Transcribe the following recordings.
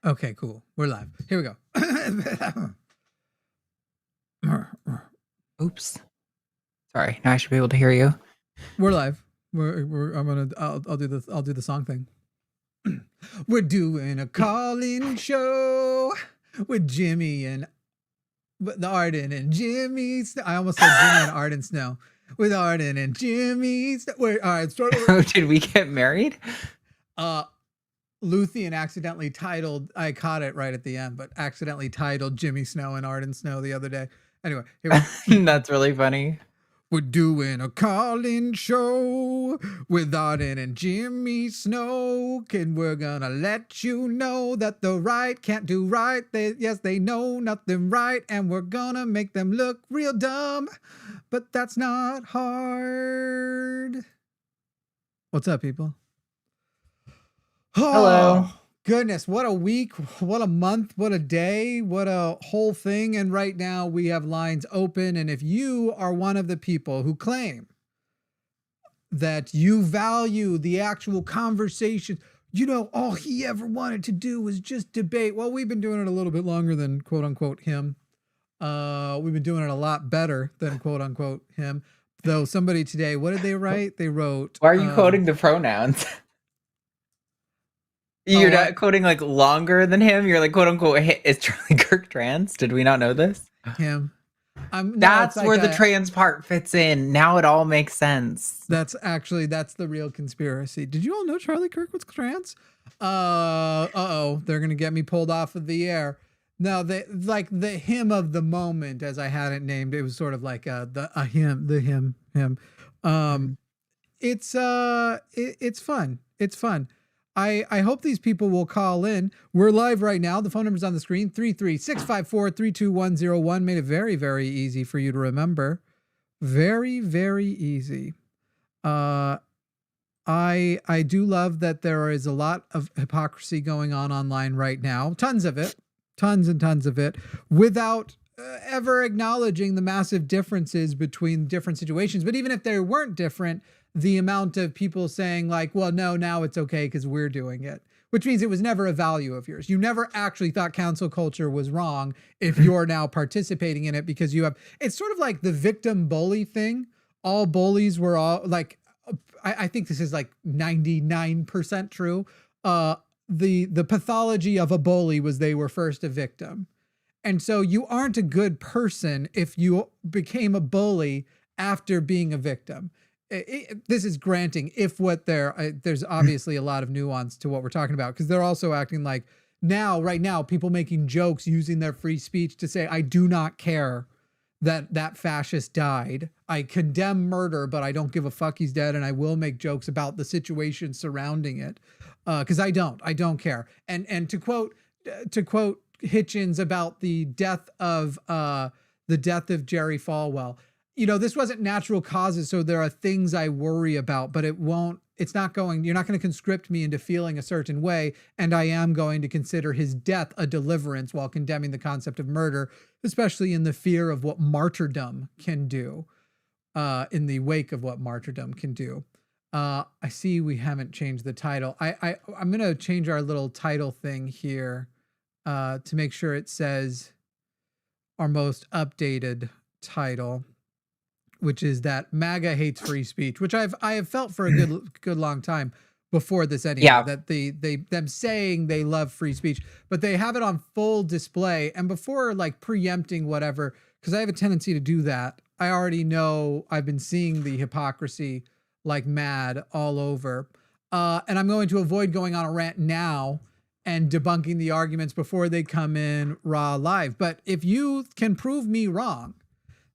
Okay, cool. We're live. Here we go. Oops. Sorry. Now I should be able to hear you. We're live. I'll do the song thing. We're doing a call-in show with Jimmy and the Arden and Jimmy. I almost said Jimmy and Arden Snow. With Arden and Jimmy. Wait, all right, start over. Oh, did we get married? Luthien accidentally titled, I caught it right at the end, but accidentally titled Jimmy Snow and Arden Snow the other day. Anyway, here we go. That's really funny. We're doing a call-in show with Arden and Jimmy Snow, and we're gonna let you know that the right can't do right. They know nothing right, and we're gonna make them look real dumb, but that's not hard. What's up, people? Hello. Goodness, what a week, what a month, what a day, what a whole thing. And right now we have lines open. And if you are one of the people who claim that you value the actual conversation, you know, all he ever wanted to do was just debate. Well, we've been doing it a little bit longer than quote unquote him. We've been doing it a lot better than quote unquote him. Though somebody today, what did they write? They wrote, why are you quoting the pronouns? You're not quoting like longer than him. You're like, quote unquote, is Charlie Kirk trans? Did we not know this? Him. That's like where the trans part fits in. Now it all makes sense. That's the real conspiracy. Did you all know Charlie Kirk was trans? They're gonna get me pulled off of the air. No, the him of the moment, as I had it named. It was sort of like him. It's fun. It's fun. I hope these people will call in. We're live right now. The phone number's on the screen, 33654-32101. Made it very, very easy for you to remember. Very, very easy. I do love that there is a lot of hypocrisy going on online right now. Tons of it. Tons and tons of it. Without ever acknowledging the massive differences between different situations. But even if they weren't different, the amount of people saying like, well, no, now it's okay because we're doing it, which means it was never a value of yours. You never actually thought cancel culture was wrong if you're now participating in it because you have, it's sort of like the victim bully thing. All bullies were all like, I think this is like 99% true. The pathology of a bully was they were first a victim. And so you aren't a good person if you became a bully after being a victim. This is granting if what there's obviously a lot of nuance to what we're talking about, because they're also acting like right now, people making jokes using their free speech to say, I do not care that fascist died. I condemn murder, but I don't give a fuck he's dead. And I will make jokes about the situation surrounding it. Cause I don't care. And to quote Hitchens about the death of Jerry Falwell, you know, this wasn't natural causes. So there are things I worry about, but you're not going to conscript me into feeling a certain way. And I am going to consider his death a deliverance while condemning the concept of murder, especially in the fear of what martyrdom can do, in the wake of what martyrdom can do. I see we haven't changed the title. I'm going to change our little title thing here, to make sure it says our most updated title, which is that MAGA hates free speech, which I have felt for a good long time before this anyway. Yeah. That them saying they love free speech, but they have it on full display. And before like preempting whatever, because I have a tendency to do that, I already know I've been seeing the hypocrisy like mad all over. And I'm going to avoid going on a rant now and debunking the arguments before they come in raw live. But if you can prove me wrong,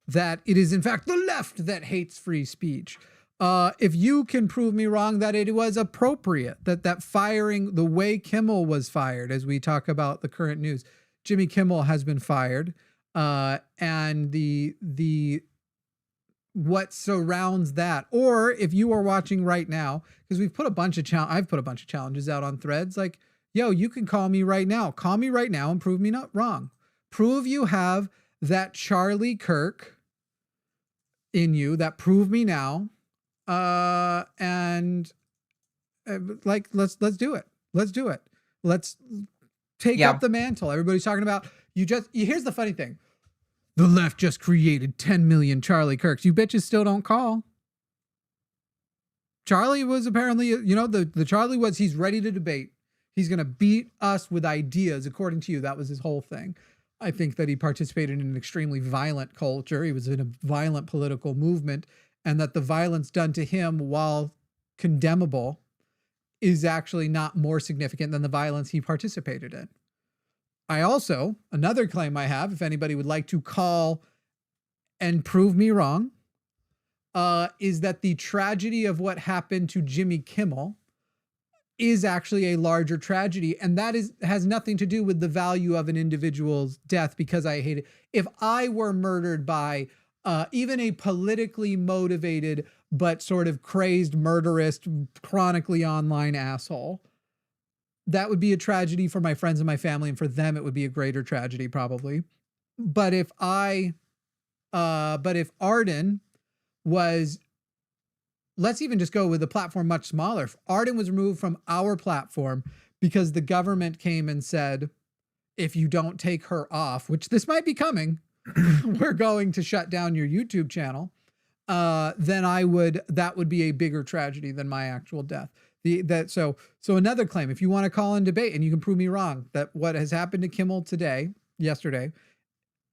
that it is in fact the left that hates free speech, if you can prove me wrong that it was appropriate, that firing the way Kimmel was fired, as we talk about the current news, Jimmy Kimmel has been fired, and the what surrounds that, or if you are watching right now, because I've put a bunch of challenges out on Threads, like, yo, you can call me right now and prove me not wrong. Prove you have that Charlie Kirk in you, that prove me now. And like, let's do it. Let's Take up the mantle. Everybody's talking about here's the funny thing. The left just created 10 million Charlie Kirks. You bitches still don't call. Charlie was apparently, the Charlie was, he's ready to debate. He's going to beat us with ideas, according to you. That was his whole thing. I think that he participated in an extremely violent culture. He was in a violent political movement, and that the violence done to him, while condemnable, is actually not more significant than the violence he participated in. Another claim I have, if anybody would like to call and prove me wrong, is that the tragedy of what happened to Jimmy Kimmel is actually a larger tragedy. And that has nothing to do with the value of an individual's death, because I hate it. If I were murdered by even a politically motivated, but sort of crazed, murderous, chronically online asshole, that would be a tragedy for my friends and my family. And for them, it would be a greater tragedy probably. But if Arden was, let's even just go with a platform much smaller. If Arden was removed from our platform because the government came and said, if you don't take her off, which this might be coming, we're going to shut down your YouTube channel, then that would be a bigger tragedy than my actual death. So another claim, if you want to call and debate, and you can prove me wrong, that what has happened to Kimmel yesterday,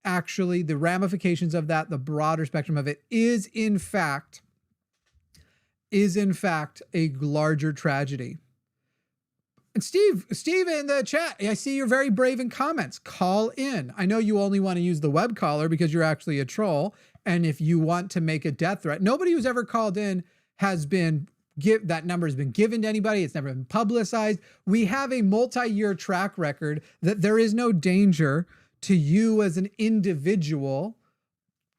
actually the ramifications of that, the broader spectrum of it, is in fact a larger tragedy. And Steve in the chat, I see you're very brave in comments. Call in. I know you only want to use the web caller because you're actually a troll. And if you want to make a death threat, nobody who's ever called in that number has been given to anybody. It's never been publicized. We have a multi-year track record that there is no danger to you as an individual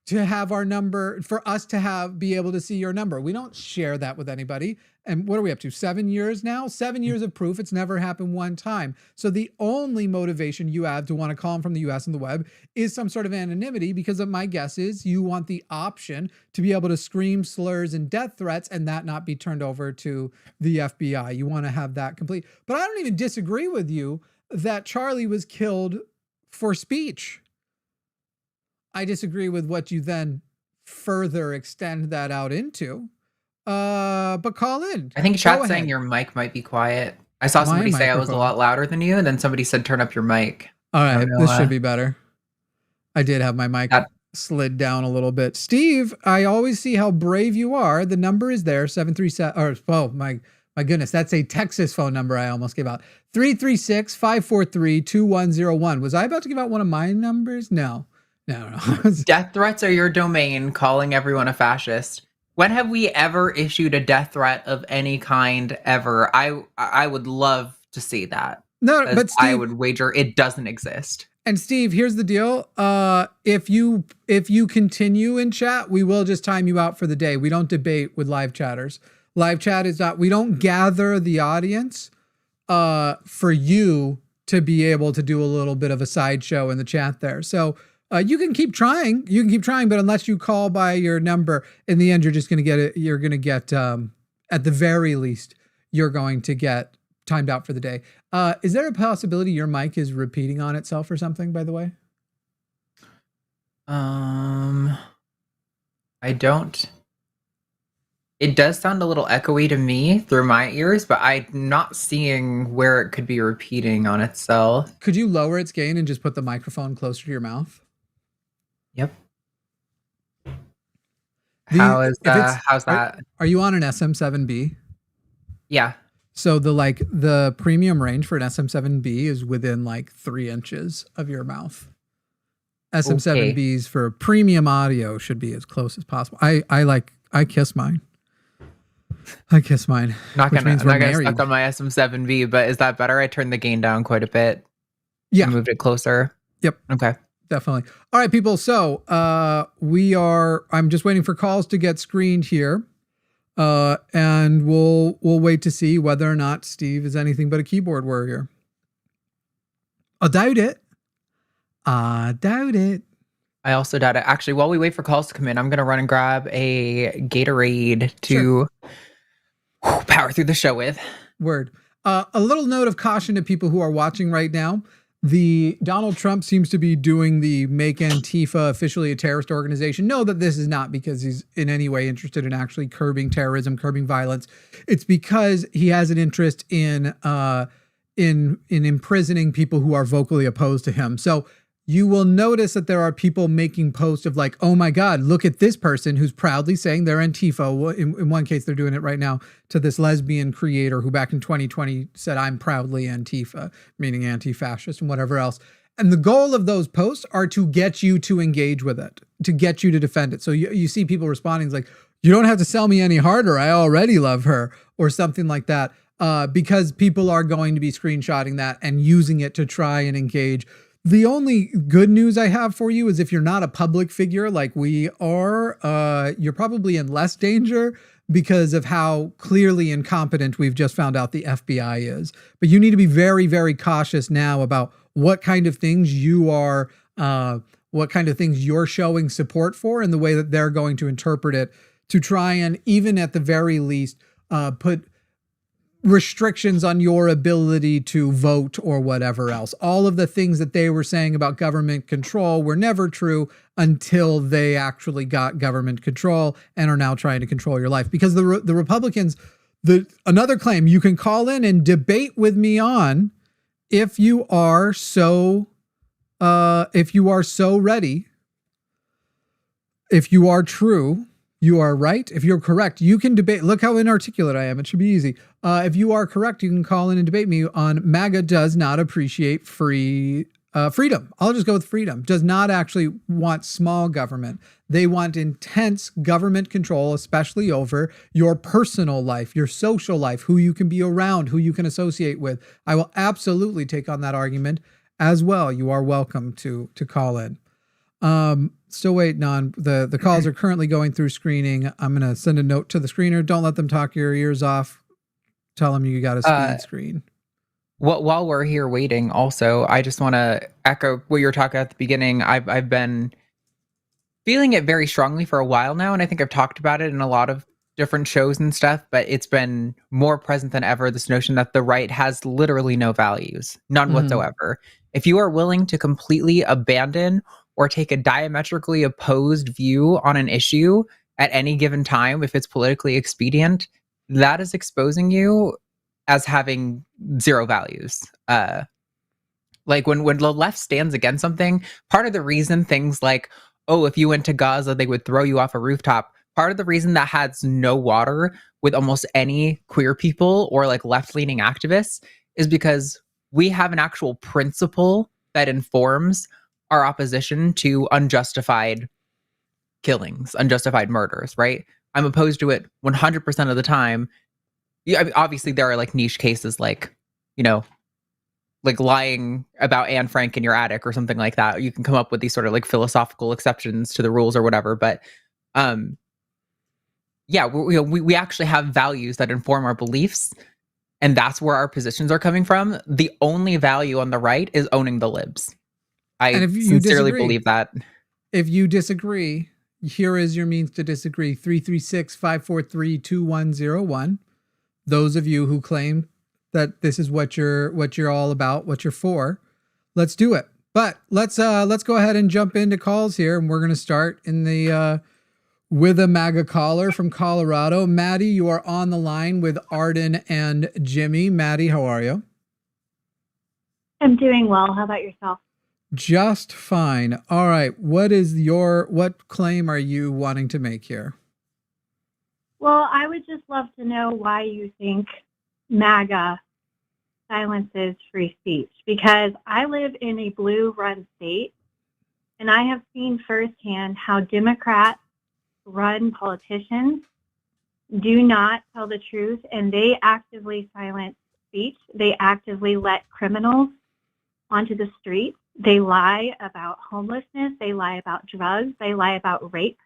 to have our number, for us to be able to see your number. We don't share that with anybody. And what are we up to? 7 years now? 7 years of proof. It's never happened one time. So the only motivation you have to want to call them from the US and the web is some sort of anonymity, because of my guess is you want the option to be able to scream slurs and death threats and that not be turned over to the FBI. You want to have that complete. But I don't even disagree with you that Charlie was killed for speech. I disagree with what you then further extend that out into. But call in. I think chat's saying your mic might be quiet. I saw somebody say I was a lot louder than you, and then somebody said turn up your mic. All right, this should be better. I did have my mic slid down a little bit. Steve, I always see how brave you are. The number is there, 737, my goodness, that's a Texas phone number I almost gave out. 336-543-2101. Was I about to give out one of my numbers? No. Death threats are your domain, calling everyone a fascist. When have we ever issued a death threat of any kind ever? I would love to see that. No, but Steve, I would wager it doesn't exist. And Steve, here's the deal. If you continue in chat, we will just time you out for the day. We don't debate with live chatters. Live chat is not, we don't gather the audience for you to be able to do a little bit of a sideshow in the chat there. So you can keep trying. But unless you call by your number, in the end, you're just going to get it. You're going to get, at the very least, you're going to get timed out for the day. Is there a possibility your mic is repeating on itself or something, by the way? I don't. It does sound a little echoey to me through my ears, but I'm not seeing where it could be repeating on itself. Could you lower its gain and just put the microphone closer to your mouth? Yep. How's that? Are you on an SM7B? Yeah. So the premium range for an SM7B is within 3 inches of your mouth. SM7Bs for premium audio should be as close as possible. I kiss mine. Not gonna stuck on my SM7B, but is that better? I turned the gain down quite a bit. Yeah. Moved it closer. Yep. Okay. Definitely. All right, people. So I'm just waiting for calls to get screened here. And we'll wait to see whether or not Steve is anything but a keyboard warrior. I doubt it. I also doubt it. Actually, while we wait for calls to come in, I'm going to run and grab a Gatorade to power through the show with. Word. A little note of caution to people who are watching right now. The Donald Trump seems to be doing the make Antifa officially a terrorist organization. Know that this is not because he's in any way interested in actually curbing terrorism, curbing violence. It's because he has an interest in imprisoning people who are vocally opposed to him. So you will notice that there are people making posts of like, oh my God, look at this person who's proudly saying they're Antifa. In one case, they're doing it right now to this lesbian creator who back in 2020 said, I'm proudly Antifa, meaning anti-fascist and whatever else. And the goal of those posts are to get you to engage with it, to get you to defend it. So you see people responding like, you don't have to sell me any harder. I already love her, or something like that. Because people are going to be screenshotting that and using it to try and engage. The only good news I have for you is if you're not a public figure like we are, you're probably in less danger because of how clearly incompetent we've just found out the FBI is. But you need to be very, very cautious now about what kind of things you're showing support for and the way that they're going to interpret it to try and, even at the very least, put restrictions on your ability to vote or whatever else. All of the things that they were saying about government control were never true until they actually got government control and are now trying to control your life. Because the Republicans, another claim you can call in and debate with me on, if you are so ready, if you are true, you are right. If you're correct, you can debate. Look how inarticulate I am. It should be easy. If you are correct, you can call in and debate me on MAGA does not appreciate freedom. I'll just go with freedom. Does not actually want small government. They want intense government control, especially over your personal life, your social life, who you can be around, who you can associate with. I will absolutely take on that argument as well. You are welcome to call in. Still waiting on the calls are currently going through screening. I'm going to send a note to the screener. Don't let them talk your ears off. Tell them you got a speed screen. While we're here waiting, also, I just want to echo what you were talking at the beginning. I've been feeling it very strongly for a while now, and I think I've talked about it in a lot of different shows and stuff, but it's been more present than ever, this notion that the right has literally no values, none whatsoever. If you are willing to completely abandon or take a diametrically opposed view on an issue at any given time, if it's politically expedient, that is exposing you as having zero values. Like when the left stands against something, part of the reason things like, oh, if you went to Gaza, they would throw you off a rooftop. Part of the reason that has no water with almost any queer people or like left-leaning activists is because we have an actual principle that informs our opposition to unjustified killings, unjustified murders, right? I'm opposed to it 100% of the time. Yeah, I mean, obviously there are like niche cases like, like lying about Anne Frank in your attic or something like that. You can come up with these sort of like philosophical exceptions to the rules or whatever. But yeah, we actually have values that inform our beliefs. And that's where our positions are coming from. The only value on the right is owning the libs. I sincerely believe that. If you disagree, here is your means to disagree. 336-543-2101. Those of you who claim that this is what you're all about, what you're for, let's do it. But let's go ahead and jump into calls here, and we're going to start in the with a MAGA caller from Colorado. Maddie, you are on the line with Arden and Jimmy. Maddie, how are you? I'm doing well. How about yourself? Just fine. All right. What claim are you wanting to make here? Well, I would just love to know why you think MAGA silences free speech, because I live in a blue-run state, and I have seen firsthand how Democrat-run politicians do not tell the truth, and they actively silence speech. They actively let criminals onto the streets. They lie about homelessness. They lie about drugs. They lie about rape.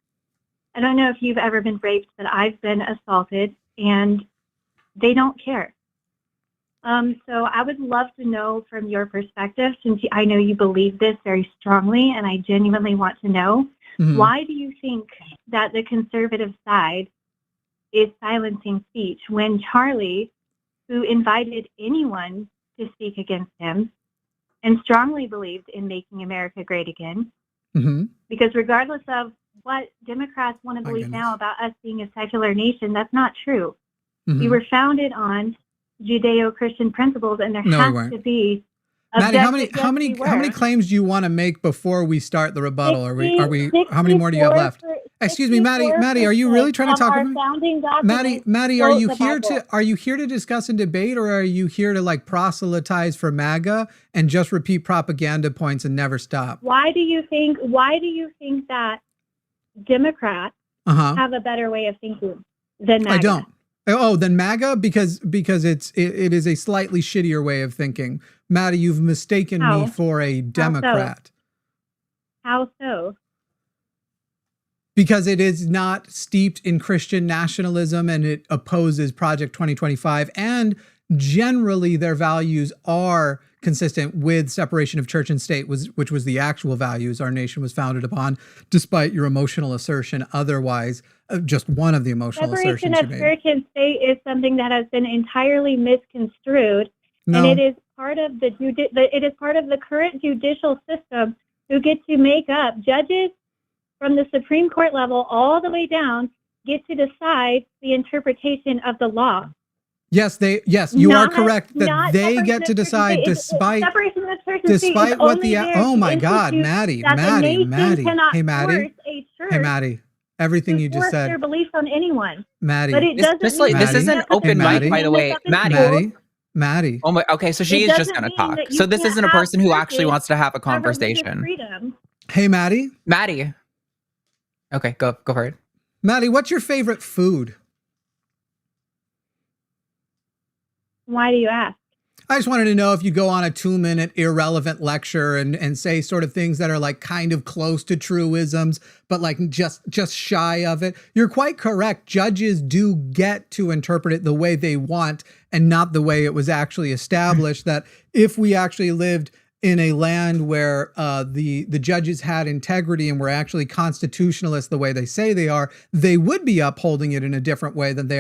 I don't know if you've ever been raped, but I've been assaulted, and they don't care. So I would love to know from your perspective, since I know you believe this very strongly, and I genuinely want to know, why do you think that the conservative side is silencing speech when Charlie who invited anyone to speak against him and strongly believed in making America great again. Mm-hmm. Because regardless of what Democrats want to believe now about us being a secular nation, that's not true. Mm-hmm. We were founded on Judeo-Christian principles, and there has to be. Maddie, how many claims do you want to make before we start the rebuttal? How many more do you have left? Excuse me, Maddie, are you really trying to talk over me? Maddie, are you here to discuss and debate, or are you here to like proselytize for MAGA and just repeat propaganda points and never stop? Why do you think that Democrats have a better way of thinking than MAGA? I don't. Oh, then MAGA? Because it is a slightly shittier way of thinking. Maddie, you've mistaken me for a Democrat. How so? Because it is not steeped in Christian nationalism and it opposes Project 2025. And generally their values are consistent with separation of church and state, which was the actual values our nation was founded upon, despite your emotional assertion otherwise. Just one of the emotional assertions you made. Separation of church and state is something that has been entirely misconstrued, and it is part of the current judicial system who get to make up judges from the Supreme Court level all the way down get to decide the interpretation of the law. Yes, you are correct that they get to decide despite what the oh my God, Maddie. Hey Maddie, everything you just said. Their beliefs on anyone, Maddie. But it doesn't. This is an open mic, by the way, Maddie. Oh my. Okay, so she is just gonna talk. So this isn't a person who actually wants to have a conversation. Hey Maddie. Okay, go for it. Maddie, what's your favorite food? Why do you ask? I just wanted to know if you go on a 2-minute irrelevant lecture and say sort of things that are like kind of close to truisms, but like just shy of it. You're quite correct. Judges do get to interpret it the way they want and not the way it was actually established. That if we actually lived in a land where the judges had integrity and were actually constitutionalists the way they say they are, they would be upholding it in a different way than they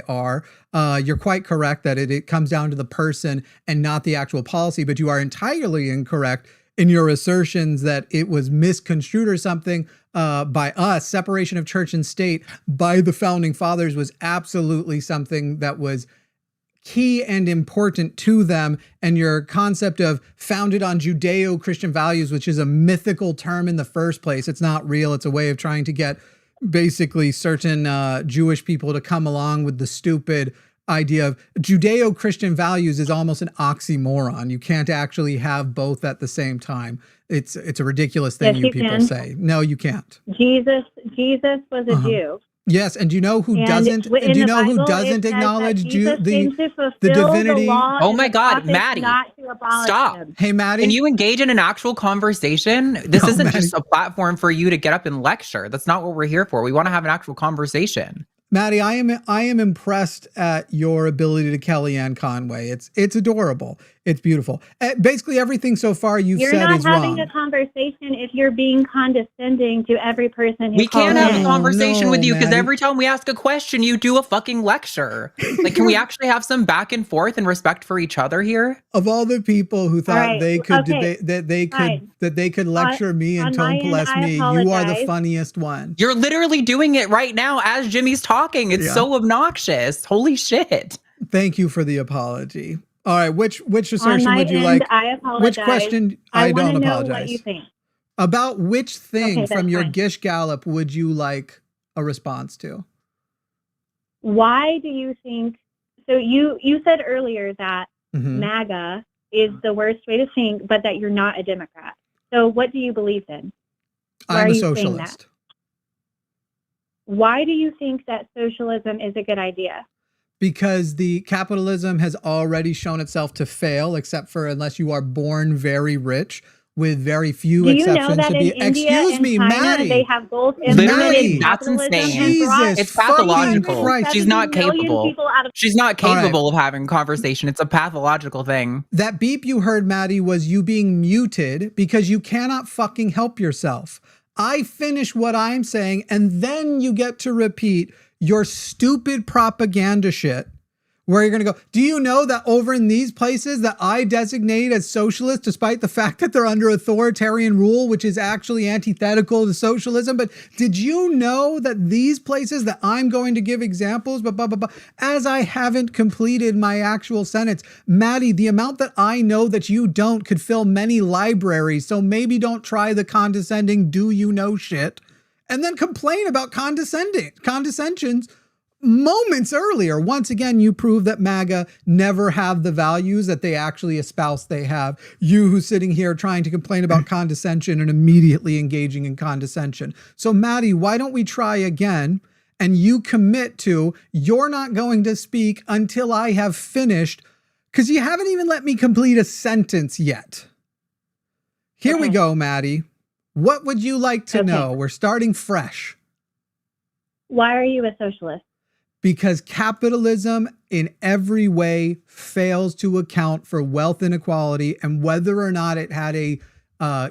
are. You're quite correct that it comes down to the person and not the actual policy, but you are entirely incorrect in your assertions that it was misconstrued or something by us. Separation of church and state by the founding fathers was absolutely something that was key and important to them. And your concept of founded on Judeo-Christian values, which is a mythical term in the first place. It's not real. It's a way of trying to get basically certain Jewish people to come along with the stupid idea of Judeo-Christian values is almost an oxymoron. You can't actually have both at the same time. It's a ridiculous thing you people say. No, you can't. Jesus was a Jew. Yes, and do you know who doesn't? Do you know who doesn't acknowledge the divinity? Oh my God, Maddie! Stop! Hey, Maddie, can you engage in an actual conversation? This isn't Maddie. Just a platform for you to get up and lecture. That's not what we're here for. We want to have an actual conversation. Maddie, I am impressed at your ability to Kellyanne Conway. It's adorable. It's beautiful. Basically, everything so far you've said is wrong. You're not having a conversation if you're being condescending to every person who We can't have a calls conversation with you because Maddie. every time we ask a question, you do a fucking lecture. Like, can we actually have some back and forth and respect for each other here? Of all the people who thought right, they could okay, debate, that they could lecture me and tone bless me, you are the funniest one. You're literally doing it right now as Jimmy's talking. It's so obnoxious. Holy shit. Thank you for the apology. All right, which assertion would you like? I apologize. Which question? I don't apologize. Know what you think. About which thing from your fine. Gish Gallop would you like a response to? Why do you think? So you said earlier that MAGA is the worst way to think, but that you're not a Democrat. So what do you believe in? I'm a socialist. Why do you think that socialism is a good idea? Because the capitalism has already shown itself to fail, except for unless you are born very rich, with very few exceptions to be. Excuse me, Maddie. They have both literally, that's insane. Jesus, it's pathological. She's not capable. She's not capable of having conversation. It's a pathological thing. That beep you heard, Maddie, was you being muted because you cannot fucking help yourself. I finish what I'm saying, and then you get to repeat your stupid propaganda shit where you're going to go, do you know that over in these places that I designate as socialist, despite the fact that they're under authoritarian rule, which is actually antithetical to socialism? But did you know that these places that I'm going to give examples, as I haven't completed my actual sentence, Maddie, the amount that I know that you don't could fill many libraries. So maybe don't try the condescending, do you know shit, and then complain about condescensions moments earlier. Once again, you prove that MAGA never have the values that they actually espouse they have. You who's sitting here trying to complain about condescension and immediately engaging in condescension. So Maddie, why don't we try again? And you commit to, you're not going to speak until I have finished, because you haven't even let me complete a sentence yet. Here we go, Maddie. What would you like to know? We're starting fresh. Why are you a socialist? Because capitalism in every way fails to account for wealth inequality, and whether or not it had a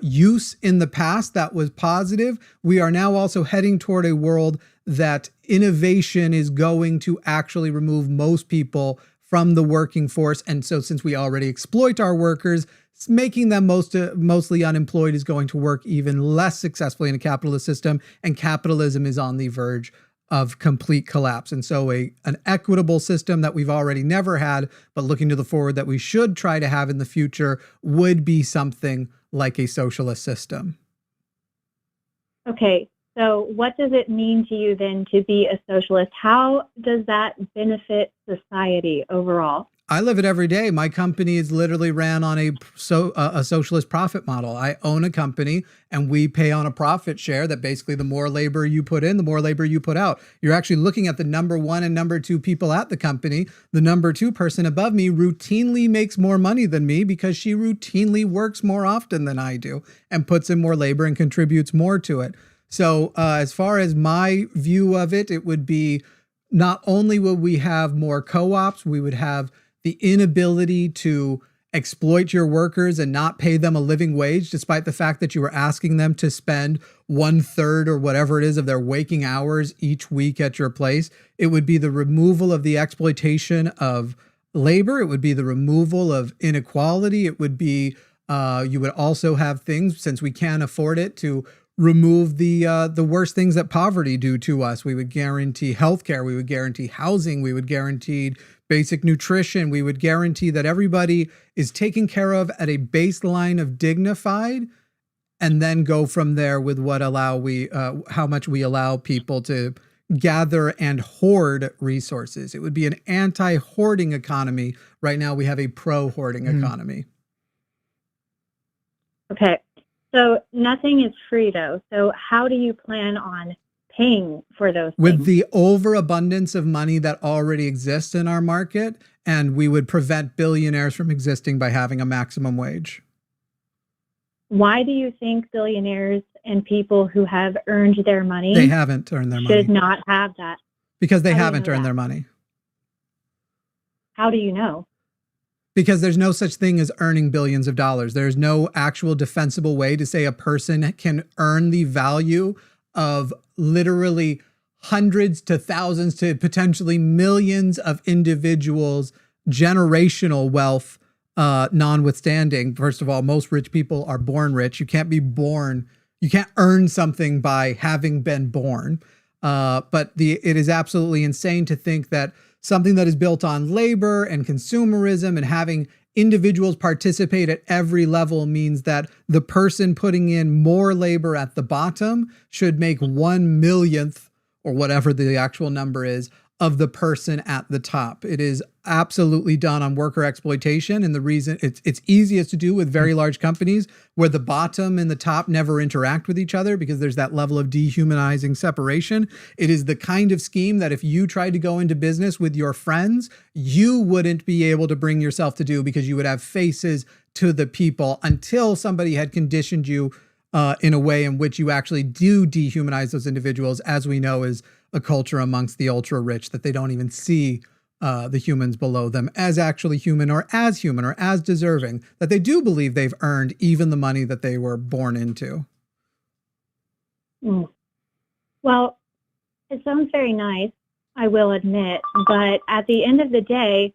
use in the past that was positive, we are now also heading toward a world that innovation is going to actually remove most people from the working force. And so since we already exploit our workers, making them mostly unemployed is going to work even less successfully in a capitalist system, and capitalism is on the verge of complete collapse. And so an equitable system that we've already never had, but looking to the forward that we should try to have in the future, would be something like a socialist system. Okay, so what does it mean to you then to be a socialist? How does that benefit society overall? I live it every day. My company is literally ran on a socialist profit model. I own a company and we pay on a profit share that basically the more labor you put in, the more labor you put out. You're actually looking at the number one and number two people at the company. The number two person above me routinely makes more money than me because she routinely works more often than I do and puts in more labor and contributes more to it. So as far as my view of it, it would be not only would we have more co-ops, we would have the inability to exploit your workers and not pay them a living wage, despite the fact that you were asking them to spend 1/3 or whatever it is of their waking hours each week at your place. It would be the removal of the exploitation of labor. It would be the removal of inequality. It would be, you would also have things, since we can't afford it, to remove the worst things that poverty do to us. We would guarantee healthcare. We would guarantee housing. We would guarantee basic nutrition. We would guarantee that everybody is taken care of at a baseline of dignified, and then go from there with how much we allow people to gather and hoard resources. It would be an anti-hoarding economy. Right now we have a pro-hoarding economy. Okay. So nothing is free though. So how do you plan on paying for those with things? The overabundance of money that already exists in our market, and we would prevent billionaires from existing by having a maximum wage. Why do you think billionaires and people who have earned their money They haven't earned their money. Should not have that? Because they How do you haven't know earned that? their money. How do you know? Because there's no such thing as earning billions of dollars. There's no actual defensible way to say a person can earn the value of literally hundreds to thousands to potentially millions of individuals' generational wealth, notwithstanding. First of all, most rich people are born rich. You can't be born, you can't earn something by having been born. But it is absolutely insane to think that something that is built on labor and consumerism and having individuals participate at every level means that the person putting in more labor at the bottom should make 1/1,000,000th or whatever the actual number is of the person at the top. It is absolutely done on worker exploitation. And the reason it's easiest to do with very large companies where the bottom and the top never interact with each other because there's that level of dehumanizing separation. It is the kind of scheme that if you tried to go into business with your friends, you wouldn't be able to bring yourself to do because you would have faces to the people until somebody had conditioned you in a way in which you actually do dehumanize those individuals, as we know is a culture amongst the ultra rich, that they don't even see the humans below them as actually human or as deserving, that they do believe they've earned even the money that they were born into. Well, it sounds very nice. I will admit. But at the end of the day,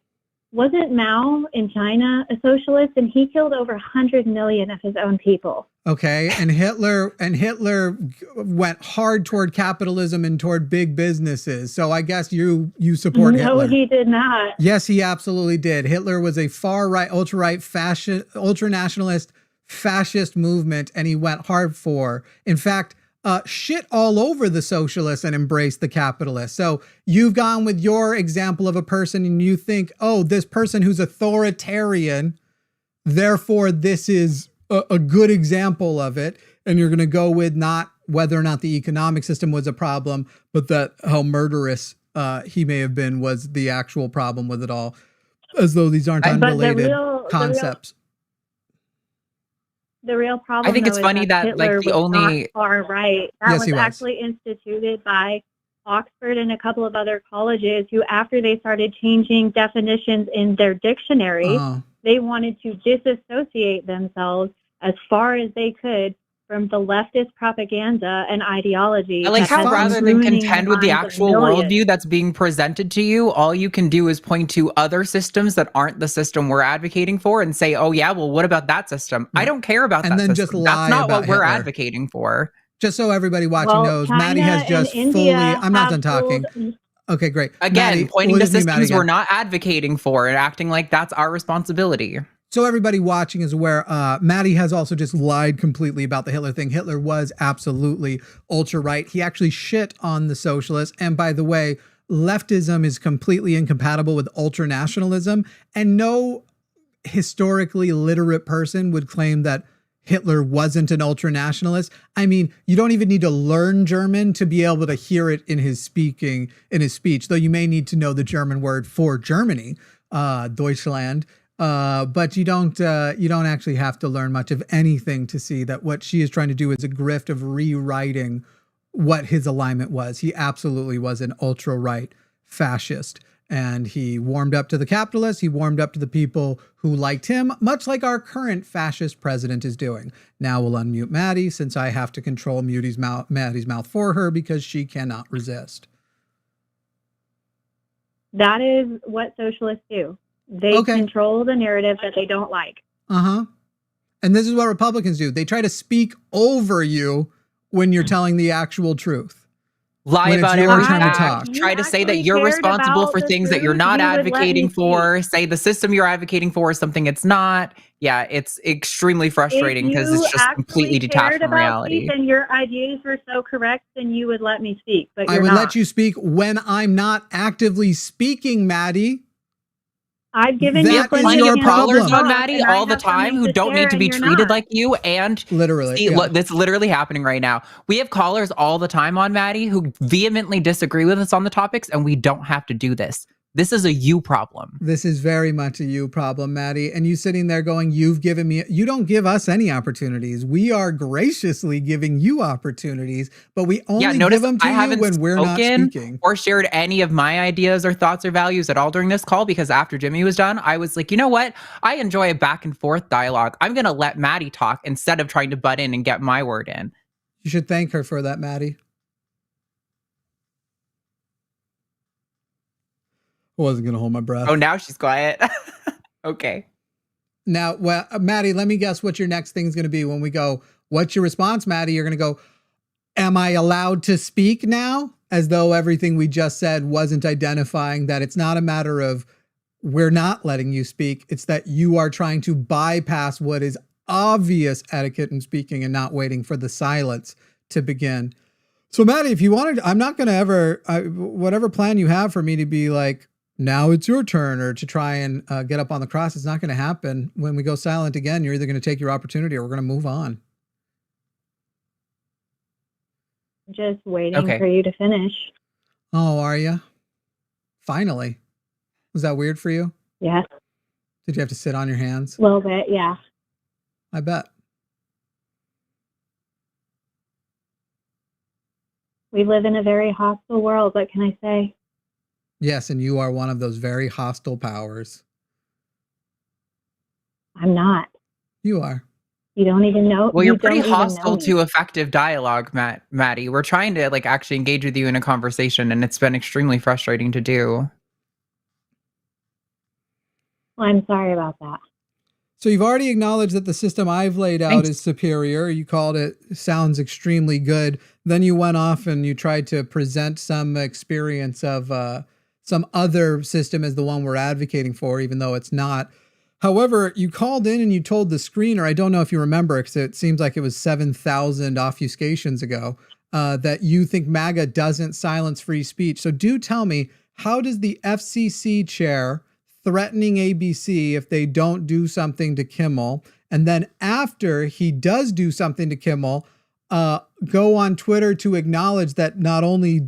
wasn't Mao in China a socialist? And he killed over 100 million of his own people. Okay, and Hitler went hard toward capitalism and toward big businesses. So I guess you support Hitler. No, he did not. Yes, he absolutely did. Hitler was a far right, ultra right, ultra nationalist, fascist movement, and he went hard for. In fact, shit all over the socialists and embraced the capitalists. So you've gone with your example of a person, and you think, oh, this person who's authoritarian, therefore this is a good example of it, and you're going to go with not whether or not the economic system was a problem, but that how murderous he may have been was the actual problem with it all, as though these aren't unrelated concepts. The real problem, I think it's funny that Hitler like the was only not far right. That Yes, was he was. actually instituted by Oxford and a couple of other colleges who, after they started changing definitions in their dictionary, they wanted to disassociate themselves as far as they could from the leftist propaganda and ideology. I like how rather than contend with the actual millions. worldview that's being presented to you, all you can do is point to other systems that aren't the system we're advocating for and say, oh yeah, well, what about that system? I don't care about And that then system. just lie That's not about what we're Hitler. advocating for. Just so everybody watching knows, China Maddie has and just India I'm not done talking. pulled- Okay, great. Again, Maddie, pointing we'll to just mute Maddie systems we're again. not advocating for and acting like that's our responsibility. So everybody watching is aware, Maddie has also just lied completely about the Hitler thing. Hitler was absolutely ultra-right. He actually shit on the socialists. And by the way, leftism is completely incompatible with ultra-nationalism. And no historically literate person would claim that Hitler wasn't an ultra-nationalist. I mean, you don't even need to learn German to be able to hear it in his speech, though you may need to know the German word for Germany, Deutschland. But you don't actually have to learn much of anything to see that what she is trying to do is a grift of rewriting what his alignment was. He absolutely was an ultra-right fascist, and he warmed up to the capitalists. He warmed up to the people who liked him, much like our current fascist president is doing. Now we'll unmute Maddie, since I have to control Maddie's mouth for her because she cannot resist. That is what socialists do. They control the narrative that they don't like. And this is what Republicans do. They try to speak over you when you're telling the actual truth. Lie When it's about your every turn to fact, talk. try to say that actually you're cared responsible about for the things that you're truth, not you would let me advocating for, speak. say the system you're advocating for is something it's not. Yeah, it's extremely frustrating because it's just completely detached from reality. And your ideas were so correct, then you would let me speak, but I you're would not. let you speak when I'm not actively speaking, Maddie. I've given That you is plenty your of problem. Callers on Maddie and I all the have something time who don't share need to be and you're treated not. like you, and Literally, see, yeah. look, that's literally happening right now. We have callers all the time on Maddie who vehemently disagree with us on the topics, and we don't have to do this. This is a you problem. This is very much a you problem, Maddie. And you sitting there going, you've given me, you don't give us any opportunities. We are graciously giving you opportunities, but we only give them to you when we're not speaking. Or shared any of my ideas or thoughts or values at all during this call, because after Jimmy was done, I was like, you know what? I enjoy a back and forth dialogue. I'm going to let Maddie talk instead of trying to butt in and get my word in. You should thank her for that, Maddie. I wasn't going to hold my breath. Oh, now she's quiet. Okay. Now, well, Maddie, let me guess what your next thing is going to be when we go, what's your response, Maddie? You're going to go, am I allowed to speak now? As though everything we just said wasn't identifying that it's not a matter of we're not letting you speak. It's that you are trying to bypass what is obvious etiquette in speaking and not waiting for the silence to begin. So, Maddie, if you wanted, I'm not going to ever, whatever plan you have for me to be like, now it's your turn, or to try and get up on the cross, it's not going to happen. When we go silent again, you're either going to take your opportunity or we're going to move on. Just waiting for you to finish. Oh, are you? Finally. Was that weird for you? Yes. Did you have to sit on your hands? A little bit, yeah. I bet. We live in a very hostile world. What can I say? Yes, and you are one of those very hostile powers. I'm not. You are. You don't even know. Well, you you're pretty don't even know hostile me. to effective dialogue, Maddie. We're trying to like actually engage with you in a conversation, and it's been extremely frustrating to do. Well, I'm sorry about that. So you've already acknowledged that the system I've laid out Thanks. is superior. You called it sounds extremely good. Then you went off and you tried to present some experience of some other system as the one we're advocating for, even though it's not. However, you called in and you told the screener, I don't know if you remember, because it seems like it was 7,000 obfuscations ago, that you think MAGA doesn't silence free speech. So do tell me, how does the FCC chair threatening ABC if they don't do something to Kimmel, and then after he does do something to Kimmel, go on Twitter to acknowledge that not only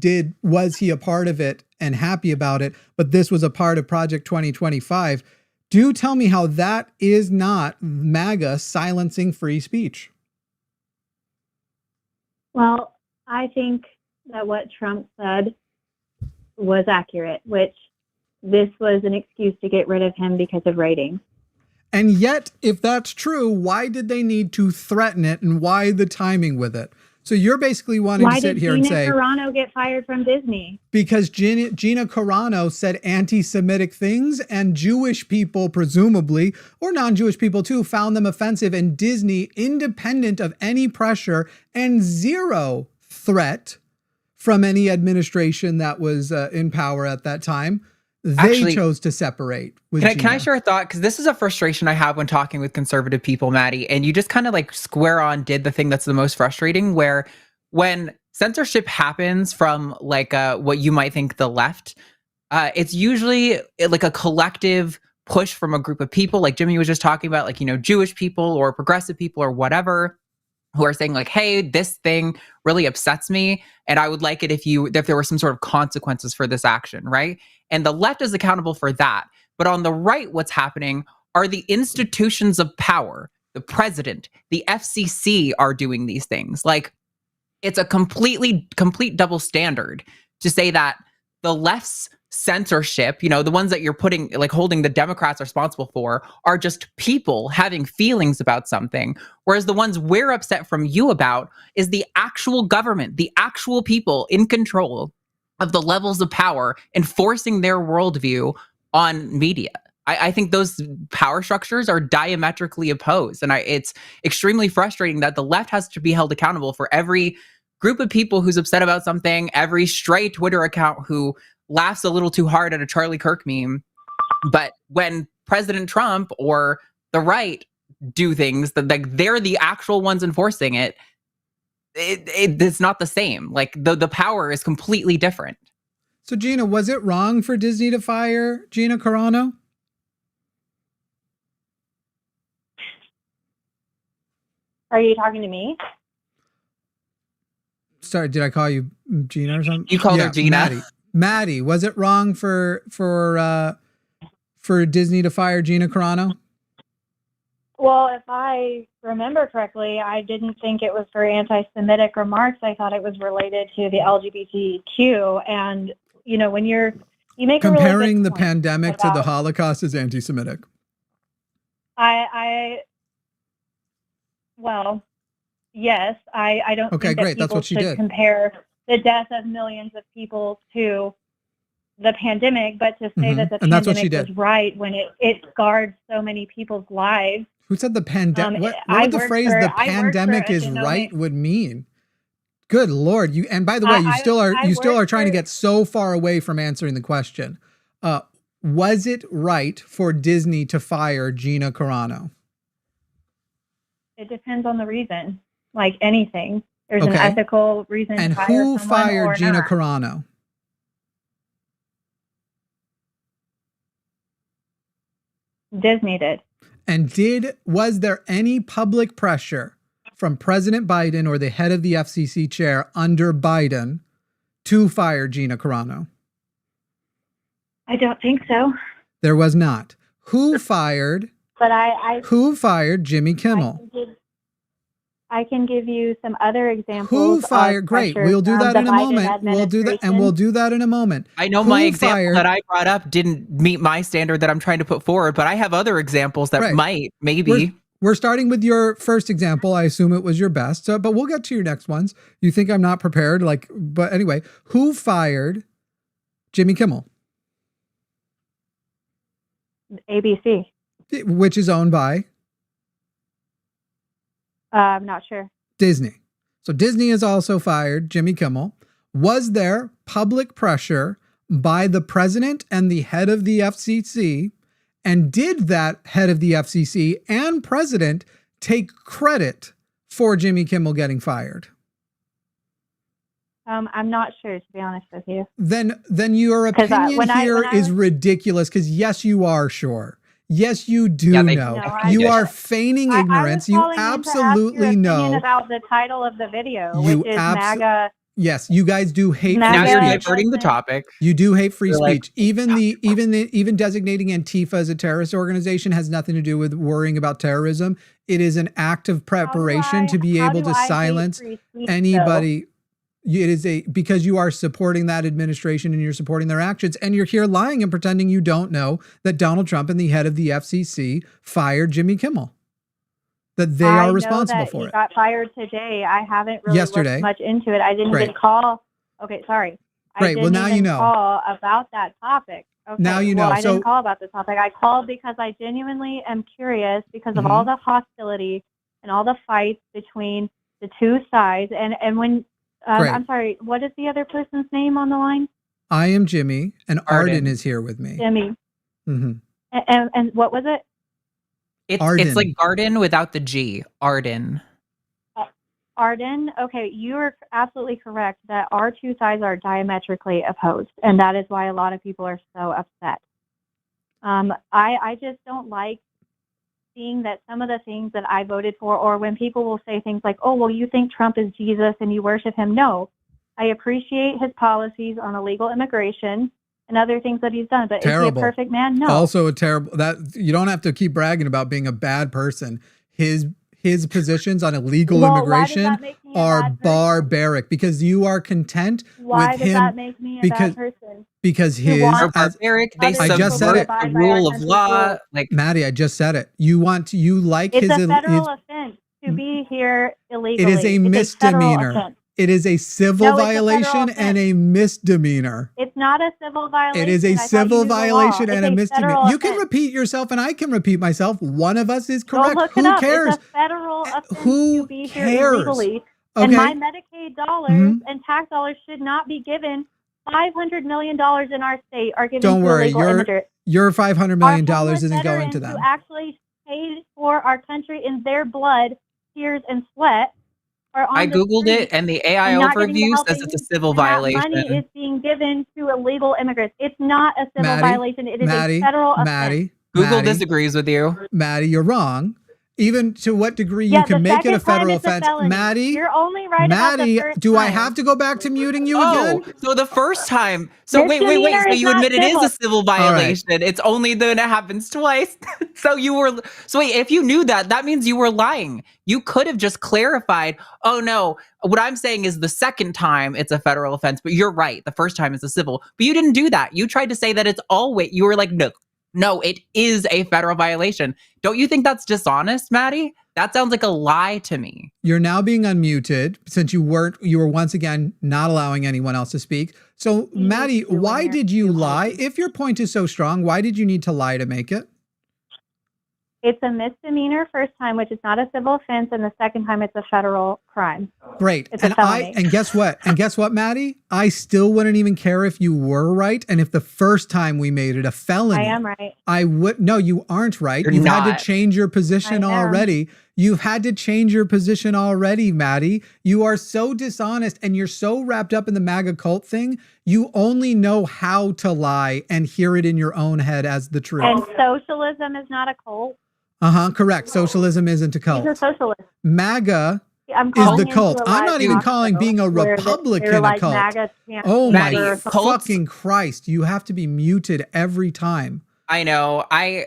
was he a part of it and happy about it, but this was a part of Project 2025. Do tell me how that is not MAGA silencing free speech. Well, I think that what Trump said was accurate, which this was an excuse to get rid of him because of ratings. And yet, if that's true, why did they need to threaten it, and why the timing with it? So you're basically wanting to sit here and say, why did Gina Carano get fired from Disney? Because Gina Carano said anti-Semitic things, and Jewish people, presumably, or non-Jewish people too, found them offensive, and Disney, independent of any pressure and zero threat from any administration that was in power at that time, they chose to separate with Gina. Can I share a thought? Because this is a frustration I have when talking with conservative people, Maddie, and you just kind of like square on did the thing that's the most frustrating, where when censorship happens from like what you might think the left, it's usually like a collective push from a group of people, like Jimmy was just talking about, like, you know, Jewish people or progressive people or whatever, who are saying like, hey, this thing really upsets me, and I would like it if there were some sort of consequences for this action, right? And the left is accountable for that. But on the right, what's happening are the institutions of power, the president, the FCC are doing these things. Like, it's a complete double standard to say that the left's censorship, you know, the ones that you're putting, like holding the Democrats responsible for, are just people having feelings about something. Whereas the ones we're upset from you about is the actual government, the actual people in control of the levels of power enforcing their worldview on media. I think those power structures are diametrically opposed. And it's extremely frustrating that the left has to be held accountable for every group of people who's upset about something, every stray Twitter account who laughs a little too hard at a Charlie Kirk meme. But when President Trump or the right do things that like they're the actual ones enforcing it, it's not the same. Like the power is completely different. So Gina, was it wrong for Disney to fire Gina Carano? Are you talking to me? Sorry, did I call you Gina or something? You called her Gina. Maddie, was it wrong for Disney to fire Gina Carano? Well, if I remember correctly, I didn't think it was for anti-Semitic remarks. I thought it was related to the LGBTQ. And, you know, when you make comparing a really good the point pandemic to the Holocaust is anti-Semitic. Well, yes, I don't okay, think that great. people That's what she should did. compare the death of millions of people to the pandemic, but to say that the pandemic was right when it scarred so many people's lives. Who said the pandemic? What would the phrase "the pandemic is right" would mean? Good Lord! And by the way, you still are trying to get so far away from answering the question. Was it right for Disney to fire Gina Carano? It depends on the reason. Like anything, there's an ethical reason. And to fire who fired Gina not. Carano? Disney did. And was there any public pressure from President Biden or the head of the FCC chair under Biden to fire Gina Carano? I don't think so. There was not. Who fired? But who fired Jimmy Kimmel? I can give you some other examples. Who fired? Great. We'll do that in a moment. We'll do that in a moment. I know my example that I brought up didn't meet my standard that I'm trying to put forward, but I have other examples that maybe. we're starting with your first example. I assume it was your best, but we'll get to your next ones. You think I'm not prepared? But anyway, who fired Jimmy Kimmel? ABC. Which is owned by? I'm not sure. Disney. So Disney has also fired Jimmy Kimmel. Was there public pressure by the president and the head of the FCC? And did that head of the FCC and president take credit for Jimmy Kimmel getting fired? I'm not sure, to be honest with you. Then your opinion here is ridiculous, because yes, you are sure. Yes, you do know. No, you are feigning ignorance. You absolutely know about the title of the video, which is MAGA. Yes, you guys do hate. Now you're diverting the topic. You do hate free speech. Even designating Antifa as a terrorist organization has nothing to do with worrying about terrorism. It is an act of preparation to be able to silence anybody. It is because you are supporting that administration and you're supporting their actions, and you're here lying and pretending you don't know that Donald Trump and the head of the FCC fired Jimmy Kimmel. That they are responsible for it. He got fired today. I haven't really looked much into it. I didn't even call. Okay, sorry. Great. Well, now you know. Call about that topic. Okay. Now you know. Well, I didn't call about the topic. I called because I genuinely am curious because of all the hostility and all the fights between the two sides. And when I'm sorry, what is the other person's name on the line? I am Jimmy, and Arden is here with me. Jimmy. Mm-hmm. And what was it? It's like garden without the G. Arden. Arden. Okay, you are absolutely correct that our two sides are diametrically opposed, and that is why a lot of people are so upset. I just don't like seeing that some of the things that I voted for, or when people will say things like, oh, well, you think Trump is Jesus and you worship him. No, I appreciate his policies on illegal immigration and other things that he's done, but is he a perfect man? No. Also a terrible, that you don't have to keep bragging about being a bad person. His positions on illegal immigration are barbaric, because you are content with him. Why does that make me a bad person? Because his are barbaric. They subvert the rule of law. Like Maddie, I just said it. You like it's his. It's a federal offense to be here illegally. It is a misdemeanor. It is a civil violation and a misdemeanor. It's not a civil violation. It is a civil violation and a misdemeanor. You can repeat yourself and I can repeat myself. One of us is correct. Who cares? It's a federal offense Who to be cares? Here illegally. Okay. And my Medicaid dollars and tax dollars should not be given. $500 million in our state are given to illegal immigrants. Your $500 million isn't going to them. Who actually paid for our country in their blood, tears, and sweat. I Googled it, and the AI overview says it's a civil violation. That money is being given to illegal immigrants. It's not a civil violation. It is a federal offense. Google disagrees with you. Maddie, you're wrong. Even to what degree you can make it a federal offense. Maddie, you're only right about the first do time. I have to go back to muting you again? So the first time. So wait. So you admit it is a civil violation. Right. It's only then it happens twice. So wait, if you knew that, that means you were lying. You could have just clarified, oh no, what I'm saying is the second time it's a federal offense, but you're right. The first time it's a civil. But you didn't do that. You tried to say that it's always, you were like, no, it is a federal violation. Don't you think that's dishonest, Maddie? That sounds like a lie to me. You're now being unmuted since you were once again not allowing anyone else to speak. So Maddie, why did you lie? If your point is so strong, why did you need to lie to make it? It's a misdemeanor first time, which is not a civil offense, and the second time it's a federal crime. Great. It's a felony. And guess what? Maddie? I still wouldn't even care if you were right, and if the first time we made it a felony. I am right. I would. No, you aren't right. You've had to change your position already. You've had to change your position already, Maddie. You are so dishonest, and you're so wrapped up in the MAGA cult thing. You only know how to lie and hear it in your own head as the truth. And socialism is not a cult. Correct. Socialism isn't a cult. He's a socialist. MAGA is the cult. I'm not even calling being a Republican a cult. Oh my fucking Christ. You have to be muted every time. I know. I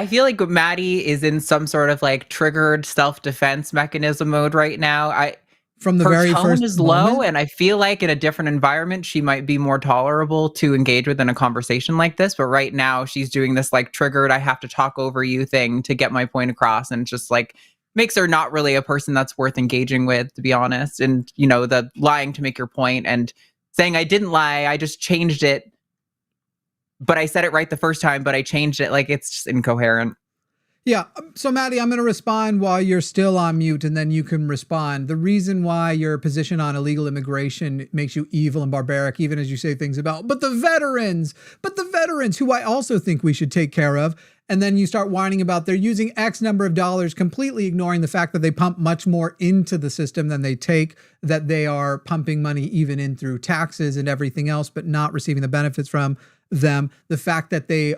feel like Maddie is in some sort of like triggered self-defense mechanism mode right now. from the her very tone first is moment. low, and I feel like in a different environment she might be more tolerable to engage with in a conversation like this, but right now she's doing this like triggered I have to talk over you thing to get my point across, and it's just like makes her not really a person that's worth engaging with, to be honest. And you know, the lying to make your point and saying I didn't lie, I just changed it, but I said it right the first time, but I changed it, like it's just incoherent. Yeah. So, Maddie, I'm going to respond while you're still on mute, and then you can respond. The reason why your position on illegal immigration makes you evil and barbaric, even as you say things about, but the veterans, who I also think we should take care of. And then you start whining about they're using X number of dollars, completely ignoring the fact that they pump much more into the system than they take, that they are pumping money even in through taxes and everything else, but not receiving the benefits from them. The fact that they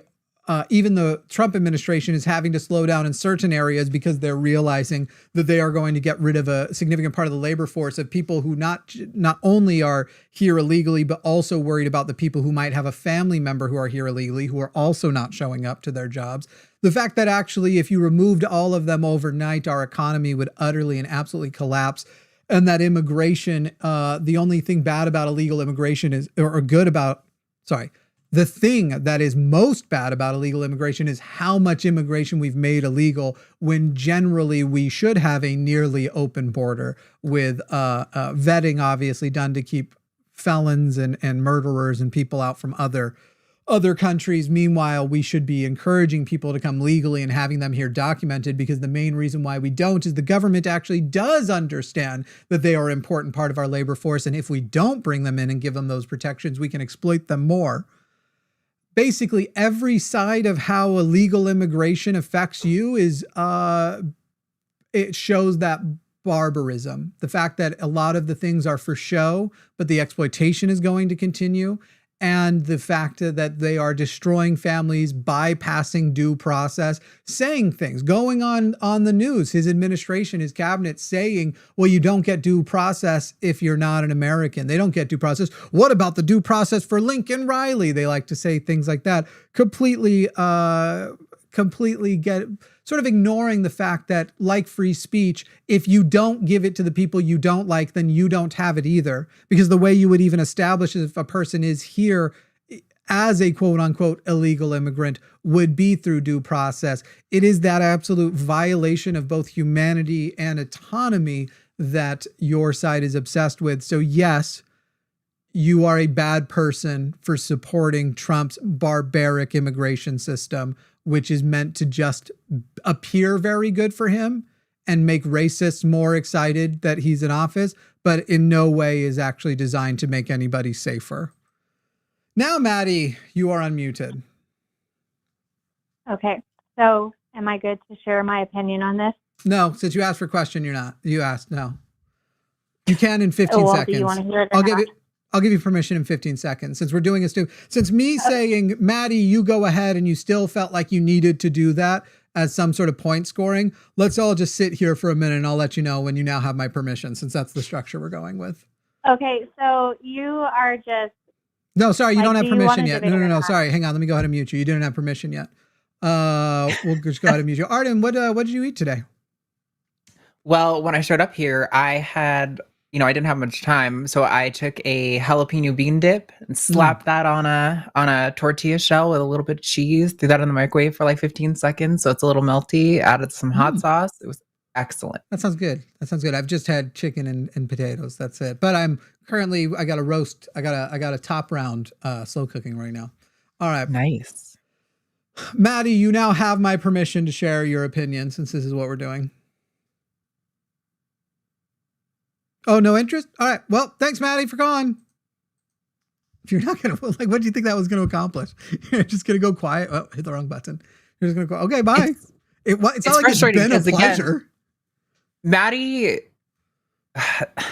even the Trump administration is having to slow down in certain areas because they're realizing that they are going to get rid of a significant part of the labor force of people who not only are here illegally, but also worried about the people who might have a family member who are here illegally, who are also not showing up to their jobs. The fact that actually, if you removed all of them overnight, our economy would utterly and absolutely collapse. And that immigration, the only thing bad about illegal immigration is, or good about, sorry, the thing that is most bad about illegal immigration is how much immigration we've made illegal, when generally we should have a nearly open border with vetting obviously done to keep felons and murderers and people out from other countries. Meanwhile, we should be encouraging people to come legally and having them here documented, because the main reason why we don't is the government actually does understand that they are an important part of our labor force. And if we don't bring them in and give them those protections, we can exploit them more. Basically, every side of how illegal immigration affects you is, it shows that barbarism. The fact that a lot of the things are for show, but the exploitation is going to continue. And the fact that they are destroying families, bypassing due process, saying things, going on the news, his administration, his cabinet saying, well, you don't get due process if you're not an American. They don't get due process. What about the due process for Lincoln Riley? They like to say things like that, completely sort of ignoring the fact that, like free speech, if you don't give it to the people you don't like, then you don't have it either. Because the way you would even establish if a person is here as a quote unquote illegal immigrant would be through due process. It is that absolute violation of both humanity and autonomy that your side is obsessed with. So yes, you are a bad person for supporting Trump's barbaric immigration system, which is meant to just appear very good for him and make racists more excited that he's in office, but in no way is actually designed to make anybody safer. Now, Maddie, you are unmuted. Okay. So am I good to share my opinion on this? No, since you asked for a question, you're not. You asked, no. You can in 15 seconds. Do you want to hear it or not? I'll give you permission in 15 seconds. Since we're doing since me saying, Maddie, you go ahead, and you still felt like you needed to do that as some sort of point scoring, let's all just sit here for a minute and I'll let you know when you now have my permission, since that's the structure we're going with. Okay, so you are just... No, sorry, you don't have permission yet. No, not? sorry, hang on, let me go ahead and mute you. You didn't have permission yet. We'll just go ahead and mute you. Arden, what did you eat today? Well, when I showed up here, I had... I didn't have much time, so I took a jalapeno bean dip and slapped that on a tortilla shell with a little bit of cheese, threw that in the microwave for like 15 seconds so it's a little melty, added some hot sauce. It was excellent. That sounds good. I've just had chicken and potatoes. That's it. But I got a roast. I got a top round slow cooking right now. All right. Nice. Maddie, you now have my permission to share your opinion, since this is what we're doing. Oh, no interest? All right. Well, thanks, Maddie, for calling. If you're not going to, what do you think that was going to accomplish? You're just going to go quiet. Oh, hit the wrong button. You're just going to go, okay, bye. It's not like it's been a pleasure. Again, Maddie,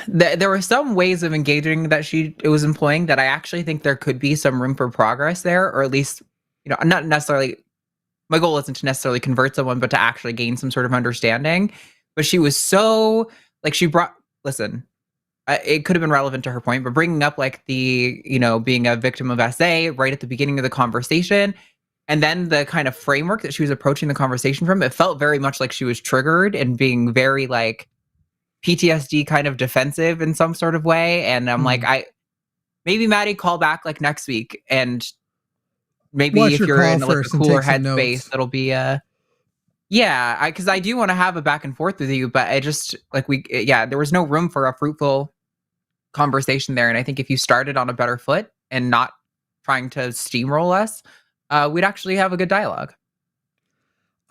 there were some ways of engaging that it was employing that I actually think there could be some room for progress there, or at least, not necessarily, my goal isn't to necessarily convert someone, but to actually gain some sort of understanding. But she was so, listen, it could have been relevant to her point, but bringing up like the, being a victim of SA right at the beginning of the conversation, and then the kind of framework that she was approaching the conversation from, it felt very much like she was triggered and being very PTSD kind of defensive in some sort of way. And I'm like, maybe Maddie call back like next week, and maybe What's if your you're call in like a first and cooler take some headspace, notes? it'll be because I do want to have a back and forth with you, but I just like there was no room for a fruitful conversation there. And I think if you started on a better foot and not trying to steamroll us, we'd actually have a good dialogue.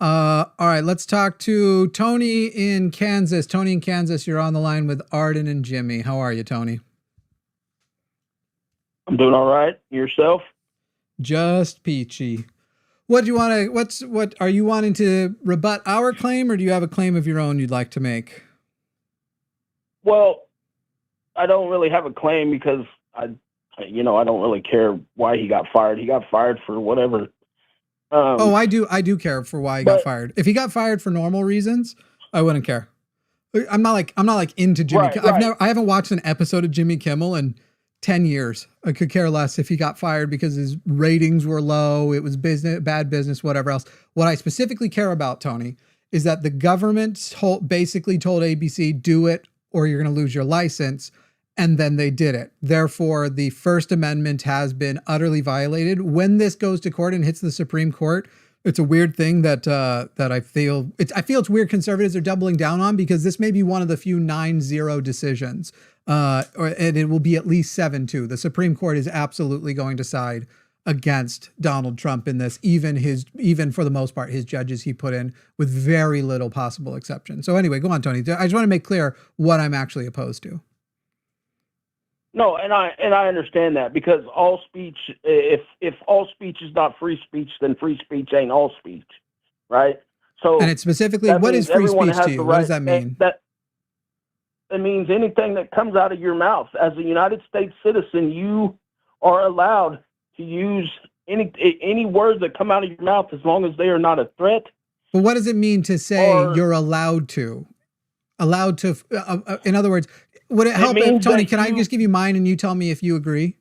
All right, let's talk to Tony in Kansas. Tony in Kansas, you're on the line with Arden and Jimmy. How are you, Tony? I'm doing all right. Yourself? Just peachy. What do you want to? What are you wanting to rebut our claim, or do you have a claim of your own you'd like to make? Well, I don't really have a claim because I don't really care why he got fired. He got fired for whatever. I do care for why he got fired. If he got fired for normal reasons, I wouldn't care. I'm not like into Jimmy. I haven't watched an episode of Jimmy Kimmel in 10 years. I could care less if he got fired because his ratings were low. It was bad business, whatever else. What I specifically care about, Tony, is that the government basically told ABC, do it or you're going to lose your license. And then they did it. Therefore, the First Amendment has been utterly violated. When this goes to court and hits the Supreme Court, it's a weird thing that I feel it's weird conservatives are doubling down on, because this may be one of the few 9-0 decisions, and it will be at least 7-2. The Supreme Court is absolutely going to side against Donald Trump in this, even for the most part, his judges he put in with very little possible exception. So anyway, go on, Tony. I just want to make clear what I'm actually opposed to. No, and I understand that, because all speech, if all speech is not free speech, then free speech ain't all speech, right? So, and it's specifically, what is free speech to you? What does that mean? It means anything that comes out of your mouth. As a United States citizen, you are allowed to use any words that come out of your mouth, as long as they are not a threat. But what does it mean to say you're allowed to? In other words, would it help if, Tony, can I just give you mine and you tell me if you agree?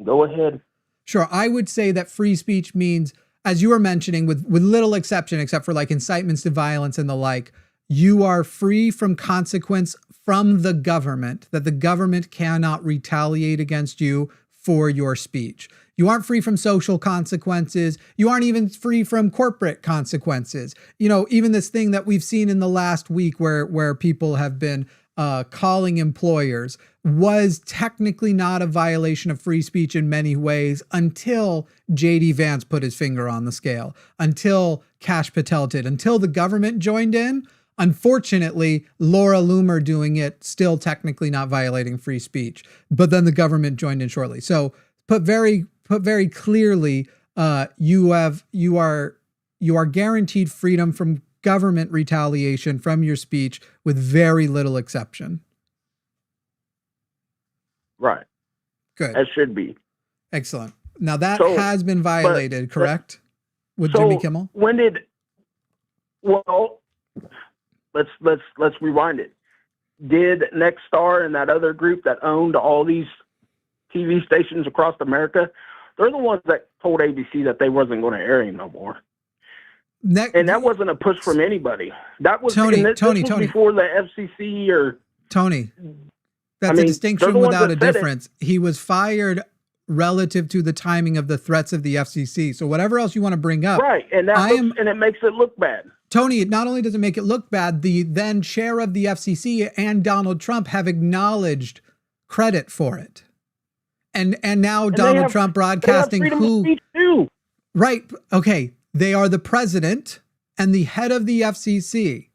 Go ahead. Sure. I would say that free speech means, as you were mentioning, with little exception, except for like incitements to violence and the like, you are free from consequence from the government, that the government cannot retaliate against you for your speech. You aren't free from social consequences. You aren't even free from corporate consequences. You know, even this thing that we've seen in the last week where people have been calling employers was technically not a violation of free speech in many ways, until J.D. Vance put his finger on the scale, until Kash Patel did, until the government joined in. Unfortunately, Laura Loomer doing it, still technically not violating free speech, but then the government joined in shortly. So put very clearly, you are guaranteed freedom from government retaliation from your speech with very little exception. Right. Good. That should be. Excellent. Now that has been violated, correct? With Jimmy Kimmel? Let's rewind it. Did Nexstar and that other group that owned all these TV stations across America, they're the ones that told ABC that they wasn't going to air him no more. And that wasn't a push from anybody. That was Tony before the FCC or Tony. That's a distinction without a difference. He was fired relative to the timing of the threats of the FCC. So whatever else you want to bring up, right? And and it makes it look bad. Tony, not only does it make it look bad, the then chair of the FCC and Donald Trump have acknowledged credit for it. And now Donald Trump broadcasting who, right? Okay. They are the president and the head of the FCC.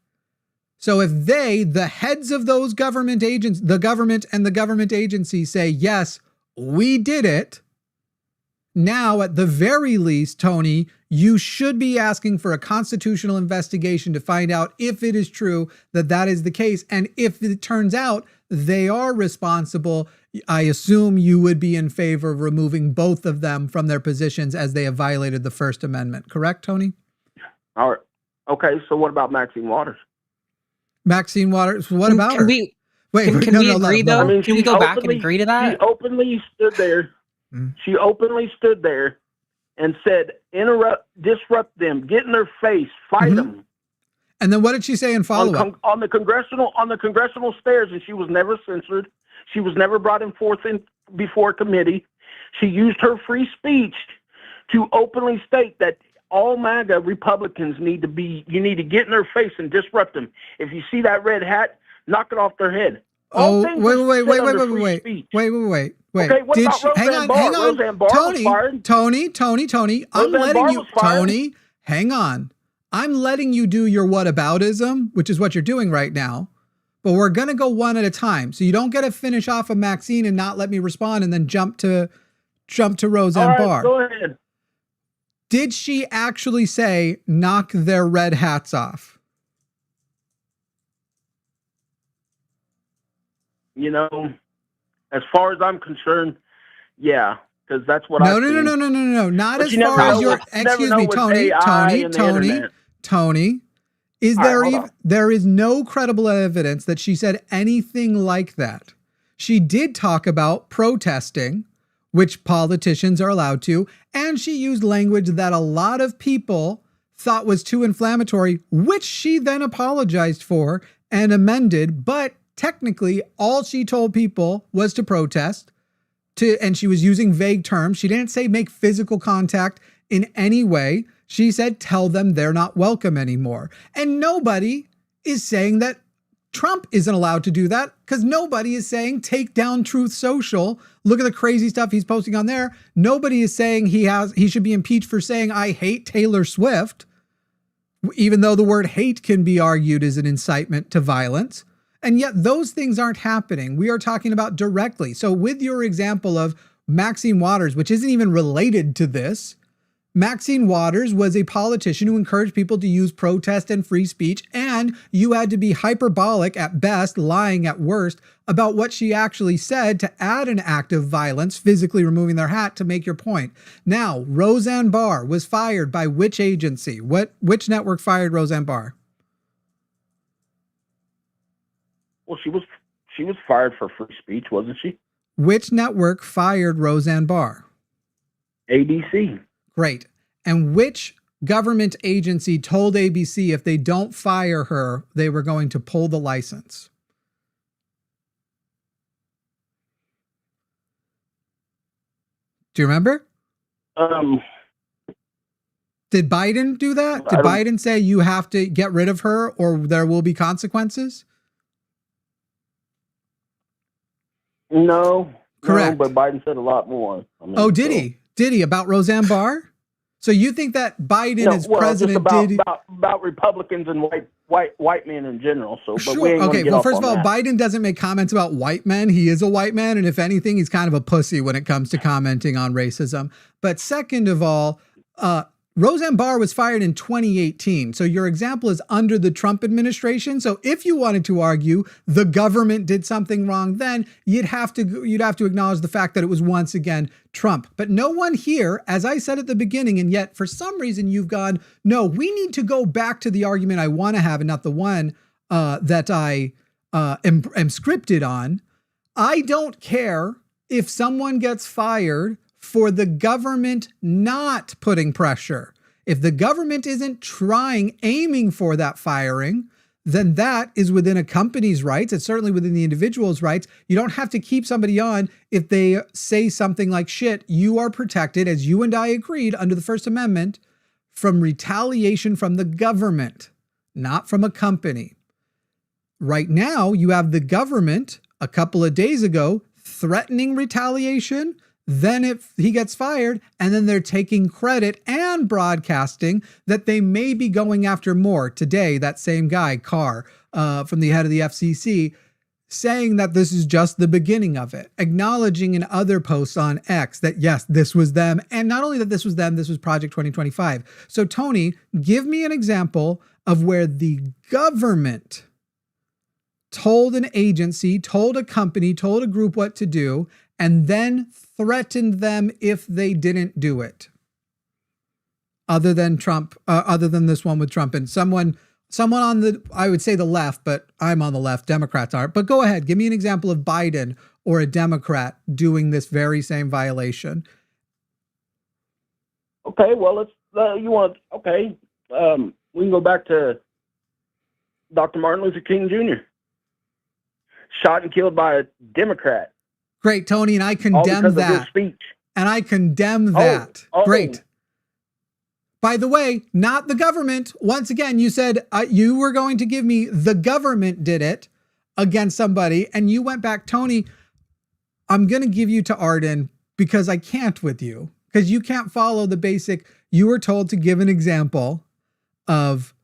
So if the heads of those government agents, the government and the government agency say, yes, we did it. Now, at the very least, Tony, you should be asking for a constitutional investigation to find out if it is true that that is the case. And if it turns out they are responsible, I assume you would be in favor of removing both of them from their positions as they have violated the First Amendment. Correct, Tony? All right. Okay, so what about Maxine Waters? Maxine Waters, what about her? Can we agree, though? Can we go back and agree to that? She openly stood there. She openly stood there and said, disrupt them, get in their face, fight them. And then what did she say in follow-up? On the congressional stairs, and she was never censored. She was never brought before a committee. She used her free speech to openly state that all MAGA Republicans you need to get in their face and disrupt them. If you see that red hat, knock it off their head. Wait. Okay, what about Roseanne Barr? Tony, I'm letting you, Tony, hang on. I'm letting you do your whataboutism, which is what you're doing right now, but we're going to go one at a time. So you don't get to finish off of Maxine and not let me respond and then jump to Roseanne Barr. Go ahead. Did she actually say, knock their red hats off? You know, as far as I'm concerned, yeah, because that's what I. No. Not as far as your. Excuse me, Tony. Is there is no credible evidence that she said anything like that. She did talk about protesting, which politicians are allowed to, and she used language that a lot of people thought was too inflammatory, which she then apologized for and amended, but technically all she told people was to protest, and she was using vague terms. She didn't say make physical contact in any way. She said tell them they're not welcome anymore. And nobody is saying that Trump isn't allowed to do that, because nobody is saying take down Truth Social. Look at the crazy stuff he's posting on there. Nobody is saying he should be impeached for saying I hate Taylor Swift, even though the word hate can be argued as an incitement to violence. And yet those things aren't happening. We are talking about directly. So with your example of Maxine Waters, which isn't even related to this, Maxine Waters was a politician who encouraged people to use protest and free speech, and you had to be hyperbolic at best, lying at worst, about what she actually said to add an act of violence, physically removing their hat, to make your point. Now, Roseanne Barr was fired by which agency? Which network fired Roseanne Barr? Well, she was fired for free speech, wasn't she? Which network fired Roseanne Barr? ABC. Great. And which government agency told ABC if they don't fire her, they were going to pull the license? Do you remember? Did Biden do that? Did Biden say you have to get rid of her or there will be consequences? No. Correct. No, but Biden said a lot more. Did he? Did he about Roseanne Barr? So you think that Biden as president just about Republicans and white men in general? So, but sure. we ain't Okay. Well, first of all, that. Biden doesn't make comments about white men. He is a white man, and if anything, he's kind of a pussy when it comes to commenting on racism. But second of all, Roseanne Barr was fired in 2018. So your example is under the Trump administration. So if you wanted to argue the government did something wrong, then you'd have to acknowledge the fact that it was once again Trump. But no one here, as I said at the beginning, and yet for some reason you've gone, no, we need to go back to the argument I want to have and not the one that I am scripted on. I don't care if someone gets fired for the government not putting pressure. If the government isn't aiming for that firing, then that is within a company's rights. It's certainly within the individual's rights. You don't have to keep somebody on if they say something like shit. You are protected, as you and I agreed under the First Amendment, from retaliation from the government, not from a company. Right now, you have the government a couple of days ago threatening retaliation. Then if he gets fired, and then they're taking credit and broadcasting that they may be going after more. Today, that same guy, Carr, from the head of the FCC, saying that this is just the beginning of it, acknowledging in other posts on X that yes, this was them. And not only that this was them, this was Project 2025. So Tony, give me an example of where the government told an agency, told a company, told a group what to do, and then threatened them if they didn't do it. Other than Trump, other than this one with Trump and someone on the, I would say the left, but I'm on the left, Democrats aren't. But go ahead, give me an example of Biden or a Democrat doing this very same violation. Okay, well, we can go back to Dr. Martin Luther King Jr. Shot and killed by a Democrat. Great, Tony, and I All condemn because of his that. speech. And I condemn that. Oh. Great. By the way, not the government. Once again, you said you were going to give me the government did it against somebody, and you went back, Tony, I'm going to give you to Arden because I can't with you, because you can't follow the basic. You were told to give an example of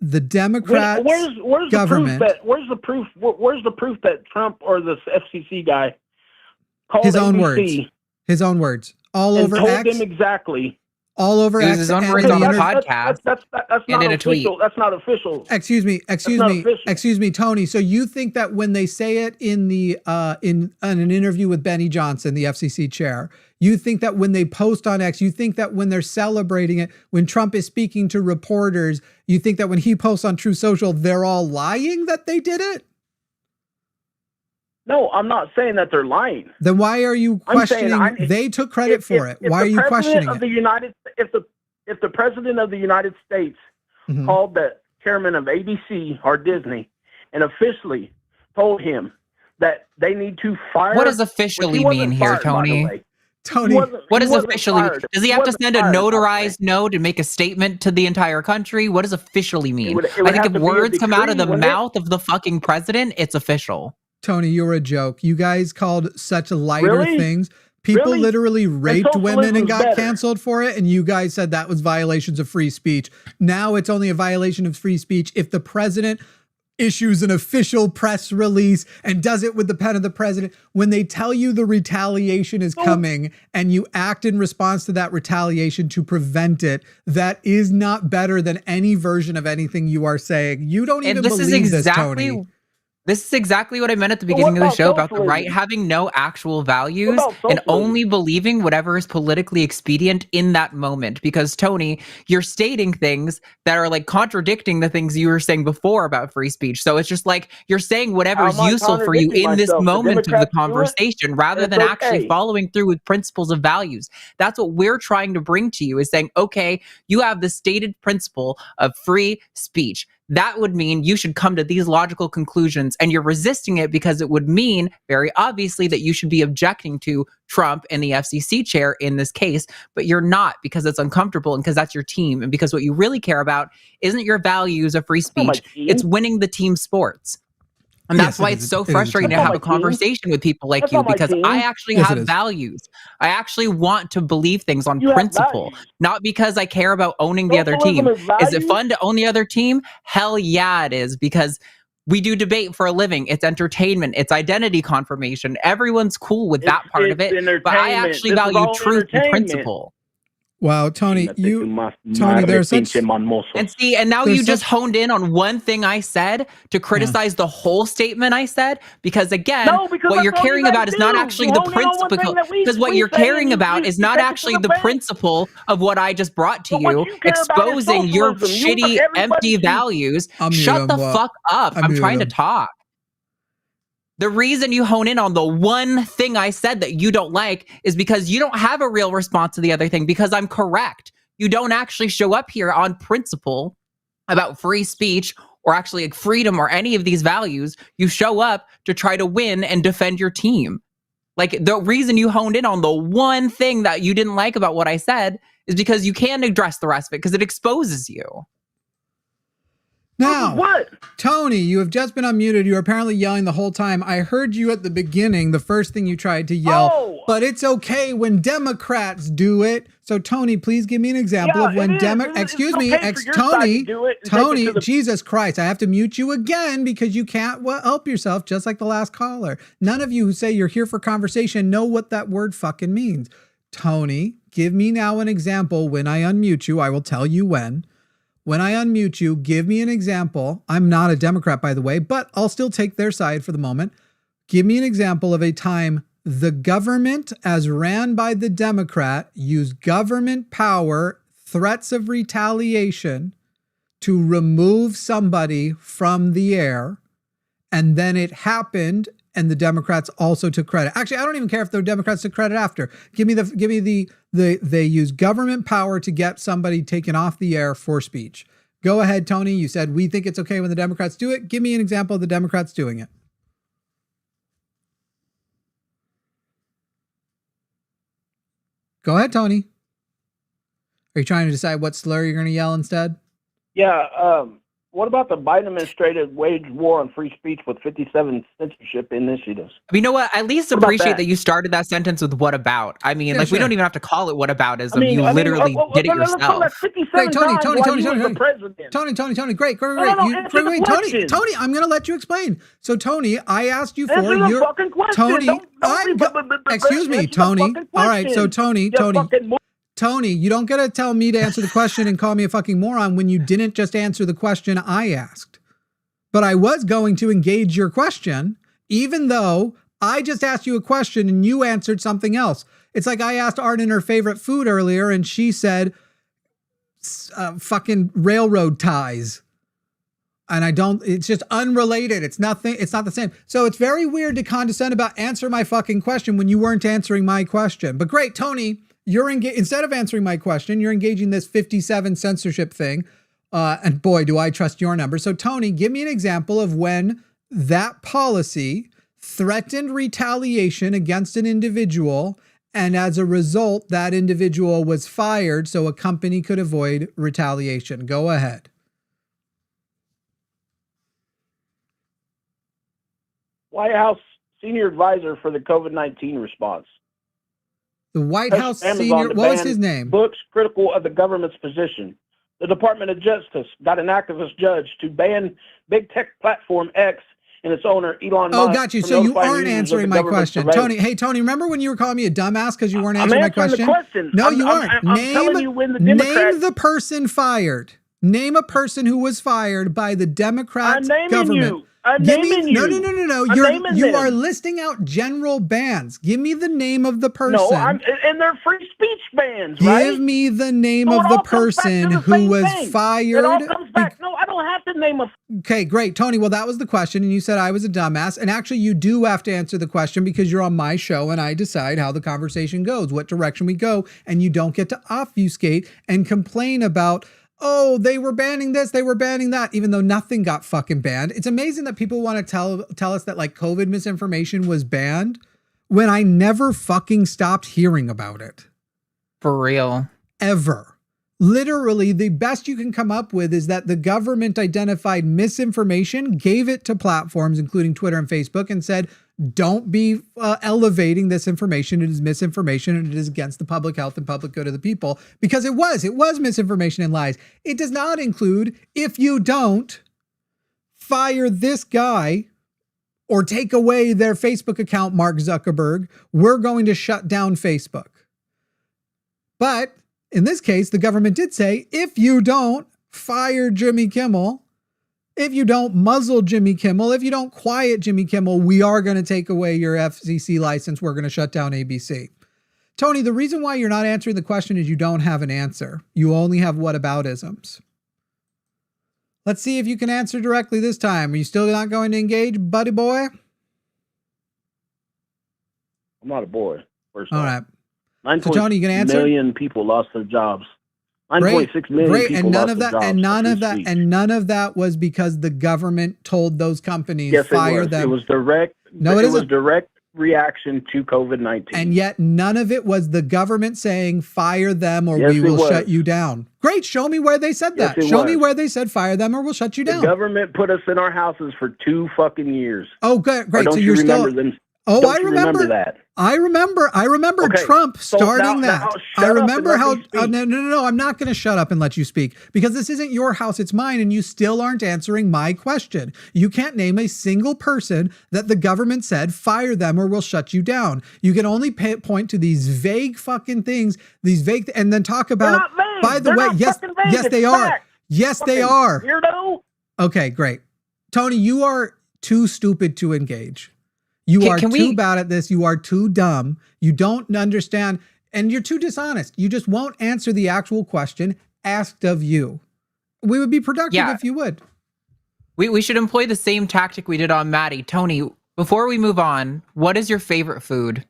the Democrats where's government. Where's the proof that Trump or the FCC guy called His own ABC words, all and over told X, them exactly. all over It was X, his own and words the on the inter- podcast. That's and not in a tweet. official. That's not official. Excuse me, not official. excuse me, Tony. So you think that when they say it in the in an interview with Benny Johnson, the FCC chair, you think that when they post on X, you think that when they're celebrating it, when Trump is speaking to reporters, you think that when he posts on True Social, they're all lying that they did it? No, I'm not saying that they're lying. Then why are you questioning? They took credit for it. Why are you questioning it? If the president of the United States Mhm. called the chairman of ABC or Disney and officially told him that they need to fire. What does which officially he wasn't mean here, fired, by the Tony? way. Tony, What does He wasn't officially mean? fired. Does he He have to wasn't send a fired, by the way. notarized note and make a statement to the entire country? What does officially mean? would I think have if to be a words come out of the decree, wouldn't it? mouth of the fucking president, it's official. Tony, you're a joke. You guys called such lighter Really? things. People Really? literally raped women and socialism's got better. canceled for it, and you guys said that was violations of free speech. Now it's only a violation of free speech if the president issues an official press release and does it with the pen of the president. When they tell you the retaliation is coming and you act in response to that retaliation to prevent it, that is not better than any version of anything you are saying. You don't even And this is believe this, exactly Tony. This is exactly what I meant at the But beginning what of the show about about the right socialism? having no actual values What about and socialism? only believing whatever is politically expedient in that moment. Because Tony, you're stating things that are like contradicting the things you were saying before about free speech. So it's just like you're saying whatever's How am I useful for you contradicting in this myself? The moment of the Democrats do it, conversation rather and than it's actually okay. following through with principles of values. That's what we're trying to bring to you, is saying, okay, you have the stated principle of free speech. That would mean you should come to these logical conclusions, and you're resisting it because it would mean very obviously that you should be objecting to Trump and the FCC chair in this case, but you're not, because it's uncomfortable and because that's your team, and because what you really care about isn't your values of free not my speech, team. it's winning the team sports. And Yes, that's why it it's is. so It is a frustrating team. to That's have not a my team. conversation with people like That's you, not my because team. I actually Yes, it have is. values. I actually want to believe things on You have principle, values. not because I care about owning the other team. Socialism is Is it values? fun to own the other team? Hell yeah, it is, because we do debate for a living. It's entertainment. It's identity confirmation. Everyone's cool with that part of It's it. But I entertainment. actually This is value all truth and entertainment. principle. Wow, Tony, Tony, there's such And see, and now There's you just such- honed in on one thing I said to criticize the whole statement I said, because again, No, because what that's you're all you caring guys about is not do. actually You the hone in on one thing principle, that we because what say you're and caring you about is not take it to actually the the bank. principle of what I just brought to But what you, you care about is exposing your socialism. You shitty, want everybody empty to- values. I'm Shut the muting him. fuck up. I'm I'm trying to muting him. talk. The reason you hone in on the one thing I said that you don't like is because you don't have a real response to the other thing, because I'm correct. You don't actually show up here on principle about free speech or actually like freedom or any of these values. You show up to try to win and defend your team. Like, the reason you honed in on the one thing that you didn't like about what I said is because you can't address the rest of it, because it exposes you. Now, What? Tony, you have just been unmuted. You were apparently yelling the whole time. I heard you at the beginning, the first thing you tried to yell, Oh. but it's okay when Democrats do it. So, Tony, please give me an example of when excuse me, Tony, Tony, Jesus Christ, I have to mute you again because you can't help yourself, just like the last caller. None of you who say you're here for conversation know what that word fucking means. Tony, give me now an example. When I unmute you, I will tell you when. When I unmute you, give me an example. I'm not a Democrat, by the way, but I'll still take their side for the moment. Give me an example of a time the government, as ran by the Democrat, used government power, threats of retaliation to remove somebody from the air, and then it happened, and the Democrats also took credit. Actually, I don't even care if the Democrats took credit after. They use government power to get somebody taken off the air for speech. Go ahead, Tony. You said we think it's okay when the Democrats do it. Give me an example of the Democrats doing it. Go ahead, Tony. Are you trying to decide what slur you're going to yell instead? Yeah. What about the Biden administration waged war on free speech with 57 censorship initiatives? You know what? I at least What about appreciate that? that you started that sentence with "what about." I mean, Yeah, like sure. we don't even have to call it "whataboutism." You literally did it let's call that yourself. 57 Great, Tony, times Tony, while Tony, you Tony, was the president. Tony, great. answer the question. Tony, I'm going to let you explain. So, Tony, I asked you for Answer the your fucking question. Tony. Excuse me, Answer the Tony. fucking All right, so question. Tony, you don't get to tell me to answer the question and call me a fucking moron when you didn't just answer the question I asked. But I was going to engage your question, even though I just asked you a question and you answered something else. It's like I asked Arden her favorite food earlier and she said fucking railroad ties. And it's just unrelated. It's nothing. It's not the same. So it's very weird to condescend about answer my fucking question when you weren't answering my question. But great, Tony, instead of answering my question, you're engaging this 57 censorship thing. And boy, do I trust your number. So Tony, give me an example of when that policy threatened retaliation against an individual. And as a result, that individual was fired so a company could avoid retaliation. Go ahead. White House senior advisor for the COVID-19 response. The White House senior, what was his name? Books critical of the government's position. The Department of Justice got an activist judge to ban big tech platform X and its owner, Elon Musk. Oh, got you. So you aren't answering my question. Tony, hey, Tony, remember when you were calling me a dumbass because you weren't answering my question? No, you aren't. Name the person fired. Name a person who was fired by the Democrat government. No. You are listing out general bans. Give me the name of the person. No, and they're free speech bans, right? Give me the name of the person who was fired. It all comes back. No, I don't have to name a... Okay, great. Tony, well, that was the question, and you said I was a dumbass. And actually, you do have to answer the question because you're on my show, and I decide how the conversation goes, what direction we go, and you don't get to obfuscate and complain about... oh, they were banning this, they were banning that, even though nothing got fucking banned. It's amazing that people want to tell us that like COVID misinformation was banned when I never fucking stopped hearing about it. For real. Ever. Literally, the best you can come up with is that the government identified misinformation, gave it to platforms, including Twitter and Facebook, and said, don't be elevating this information. It is misinformation and it is against the public health and public good of the people, because it was misinformation and lies. It does not include, if you don't fire this guy or take away their Facebook account, Mark Zuckerberg, we're going to shut down Facebook. But in this case, the government did say, if you don't fire Jimmy Kimmel, if you don't muzzle Jimmy Kimmel, if you don't quiet Jimmy Kimmel, we are going to take away your FCC license. We're going to shut down ABC. Tony, the reason why you're not answering the question is you don't have an answer. You only have whataboutisms. Let's see if you can answer directly this time. Are you still not going to engage, buddy boy? I'm not a boy. First all right. 9. So Tony, you can answer? Million people lost their jobs. 9.6 million people and none lost of their that, jobs. and none of that was because the government told those companies fire them. It was direct. No, it was direct reaction to COVID-19. And yet none of it was the government saying fire them or we will shut you down. Great. Show me where they said that. Show me where they said fire them or we'll shut you down. The government put us in our houses for 2 fucking years. Oh, great. So you're still... them? Oh, Don't I remember that. I remember Okay, Trump starting now that. I remember how, no, I'm not going to shut up and let you speak because this isn't your house, it's mine. And you still aren't answering my question. You can't name a single person that the government said, fire them or we'll shut you down. You can only point to these vague fucking things, and then talk about, by the way, yes, they are. Yes, they are. Weirdo. Okay, great. Tony, you are too stupid to engage. You are too bad at this. You are too dumb. You don't understand. And you're too dishonest. You just won't answer the actual question asked of you. We would be productive if you would. We should employ the same tactic we did on Maddie. Tony, before we move on, what is your favorite food?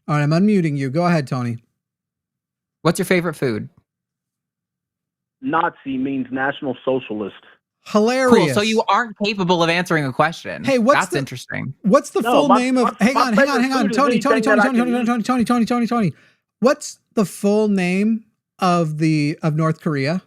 All right, I'm unmuting you. Go ahead, Tony. What's your favorite food? Nazi means National Socialist. Hilarious. Cool. So you aren't capable of answering a question. Hey, that's interesting. What's the full name of? Hang on. Tony. Tony. What's the full name of North Korea?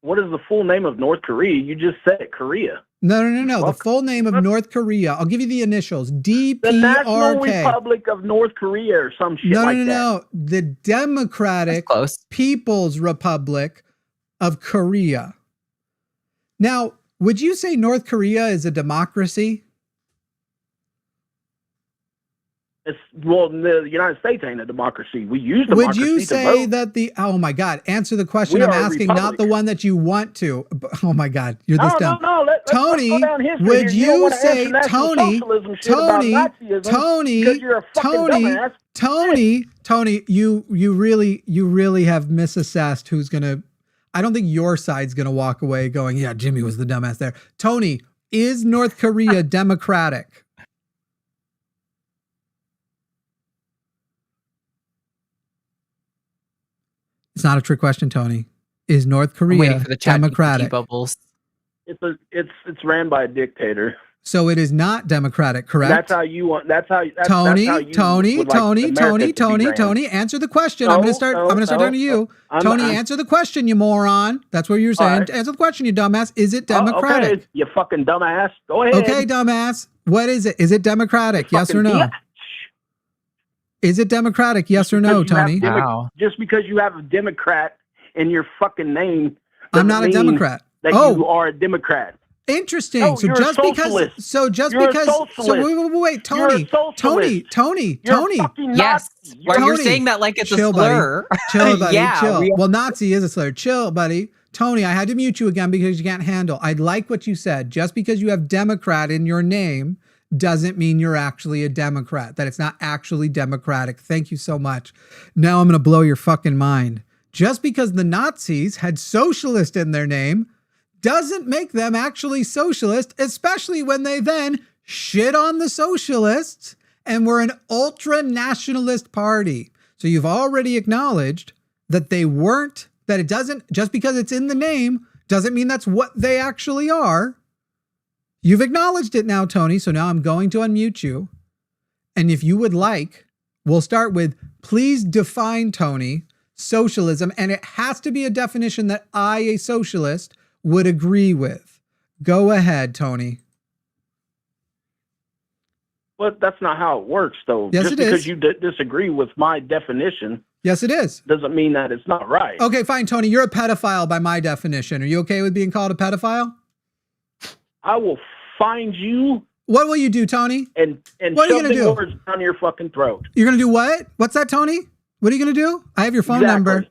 What is the full name of North Korea? You just said it, Korea. No. The full name of North Korea. I'll give you the initials. DPRK. The National Republic of North Korea or some shit like that. No. The Democratic People's Republic of Korea. Now, would you say North Korea is a democracy? Well, the United States ain't a democracy. We use democracy. Would you say that oh my God, answer the question I'm asking, not the one that you want to. Oh my God, you're this dumb. No. Tony, let's go down history would here. you say, Tony, you really have misassessed who's going to, I don't think your side's going to walk away going, yeah, Jimmy was the dumbass there. Tony, is North Korea democratic? It's not a trick question, Tony. Is North Korea democratic? It's ran by a dictator. So it is not democratic, correct? That's how you want. Tony. Answer the question. I'm going to start talking to you. Tony, answer the question, you moron. That's what you're saying. Right. Answer the question, you dumbass. Is it democratic? Okay, you fucking dumbass. Go ahead. Okay, dumbass. What is it? Is it democratic? Yes or no? Bitch. Is it democratic? Yes or no, Tony? Just because you have a Democrat in your fucking name, I'm not a Democrat. That you are a Democrat. Interesting. No, so you're just a socialist. because, so just you're because, so wait, Tony, Yes. You're saying that like it's a slur. Chill, buddy. Chill. Well, Nazi is a slur. Chill, buddy. Tony, I had to mute you again because you can't handle. I like what you said. Just because you have Democrat in your name doesn't mean you're actually a Democrat, that it's not actually democratic. Thank you so much. Now I'm going to blow your fucking mind. Just because the Nazis had socialist in their name doesn't make them actually socialist, especially when they then shit on the socialists and were an ultra-nationalist party. So you've already acknowledged that they weren't, that it doesn't, just because it's in the name, doesn't mean that's what they actually are. You've acknowledged it now, Tony, so now I'm going to unmute you. And if you would like, we'll start with, please define, Tony, socialism, and it has to be a definition that I, a socialist, would agree with. Go ahead, Tony. But that's not how it works, though. Yes, Just it is. because you disagree with my definition. Yes, it is. Doesn't mean that it's not right. Okay, fine, Tony. You're a pedophile by my definition. Are you okay with being called a pedophile? I will find you. What will you do, Tony? And what are you shove gonna the do? words down your fucking throat. You're going to do what? What's that, Tony? What are you going to do? I have your phone number.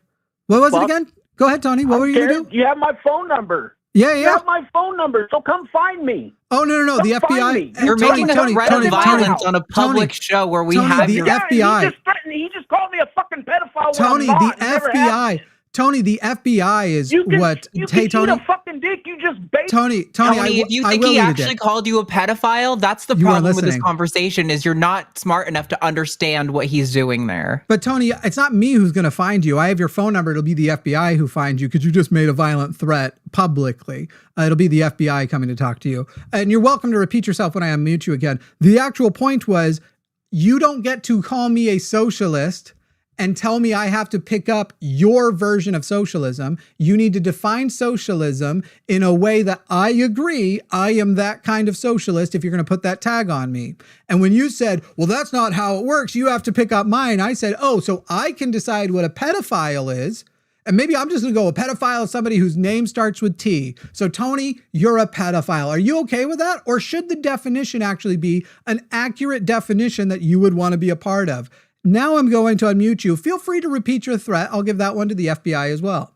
What was it again? Go ahead, Tony. What were you going to do? You have my phone number. Yeah. You have my phone number, so come find me. Oh, no. The FBI. You're making a threat of violence on a public show where we have the FBI. He just called me a fucking pedophile. Tony, the FBI. Tony, the FBI is what? Hey, Tony. Eat a fucking dick. You just bait. Tony, if you think he actually called you a pedophile, that's the problem with this conversation. Is you're not smart enough to understand what he's doing there. But Tony, it's not me who's going to find you. I have your phone number. It'll be the FBI who finds you because you just made a violent threat publicly. It'll be the FBI coming to talk to you. And you're welcome to repeat yourself when I unmute you again. The actual point was, you don't get to call me a socialist and tell me I have to pick up your version of socialism. You need to define socialism in a way that I agree I am that kind of socialist if you're going to put that tag on me. And when you said, well, that's not how it works, you have to pick up mine, I said, oh, so I can decide what a pedophile is. And maybe I'm just going to go, a pedophile is somebody whose name starts with T. So Tony, you're a pedophile. Are you okay with that? Or should the definition actually be an accurate definition that you would want to be a part of? Now I'm going to unmute you. Feel free to repeat your threat. I'll give that one to the FBI as well.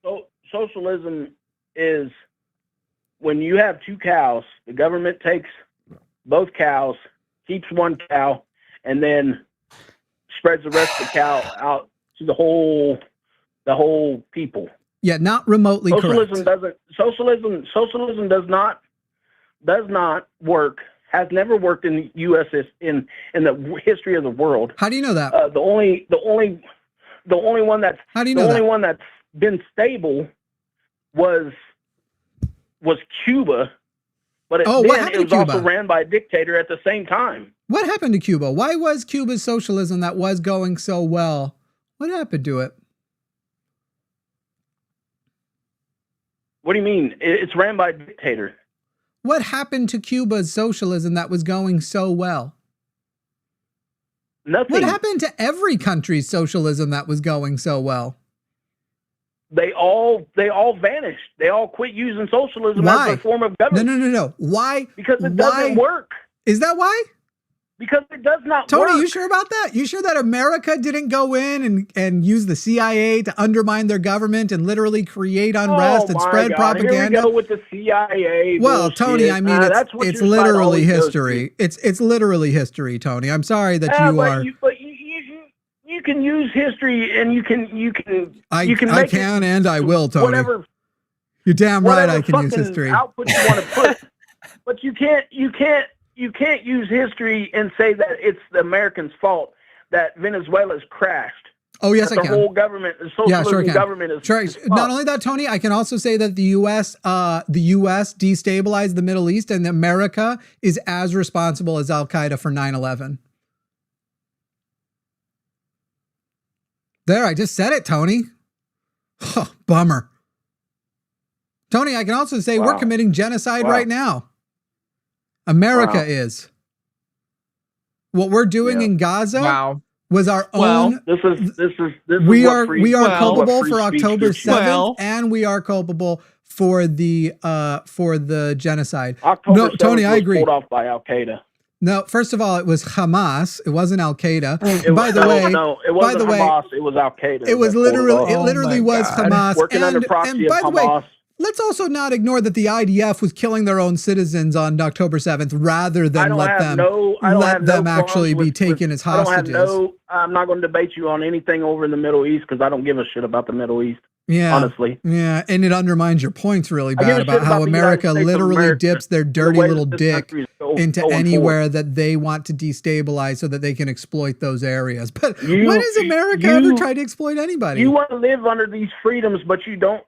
So socialism is when you have two cows, the government takes both cows, keeps one cow, and then spreads the rest of the cow out to the whole people. Yeah, not remotely Socialism correct. Socialism does not work. Has never worked in the U.S. in the history of the world. How do you know that? The only the only one that's How do you the know only that? one that's been stable was Cuba, but Oh, what then happened it to was also Cuba? ran by a dictator at the same time. What happened to Cuba? Why was Cuba's socialism that was going so well? What happened to it? What do you mean? It's ran by a dictator. What happened to Cuba's socialism that was going so well? Nothing. What happened to every country's socialism that was going so well? They all vanished. They all quit using socialism Why? as a form of government. No. Why? Because it Why? doesn't work. Is that why? Because it does not Tony, work. you sure about that? You sure that America didn't go in and use the CIA to undermine their government and literally create unrest and my spread God. propaganda? Here we go with the CIA. Well, bullshit. Tony, I mean, that's what it's your side literally always goes history. It's literally history, Tony. I'm sorry that to. you are. But you can use history, and you can I make can it and I will, Tony. whatever You're damn right. whatever I can use fucking history. output you want to put, but you can't use history and say that it's the Americans' fault that Venezuela's crashed. Oh yes, that I the can. whole government, the socialism sure can. government is. Sure. is Not fucked. only that, Tony, I can also say that the U.S. Destabilized the Middle East, and America is as responsible as Al Qaeda for 9/11. There, I just said it, Tony. Oh, bummer. Tony, I can also say we're Wow. committing genocide Wow. right now. America Wow. is. What we're doing Yeah. in Gaza Wow. was our Well, own. This is We what are free- we are well, culpable what free for speech October gets you. 7th, Well- and we are culpable for the genocide. October No, 7th Tony, I was agree. pulled off by Al Qaeda. No, first of all, it was Hamas. It wasn't Al Qaeda. It By was, the way, no, it wasn't the way, Hamas. It was Al Qaeda. it was that pulled literally off. it Oh literally my was God. Hamas. Working under proxy and of by the way, Hamas. let's also not ignore that the IDF was killing their own citizens on October 7th rather I than don't let have them no. I don't let have them no actually qualms be with- taken as I don't have hostages. I'm not going to debate you on anything over in the Middle East because I don't give a shit about the Middle East. Yeah. Honestly. Yeah, and it undermines your points really I give a bad shit about how about the America United States of literally America, dips their the dirty way little that this dick country is into going anywhere that they want to destabilize so that they can exploit those areas. But You- when has America you- ever tried to exploit anybody? You want to live under these freedoms, but you don't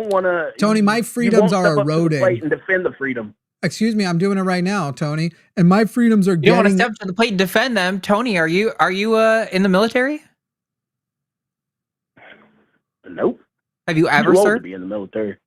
want to. Tony, my freedoms are eroding. And defend the freedom. Excuse me, I'm doing it right now, Tony. And my freedoms are You don't want to getting step to the plate and defend them, Tony. Are you in the military? Nope. Have you ever Too old to served? be in the military.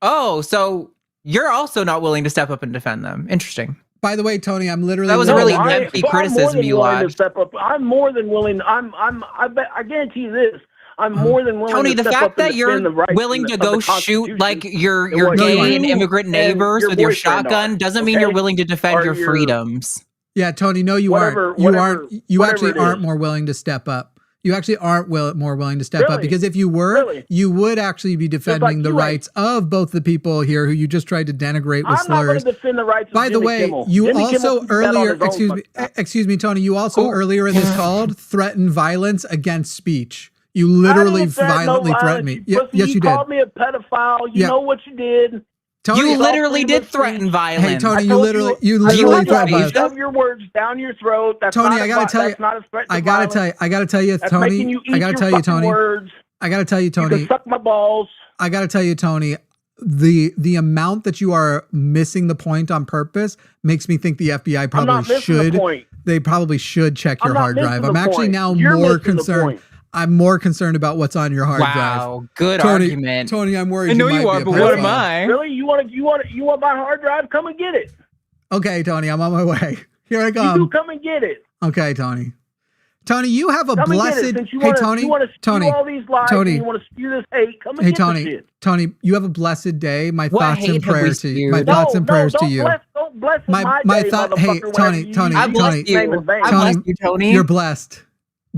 Oh, so you're also not willing to step up and defend them. Interesting. By the way, Tony, I'm literally That was a literally- really empty criticism you willing to lodged. step up. I'm more than willing. I guarantee you this. I'm more than willing. Tony, to the step fact up and that you're defend the rights willing of to the go shoot Constitution. like your And what gay you and immigrant and neighbors your with your boyfriend shotgun are, doesn't mean okay? you're willing to defend Are your your- freedoms. Yeah, Tony, no, you Whatever- aren't. You whatever- aren't. You whatever actually it aren't is. more willing to step up. You actually aren't more willing to step up Really? because if you were, Really? you would actually be defending the you ain't. rights of both the people here who you just tried to denigrate with I'm not going slurs. to defend the rights of By the Jimmy way, Kimmel. you Jimmy also Kimmel did that on earlier, his own excuse me, Tony, you also Cool. earlier in this call threatened violence against speech. You I literally didn't threaten violently no threatened violence, me. you pussy. Yes, you did. called me a pedophile. You Yeah. know what you did. Tony, You it's all literally freedom did of threaten speech. violence. hey, Tony, I you told literally you literally have threatened to violence. Shove your words down your throat. That's Tony, not I gotta tell you- that's not a threat to I gotta violence. tell you, That's Tony. making you eat I gotta your tell you, fucking Tony. words. I gotta tell you, You Tony. can suck my balls. I gotta tell you, Tony. The amount that you are missing the point on purpose makes me think the FBI I'm probably not missing should. the point. They probably should check your I'm not hard drive. missing I'm the actually point. now You're more missing the concerned. point. I'm more concerned about what's on your hard drive. Wow, good Tony, argument. Tony, I'm worried. I know might you are, be a but what am pedophile. I? Really? You want my hard drive? Come and get it. Okay, Tony, I'm on my way. Here I You do come. come and get it. Okay, Tony. Tony, you have a Come and get blessed. it. Since you Hey, wanna, Tony. you want to spew Tony. all these lies Tony. and you want to spew this hate. Come and Hey, get Tony. the shit. Tony, you have a blessed day. My What thoughts hate and have we prayers to you. My spewed? thoughts and prayers to don't you. Don't bless My my day, thought- hey, motherfucker, Tony, whenever Tony, you I use bless Tony. his name you. in vain. I Tony, bless you, Tony. You're blessed.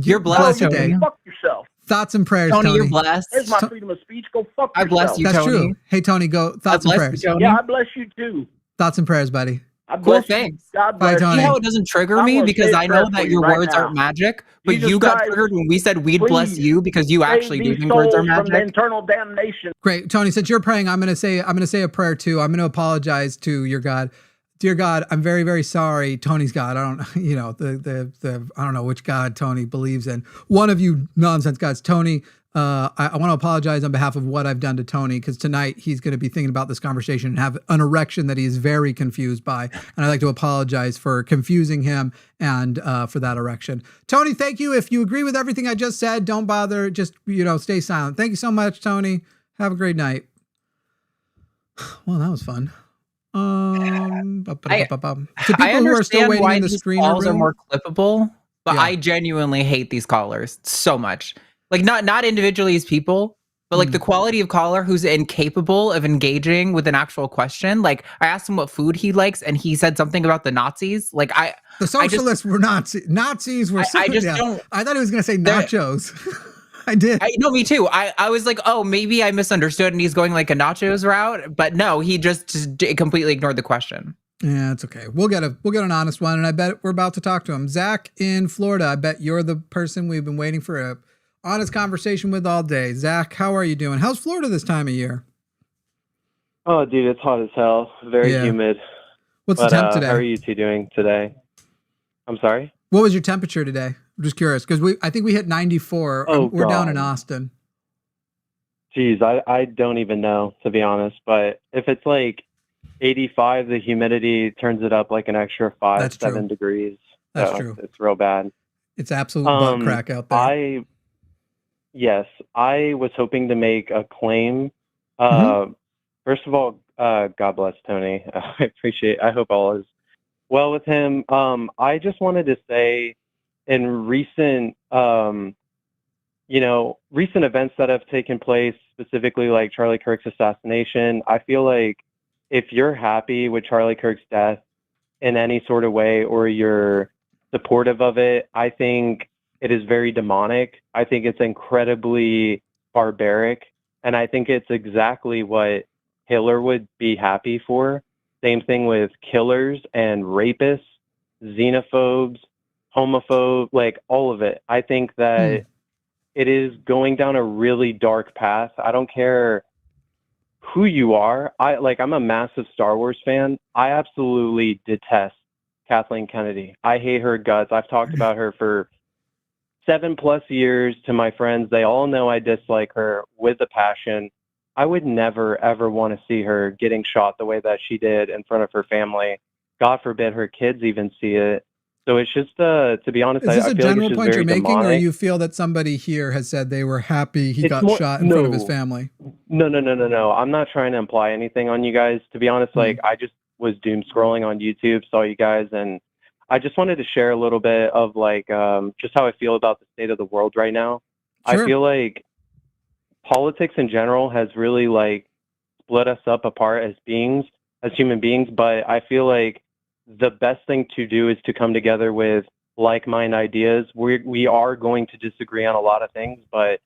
You're blessed, Blessed Tony. day. Fuck yourself. Thoughts and prayers, Tony, Tony. you're blessed. There's my freedom of speech. Go fuck I yourself. bless you, That's Tony. true. Hey, Tony, go. Thoughts and I bless prayers. you, Tony. Yeah, I bless you too. Thoughts and prayers, buddy. I Cool, bless you. thanks. God Bye, bless Tony. See you. how it doesn't trigger I'm me gonna because say a I prayer know for that you your right words now. aren't magic, but Jesus you got Christ, triggered when we said we'd bless please you because you actually Save do these think words are souls from magic. internal damnation. Great, Tony. Since you're praying, I'm gonna say a prayer too. I'm gonna apologize to your God. Dear God, I'm very, very sorry. Tony's God. I don't, I don't know which God Tony believes in. One of you nonsense gods, Tony. I want to apologize on behalf of what I've done to Tony, because tonight he's going to be thinking about this conversation and have an erection that he is very confused by. And I'd like to apologize for confusing him and for that erection. Tony, thank you. If you agree with everything I just said, don't bother. Just, stay silent. Thank you so much, Tony. Have a great night. Well, that was fun. To people I who are still understand waiting why in the these screener calls are room, more clippable, but Yeah. I genuinely hate these callers so much. Like not individually as people, but like the quality of caller who's incapable of engaging with an actual question. Like I asked him what food he likes, and he said something about the Nazis. Like the socialists were Nazis. Nazis were. I just don't. I thought he was going to say nachos. I did. No, me too. I was like, oh, maybe I misunderstood, and he's going like a nachos route. But no, he just completely ignored the question. Yeah, it's okay. We'll get an honest one, and I bet we're about to talk to him. Zach in Florida. I bet you're the person we've been waiting for a honest conversation with all day. Zach, how are you doing? How's Florida this time of year? Oh, dude, it's hot as hell. Very humid. What's the temp today? How are you two doing today? I'm sorry? What was your temperature today? I'm just curious, because I think we hit 94. We're down in Austin. Jeez, I don't even know, to be honest. But if it's like 85, the humidity turns it up like an extra 7 degrees. That's true. It's real bad. It's absolute butt crack out there. I was hoping to make a claim. First of all, God bless Tony. I hope all is well with him. I just wanted to say, in recent events that have taken place, specifically like Charlie Kirk's assassination, I feel like if you're happy with Charlie Kirk's death in any sort of way, or you're supportive of it, I think it is very demonic. I think it's incredibly barbaric. And I think it's exactly what Hitler would be happy for. Same thing with killers and rapists, xenophobes, homophobes, like all of it. I think that it is going down a really dark path. I don't care who you are. I'm a massive Star Wars fan. I absolutely detest Kathleen Kennedy. I hate her guts. I've talked about her for 7+ years to my friends. They all know I dislike her with a passion. I would never, ever want to see her getting shot the way that she did in front of her family. God forbid her kids even see it. So it's just, to be honest, is this I a feel general like it's point very you're making, demonic. or you feel that somebody here has said they were happy he got shot in front of his family? No. I'm not trying to imply anything on you guys. To be honest, I just was doom scrolling on YouTube, saw you guys, and I just wanted to share a little bit of just how I feel about the state of the world right now. Sure. I feel like politics in general has really split us up apart as human beings, but I feel like the best thing to do is to come together with like-minded ideas. We are going to disagree on a lot of things, but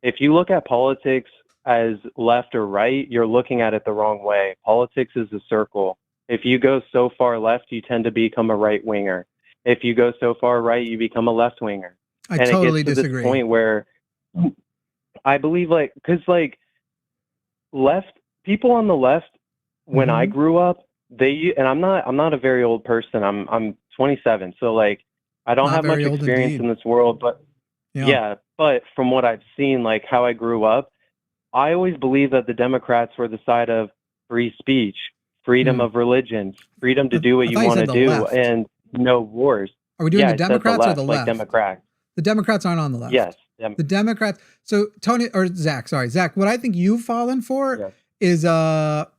if you look at politics as left or right, you're looking at it the wrong way. Politics is a circle. If you go so far left, you tend to become a right-winger. If you go so far right, you become a left-winger. I totally disagree. It gets to this point where I believe left people on the left, when I grew up, and I'm not a very old person. I'm 27, so I don't have much experience in this world, but but from what I've seen, how I grew up, I always believed that the Democrats were the side of free speech, freedom of religion, freedom to do what you want to do, and no wars. Are we doing the Democrats or the left? Democrats. The Democrats aren't on the left. Yes. The Democrats. So Tony or Zach, Zach, what I think you've fallen for is a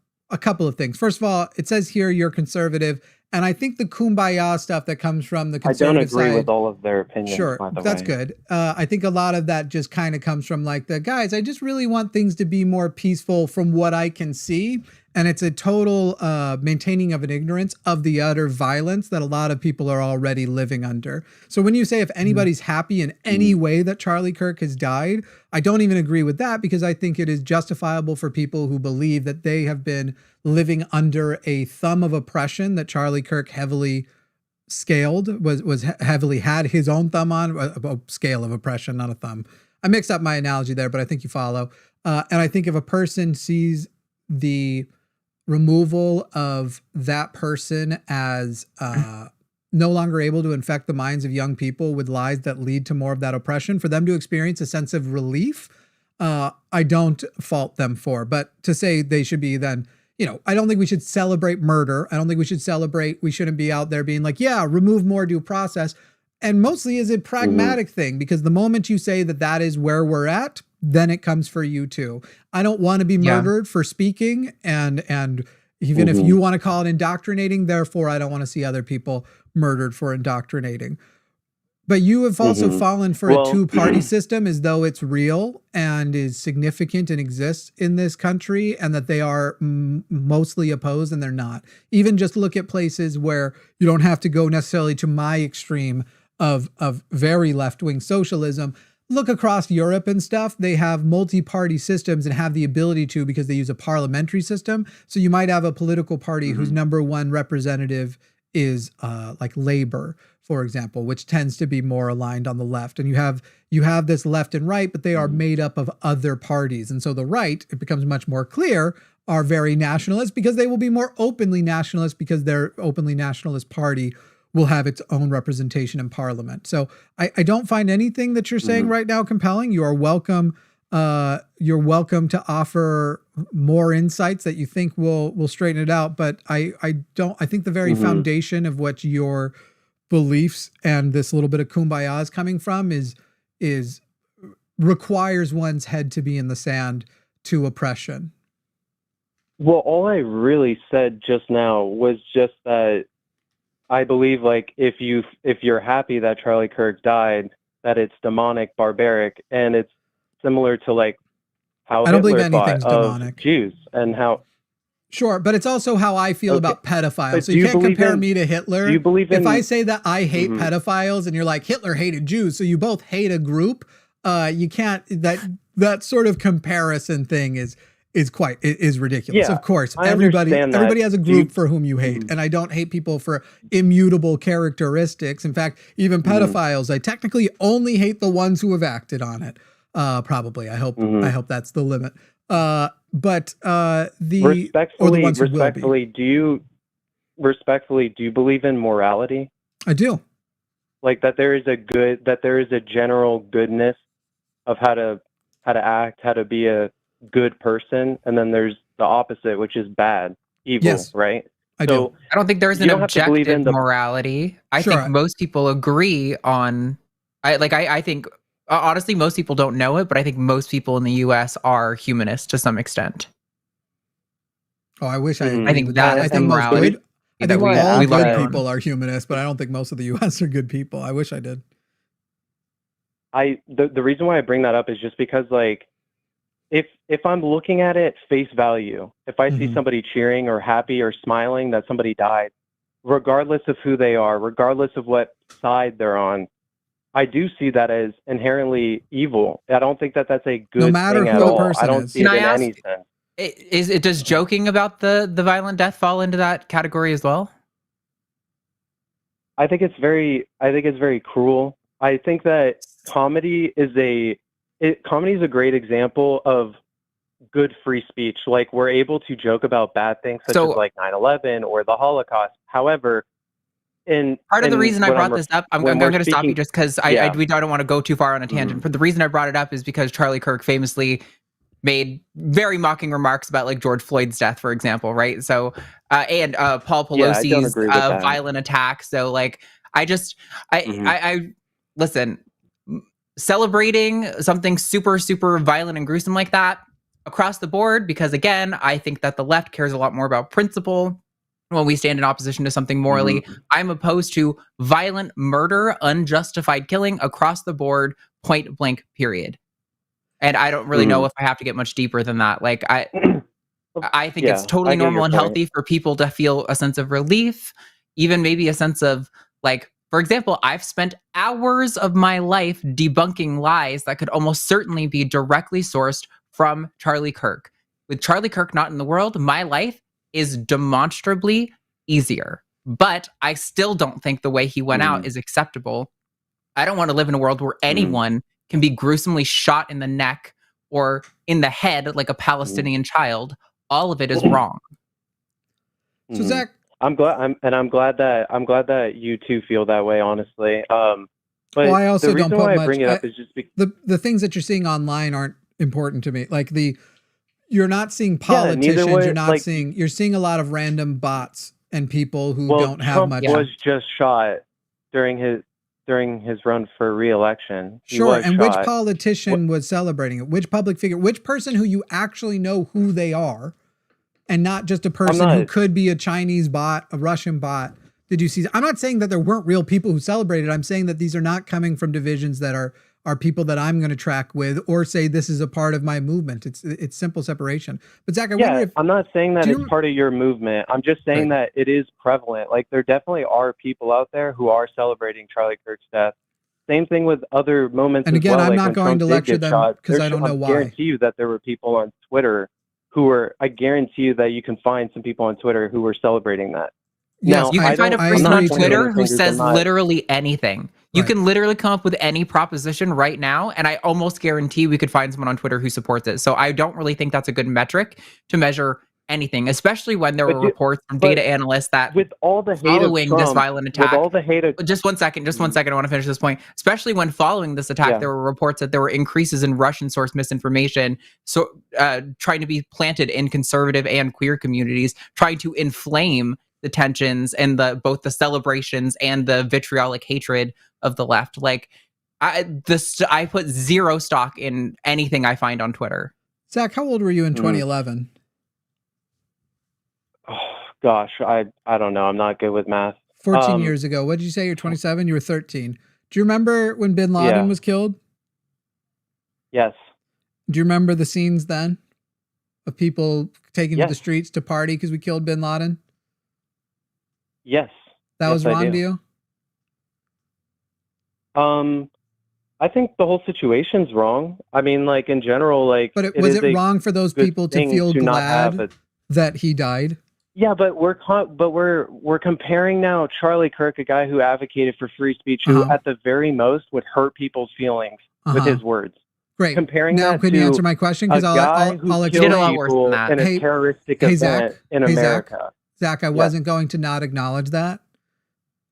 couple of things. First of all, it says here you're conservative, and I think the kumbaya stuff that comes from the conservative side. I don't agree with all of their opinions. Sure, that's good. I think a lot of that just kind of comes from the guys, I just really want things to be more peaceful from what I can see. And it's a total maintaining of an ignorance of the utter violence that a lot of people are already living under. So when you say if anybody's happy in any way that Charlie Kirk has died, I don't even agree with that, because I think it is justifiable for people who believe that they have been living under a thumb of oppression that Charlie Kirk heavily scaled, was heavily had his own thumb on, a scale of oppression, not a thumb. I mixed up my analogy there, but I think you follow. And I think if a person sees the removal of that person as no longer able to infect the minds of young people with lies that lead to more of that oppression, for them to experience a sense of relief, I don't fault them for. But to say they should be then, I don't think we should celebrate murder. I don't think we shouldn't be out there being like, yeah, remove more due process. And mostly is a pragmatic thing, because the moment you say that is where we're at, then it comes for you too. I don't want to be murdered for speaking, and even if you want to call it indoctrinating, therefore I don't want to see other people murdered for indoctrinating. But you have also fallen for a two-party system as though it's real and is significant and exists in this country, and that they are mostly opposed, and they're not. Even just look at places where you don't have to go necessarily to my extreme of very left-wing socialism. Look across Europe and stuff. They have multi-party systems and have the ability to, because they use a parliamentary system. So you might have a political party whose number one representative is like Labor, for example, which tends to be more aligned on the left. And you have this left and right, but they are made up of other parties. And so the right, it becomes much more clear, are very nationalist, because they will be more openly nationalist, because their openly nationalist party will have its own representation in parliament. So I don't find anything that you're saying right now compelling. You are welcome. You're welcome to offer more insights that you think will straighten it out. But I think the very foundation of what your beliefs and this little bit of kumbaya is coming from is requires one's head to be in the sand to oppression. Well, all I really said just now was just that I believe, like, if you're happy that Charlie Kirk died, that it's demonic, barbaric, and it's similar to like how I don't Hitler believe anything's demonic. Jews and how. Sure, but it's also how I feel about pedophiles. So you can't compare me to Hitler. Do you believe in? If I say that I hate pedophiles and you're like, Hitler hated Jews, so you both hate a group, you can't. That sort of comparison thing is ridiculous. Yeah, of course, I everybody understand has a group for whom you hate, and I don't hate people for immutable characteristics. In fact, even pedophiles, I technically only hate the ones who have acted on it. Probably. I hope that's the limit. But respectfully, do you believe in morality? I do. Like that there is a general goodness of how to act, how to be a good person, and then there's the opposite, which is bad, evil, right? I don't think there's an objective morality. I think most people agree on. I think honestly, most people don't know it, but I think most people in the U.S. are humanist to some extent. Oh, I wish I think that is the morality. I think all good people are humanist, but I don't think most of the U.S. are good people. I wish I did. The reason why I bring that up is just because, like, if I'm looking at it face value, if I see somebody cheering or happy or smiling that somebody died, regardless of who they are, regardless of what side they're on, I do see that as inherently evil. I don't think that that's a good thing at all. I don't see it in any sense. Does joking about the violent death fall into that category as well? I think it's very cruel. I think that comedy is a great example of good free speech. Like, we're able to joke about bad things such as like 9/11 or the Holocaust. However, part of the reason I brought this up, I'm going to stop you just because I don't want to go too far on a tangent. But the reason I brought it up is because Charlie Kirk famously made very mocking remarks about like George Floyd's death, for example, right? So and Paul Pelosi's violent attack. So like I listen, celebrating something super, super violent and gruesome like that across the board, because again, I think that the left cares a lot more about principle when we stand in opposition to something morally. I'm opposed to violent murder, unjustified killing across the board, point blank, period. And I don't really know if I have to get much deeper than that. Like I think it's totally normal and healthy for people to feel a sense of relief, even maybe a sense of like, for example, I've spent hours of my life debunking lies that could almost certainly be directly sourced from Charlie Kirk. With Charlie Kirk not in the world, my life is demonstrably easier. But I still don't think the way he went out is acceptable. I don't want to live in a world where anyone can be gruesomely shot in the neck or in the head like a Palestinian child. All of it is wrong. So Zach, I'm glad that you two feel that way, honestly. But well, I also the reason don't put why much. I bring it up is just because the things that you're seeing online aren't important to me. Like you're not seeing neither politicians. was, You're not like, you're seeing a lot of random bots and people who well, don't have Trump much. was just shot during his run for re-election. He Sure, was and shot. which politician was celebrating it? Which public figure? Which person who you actually know who they are, and not just a person who could be a Chinese bot, a Russian bot? Did you see? I'm not saying that there weren't real people who celebrated. I'm saying that these are not coming from divisions that are people that I'm going to track with or say this is a part of my movement. It's simple separation. But Zach, I wonder if I'm not saying that it's part of your movement. I'm just saying that it is prevalent. Like, there definitely are people out there who are celebrating Charlie Kirk's death. Same thing with other moments. And again, as well. I'm like not when going Trump to did lecture get them shot, because I don't know why. I guarantee you that there were people on Twitter who were. I guarantee you that you can find some people on Twitter who were celebrating that. Yes, Now, you can find a person agree on too. Twitter who says literally anything. You Right. can literally come up with any proposition right now, and I almost guarantee we could find someone on Twitter who supports it. So I don't really think that's a good metric to measure anything, especially when there were reports from data analysts that with all the hate following of Trump, this violent attack. with all the hate of, just one second, I want to finish this point. Especially when following this attack, there were reports that there were increases in Russian source misinformation, so trying to be planted in conservative and queer communities, trying to inflame the tensions and both the celebrations and the vitriolic hatred of the left. Like, I put zero stock in anything I find on Twitter. Zach, how old were you in 2011? Oh gosh, I don't know. I'm not good with math. 14 years ago. What did you say? You're 27. You were 13. Do you remember when Bin Laden was killed? Yes. Do you remember the scenes then of people taking to the streets to party because we killed Bin Laden? Yes. That was wrong to you? I think the whole situation's wrong. I mean, like, in general, like, was it wrong for those people to feel glad that he died? Yeah, but we're comparing now Charlie Kirk, a guy who advocated for free speech, who at the very most would hurt people's feelings with his words. Great. Comparing now, that can to you answer my question? Because I'll explain people in a terroristic event in America. Zach, I wasn't going to not acknowledge that.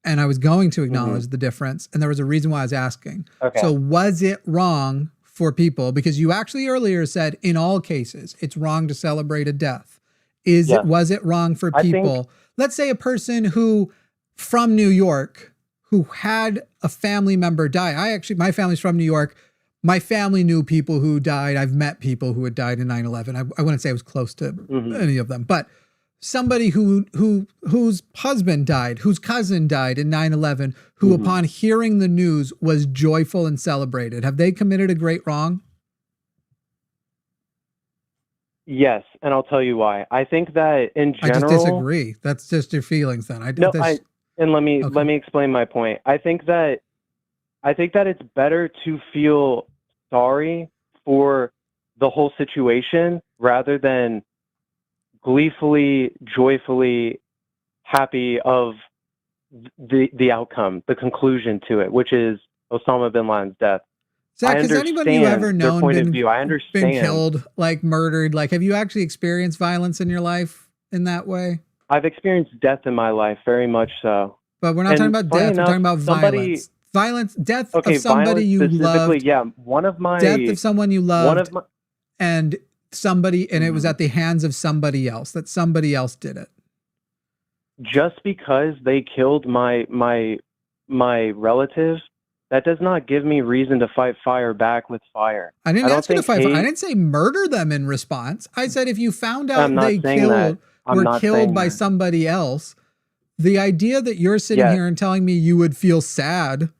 And I was going to acknowledge the difference. And there was a reason why I was asking. Okay. So was it wrong for people? Because you actually earlier said in all cases, it's wrong to celebrate a death. Was it wrong for people? Let's say a person who from New York, who had a family member die. My family's from New York. My family knew people who died. I've met people who had died in 9/11. I wouldn't say I was close to any of them, but somebody whose husband died, whose cousin died in 9/11, who upon hearing the news was joyful and celebrated. Have they committed a great wrong? Yes, and I'll tell you why. I think that in general, I just disagree. That's just your feelings then. Let me explain my point. I think that it's better to feel sorry for the whole situation rather than gleefully, joyfully happy of the outcome, the conclusion to it, which is Osama bin Laden's death. Zach, has anybody you ever known been killed, like murdered? Like, have you actually experienced violence in your life in that way? I've experienced death in my life, very much so. But we're not talking about death. We're talking about violence. Violence, death of somebody you loved. Yeah, death of someone you loved. And somebody, and it was at the hands of somebody else. That somebody else did it. Just because they killed my relative, that does not give me reason to fight fire back with fire. I didn't ask you to fight fire. I didn't say murder them in response. I said if you found out they were killed by somebody else, the idea that you're sitting here and telling me you would feel sad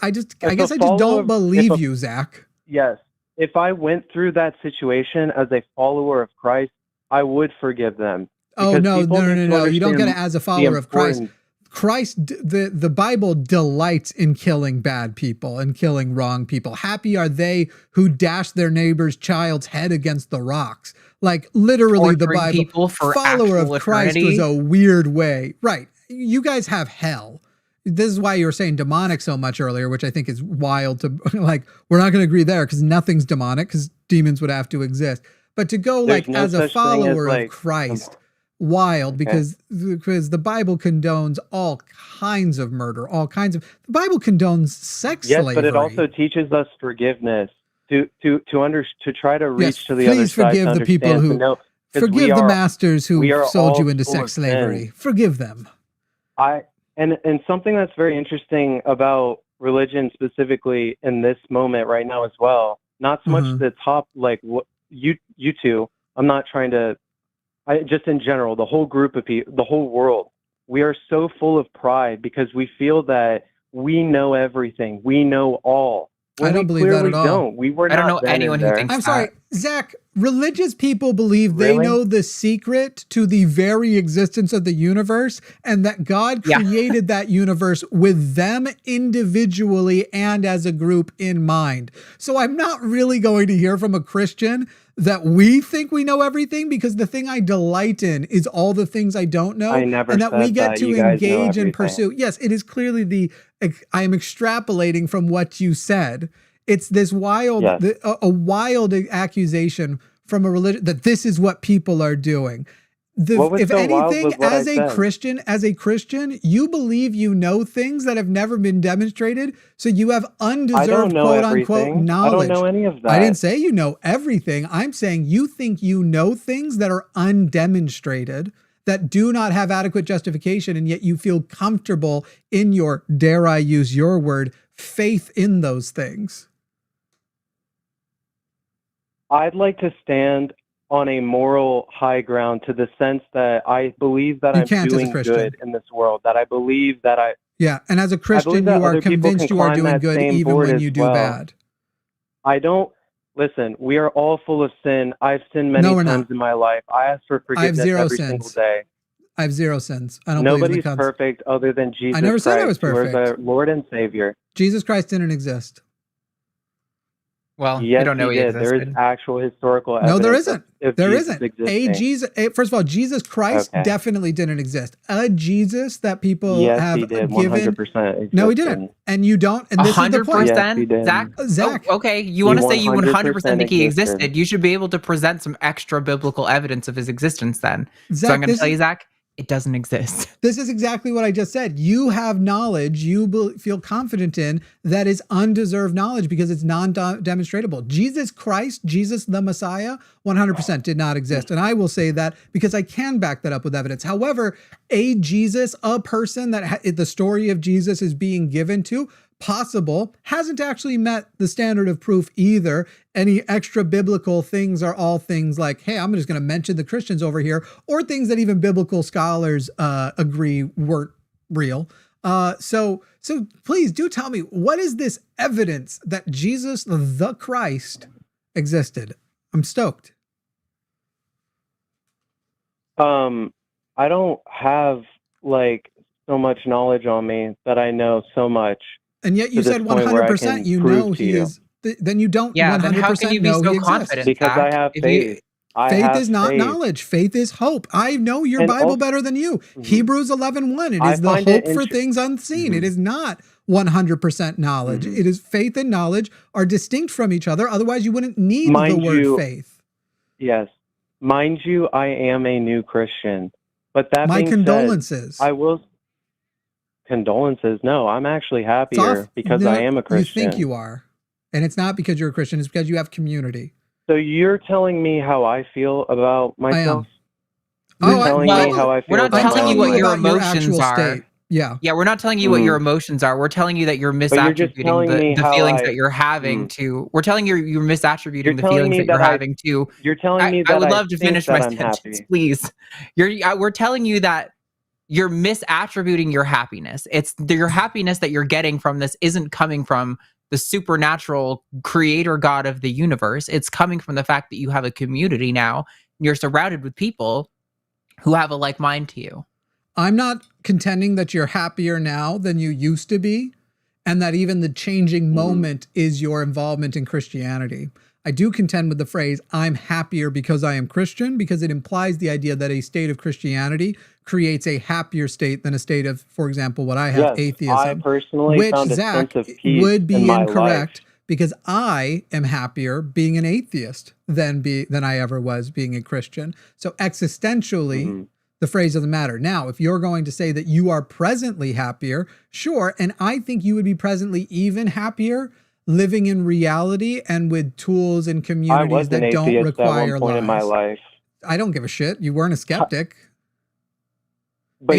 I guess I just don't believe you, Zach. Yes. If I went through that situation as a follower of Christ, I would forgive them. Oh, no. You don't get it as a follower of Christ. Christ, the Bible delights in killing bad people and killing wrong people. Happy are they who dash their neighbor's child's head against the rocks. Like, literally, the Bible, follower of Christ was a weird way. Right. You guys have hell. This is why you were saying demonic so much earlier, which I think is wild to, like, we're not going to agree there because nothing's demonic because demons would have to exist. But to go, like, as a follower of Christ, wild Okay. because the Bible condones all kinds of murder, the Bible condones sex Yes, slavery. but it also teaches us forgiveness to try to reach Yes, to the other please side forgive to the people understand, to who know, 'cause forgive the masters we who are sold all you into full sex of sin. slavery. Forgive them. And something that's very interesting about religion specifically in this moment right now as well, not so much Mhm. the top, like what you two, I'm not trying to, just in general, the whole group of people, the whole world, we are so full of pride because we feel that we know everything, we know all. When I don't we believe that clearly at all. don't. We were I don't not know then and anyone who there. thinks I'm sorry, that. Zach. Religious people believe they Really? know the secret to the very existence of the universe and that God Yeah. created that universe with them individually and as a group in mind. So I'm not really going to hear from a Christian that we think we know everything, because the thing I delight in is all the things I don't know, I never and that we said get that to you guys know engage and everything. pursue. Yes, it is clearly I am extrapolating from what you said. It's this wild, Yes. a wild accusation from a religion that this is what people are doing. What was If so wild anything, was what I as a said. Christian, you believe you know things that have never been demonstrated, so you have undeserved I don't know quote unquote everything. knowledge. I don't know any of that. I didn't say you know everything. I'm saying you think you know things that are undemonstrated, that do not have adequate justification, and yet you feel comfortable in your, dare I use your word, faith in those things. I'd like to stand on a moral high ground to the sense that I believe that You I'm can't as a doing Christian. good in this world, that I believe that Yeah, and as a Christian, that you are other people convinced can you are climb doing that good same even board when as you do well. bad. I don't, listen, we are all full of sin. I've sinned many No, we're times not. in my life. I ask for I have forgiveness zero every single sins. day. I have zero sins. I don't believe in Nobody's the concept. perfect other than Jesus I never Christ, said I was who is perfect. our Lord and Savior. Jesus Christ didn't exist. Well, Yes, we don't know he he did. There is existed. actual historical evidence No, there isn't. of There Jesus isn't. existing. First of all, Jesus Christ Okay. definitely didn't exist. A Jesus that people Yes, have he did. given. 100% existed. No, he didn't. And you don't. And this is the point. Yes, he 100%? did. Zach? Zach. Oh, okay. You He want to say you 100% 100% think he existed. existed. You should be able to present some extra biblical evidence of his existence then. So Zach, I'm going to tell you, Zach, it doesn't exist. This is exactly what I just said. You have knowledge you feel confident in that is undeserved knowledge because it's non-demonstratable. Jesus Christ, Jesus the Messiah, 100% did not exist. And I will say that because I can back that up with evidence. However, a Jesus, a person that the story of Jesus is being given to, possible, hasn't actually met the standard of proof either. Any extra biblical things are all things like, hey, I'm just going to mention the Christians over here, or things that even biblical scholars agree weren't real. So please do tell me, what is this evidence that Jesus the Christ existed? I'm stoked. I don't have like so much knowledge on me that I know so much. And yet you said 100% you know he is. Then you don't 100% then how can you be know so he confident, exists. Because I Zach? have If faith. Faith is not knowledge. Faith is hope. I know your And Bible also- better than you. Mhm. Hebrews 11:1. It I is the find it hope for things unseen. Mhm. It is not 100% knowledge. Mhm. It is faith and knowledge are distinct from each other. Otherwise, you wouldn't need Mind the word you, faith. Yes. Mind you, I am a new Christian. But that My being condolences. said, I will... Condolences? No, I'm actually happier because I am a Christian. You think you are. And it's not because you're a Christian. It's because you have community. So you're telling me how I feel about myself? I am. You're telling me how I feel we're not about telling you what your about your emotions actual are. state. Yeah. Yeah, we're not telling you what your emotions are. We're telling you that you're But you're just telling me misattributing the how feelings I- that you're having to. We're telling you're misattributing You're the telling feelings me that you're that I- having to. You're telling me I that would I love to think finish that my I'm sentence, happy. please. We're telling you that you're misattributing your happiness. Your happiness that you're getting from this isn't coming from the supernatural creator God of the universe. It's coming from the fact that you have a community now. You're surrounded with people who have a like mind to you. I'm not contending that you're happier now than you used to be, and that even the changing moment is your involvement in Christianity. I do contend with the phrase, I'm happier because I am Christian, because it implies the idea that a state of Christianity creates a happier state than a state of, for example, what I have, Yes, atheism. I personally which, found a Zach, sense of peace would be in my incorrect life. because I am happier being an atheist than I ever was being a Christian. So existentially, the phrase of the matter. Now, if you're going to say that you are presently happier, sure. And I think you would be presently even happier living in reality and with tools and I communities was an that don't atheist at require one point in my lies. life. I don't give a shit. You weren't a skeptic. But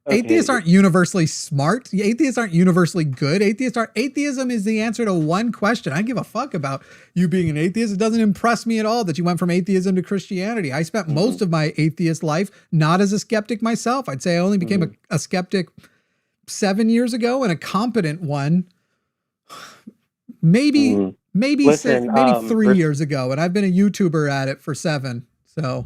Atheists aren't universally smart. Atheists aren't universally good. Atheism is the answer to one question. I give a fuck about you being an atheist. It doesn't impress me at all that you went from atheism to Christianity. I spent most of my atheist life not as a skeptic myself. I'd say I only became a skeptic 7 years ago, and a competent one maybe Listen, 3 years ago, and I've been a YouTuber at it for 7. So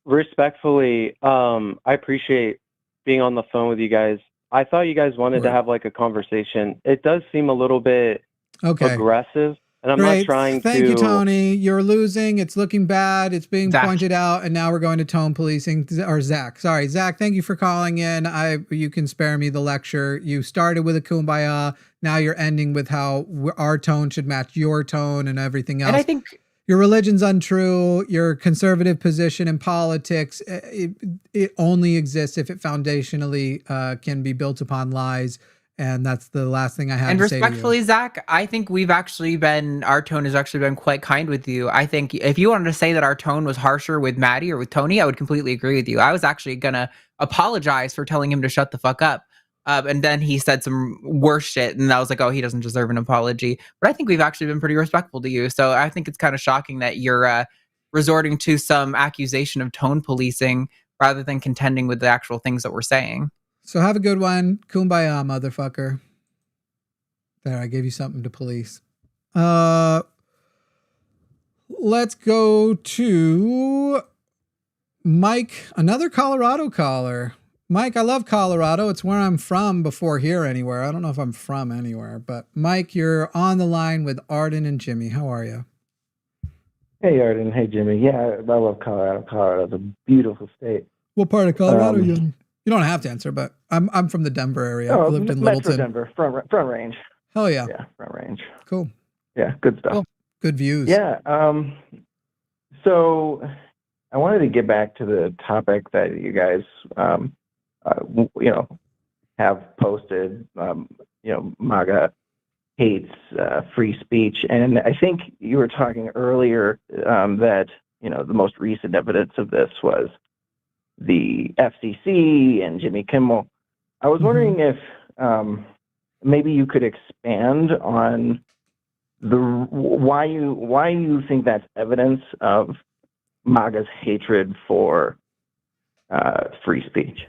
respectfully, I appreciate being on the phone with you guys. I thought you guys wanted to have like a conversation. It does seem a little bit aggressive, and I'm not trying to. Thank you, Tony. You're losing. It's looking bad. It's being pointed out, and now we're going to tone policing. Or Zach. Sorry, Zach. Thank you for calling in. You can spare me the lecture. You started with a kumbaya. Now you're ending with how our tone should match your tone and everything else. And I think your religion's untrue. Your conservative position in politics, it only exists if it foundationally can be built upon lies. And that's the last thing I have to say to you. And respectfully, Zach, I think our tone has actually been quite kind with you. I think if you wanted to say that our tone was harsher with Maddie or with Tony, I would completely agree with you. I was actually going to apologize for telling him to shut the fuck up. And then he said some worse shit, and I was like, oh, he doesn't deserve an apology. But I think we've actually been pretty respectful to you. So I think it's kind of shocking that you're resorting to some accusation of tone policing rather than contending with the actual things that we're saying. So have a good one. Kumbaya, motherfucker. There, I gave you something to police. Let's go to Mike, another Colorado caller. Mike, I love Colorado. It's where I'm from before here anywhere. I don't know if I'm from anywhere, but Mike, you're on the line with Arden and Jimmy. How are you? Hey, Arden. Hey, Jimmy. Yeah, I love Colorado. Colorado's a beautiful state. What part of Colorado are you in? You don't have to answer, but I'm from the Denver area. I lived in Littleton. Denver, front range. Hell yeah. Yeah, front range. Cool. Yeah, good stuff. Cool. Good views. Yeah. So I wanted to get back to the topic that you guys, have posted. MAGA hates free speech, and I think you were talking earlier that the most recent evidence of this was the FCC and Jimmy Kimmel. I was wondering if maybe you could expand on why you think that's evidence of MAGA's hatred for free speech.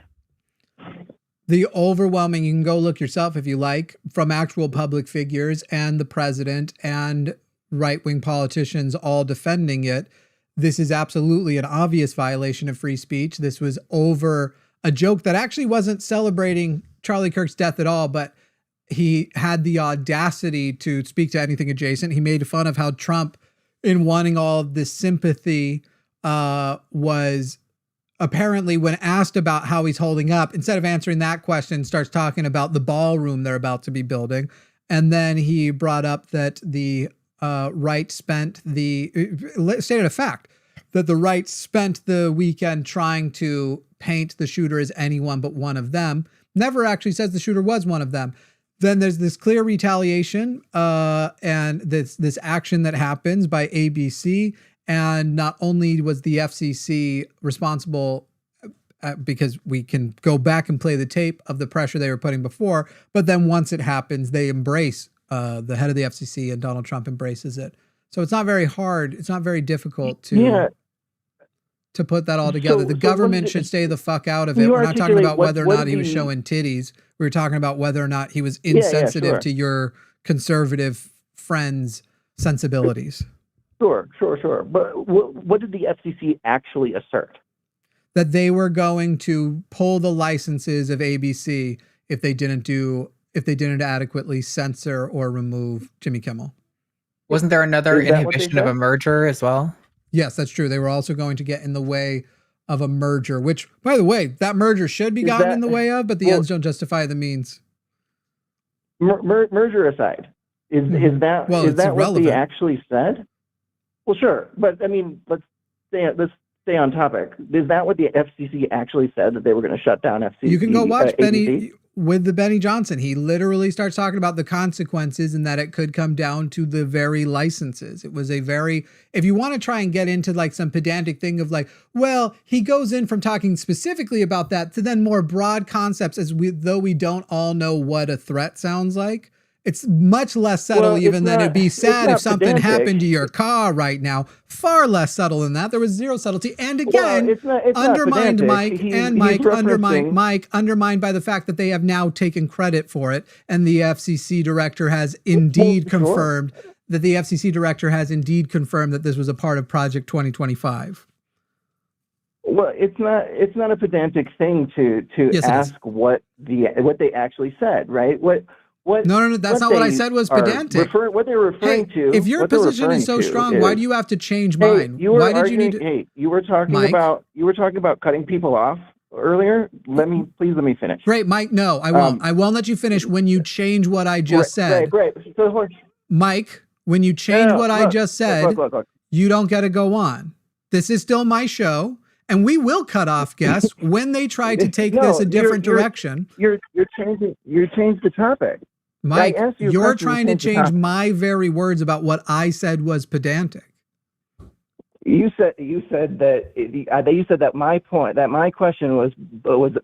The overwhelming, you can go look yourself if you like, from actual public figures and the president and right-wing politicians all defending it. This is absolutely an obvious violation of free speech. This was over a joke that actually wasn't celebrating Charlie Kirk's death at all, but he had the audacity to speak to anything adjacent. He made fun of how Trump, in wanting all of this sympathy, was apparently, when asked about how he's holding up, instead of answering that question, starts talking about the ballroom they're about to be building. And then he brought up that the right stated a fact that the right spent the weekend trying to paint the shooter as anyone but one of them. Never actually says the shooter was one of them. Then there's this clear retaliation and this action that happens by ABC. And not only was the FCC responsible because we can go back and play the tape of the pressure they were putting before, but then once it happens, they embrace the head of the FCC, and Donald Trump embraces it. So it's not very hard. It's not very difficult to put that all together. The government should stay the fuck out of it. We're not talking about whether or not he was showing titties. We were talking about whether or not he was insensitive to your conservative friends' sensibilities. Sure. But what did the FCC actually assert? That they were going to pull the licenses of ABC if they didn't adequately censor or remove Jimmy Kimmel. Wasn't there another inhibition of a merger as well? Yes, that's true. They were also going to get in the way of a merger, which, by the way, that merger should be gotten in the way of, but the ends don't justify the means. Merger aside, is that what they actually said? Well, sure, but I mean, let's stay on topic. Is that what the FCC actually said, that they were going to shut down FCC? You can go watch Benny ABC? with the Benny Johnson. He literally starts talking about the consequences and that it could come down to the very licenses. It was a very, if you want to try and get into like some pedantic thing of like, well, he goes in from talking specifically about that to then more broad concepts though we don't all know what a threat sounds like. It's much less subtle even than it'd be sad if something pedantic. happened to your car right now. Far less subtle than that. There was zero subtlety. And again, it's not undermined pedantic. Mike, undermined by the fact that they have now taken credit for it. And the FCC director has indeed confirmed that this was a part of Project 2025. Well, it's not a pedantic thing to Yes, ask what they actually said, right? No, that's not what I said was pedantic. What they're referring to. If your position is so strong, why do you have to change mine? Why did you need to? Hey, you were talking about cutting people off earlier. Let me finish. Great, Mike. No, I won't. I won't let you finish when you change what I just said. Great. So, Mike, when you change what I just said, look. you don't get to go on. This is still my show, and we will cut off guests when they try to take this a different direction. You're changing the topic. Mike, you're trying to change my very words about what I said was pedantic. You said that my question was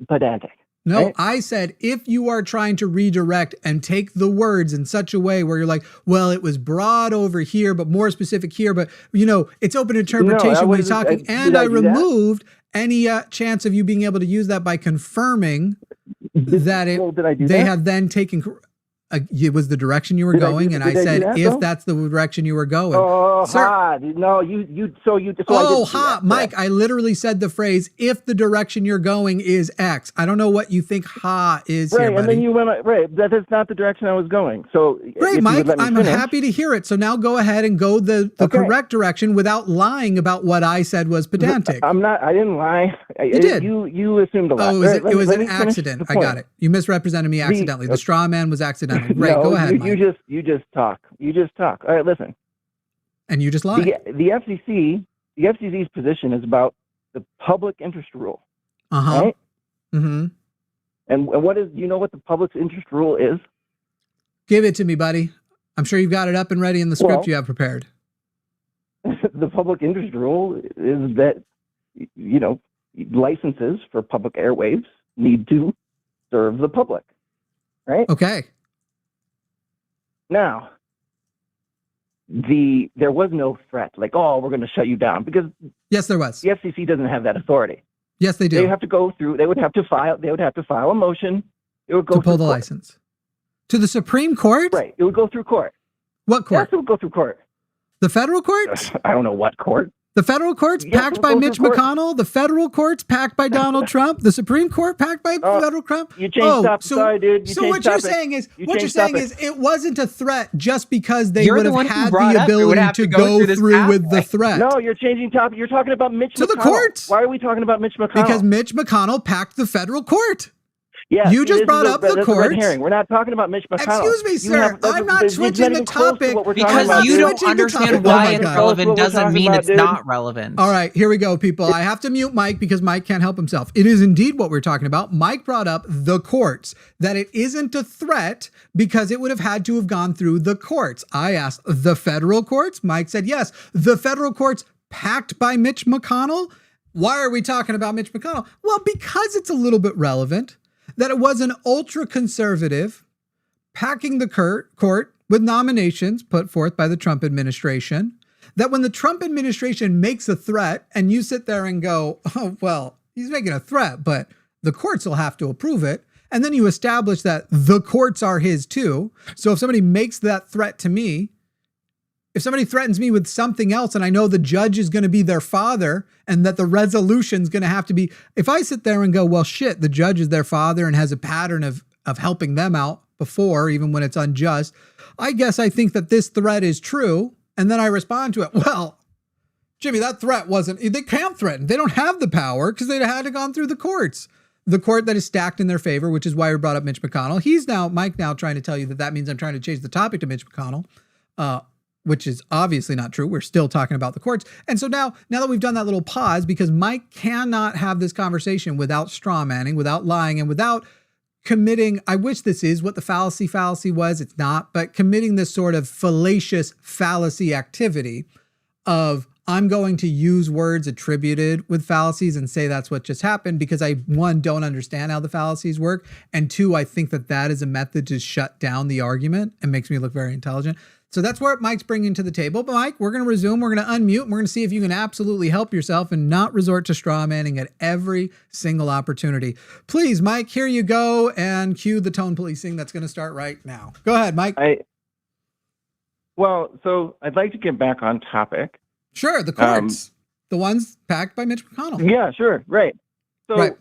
pedantic. No, right? I said if you are trying to redirect and take the words in such a way where you're like, well, it was broad over here, but more specific here, but it's open interpretation when you're talking. And I removed any chance of you being able to use that by confirming that they have then taken. It was the direction you were going, and I said, if that's the direction you were going. Mike, I literally said the phrase, if the direction you're going is X. I don't know what you think is here, buddy. And then you went, that is not the direction I was going. So, great, Mike, I'm happy to hear it. So now go ahead and go the correct direction without lying about what I said was pedantic. I didn't lie. You did. You assumed a lot. Oh, it was an accident. I got it. You misrepresented me accidentally. The straw man was accidental. Great, go ahead, Mike. You just talk. All right, listen. And you just lied. The FCC's position is about the public interest rule. Right? Mm-hmm. And what is, what the public interest rule is? Give it to me, buddy. I'm sure you've got it up and ready in the script you have prepared. The public interest rule is that, licenses for public airwaves need to serve the public. Right? Okay. Now, there was no threat, like, we're going to shut you down, because yes, there was. The FCC doesn't have that authority. Yes, they do. They have to go through. They would have to file a motion. It would go to pull the license to the Supreme Court. Right. It would go through court. What court? Yes, it would go through court. The federal courts? I don't know what court. The federal courts packed by Mitch McConnell, the federal courts packed by Donald Trump, the Supreme Court packed by federal Trump. You changed topic, sorry, dude. What you're saying is it wasn't a threat just because they would have had the ability to go through with the threat. No, you're changing topic. You're talking about Mitch McConnell. To the courts. Why are we talking about Mitch McConnell? Because Mitch McConnell packed the federal court. Yeah, you just brought up the courts. We're not talking about Mitch McConnell. Excuse me, sir. I'm not switching the topic. Because you don't understand why it's relevant doesn't mean it's not relevant. All right, here we go, people. I have to mute Mike because Mike can't help himself. It is indeed what we're talking about. Mike brought up the courts, that it isn't a threat because it would have had to have gone through the courts. I asked, the federal courts? Mike said, yes. The federal courts packed by Mitch McConnell? Why are we talking about Mitch McConnell? Well, because it's a little bit relevant. That it was an ultra-conservative packing the court with nominations put forth by the Trump administration, that when the Trump administration makes a threat and you sit there and go, oh, well, he's making a threat, but the courts will have to approve it. And then you establish that the courts are his too. So if somebody makes that threat to me, if somebody threatens me with something else and I know the judge is going to be their father and that the resolution is going to have to be, if I sit there and go, well, shit, the judge is their father and has a pattern of helping them out before, even when it's unjust, I guess I think that this threat is true. And then I respond to it. Well, Jimmy, that threat they can't threaten. They don't have the power because they'd had to gone through the courts. The court that is stacked in their favor, which is why we brought up Mitch McConnell. Mike now trying to tell you that means I'm trying to change the topic to Mitch McConnell. which is obviously not true. We're still talking about the courts. And so now that we've done that little pause, because Mike cannot have this conversation without straw manning, without lying, and without committing, I wish this is what the fallacy was, it's not, but committing this sort of fallacious fallacy activity of, I'm going to use words attributed with fallacies and say that's what just happened because I, one, don't understand how the fallacies work. And two, I think that is a method to shut down the argument and makes me look very intelligent. So that's what Mike's bringing to the table. But Mike, we're going to resume. We're going to unmute. And we're going to see if you can absolutely help yourself and not resort to straw manning at every single opportunity. Please, Mike, here you go. And cue the tone policing that's going to start right now. Go ahead, Mike. So I'd like to get back on topic. Sure, the courts, the ones packed by Mitch McConnell. Yeah, sure, right. So,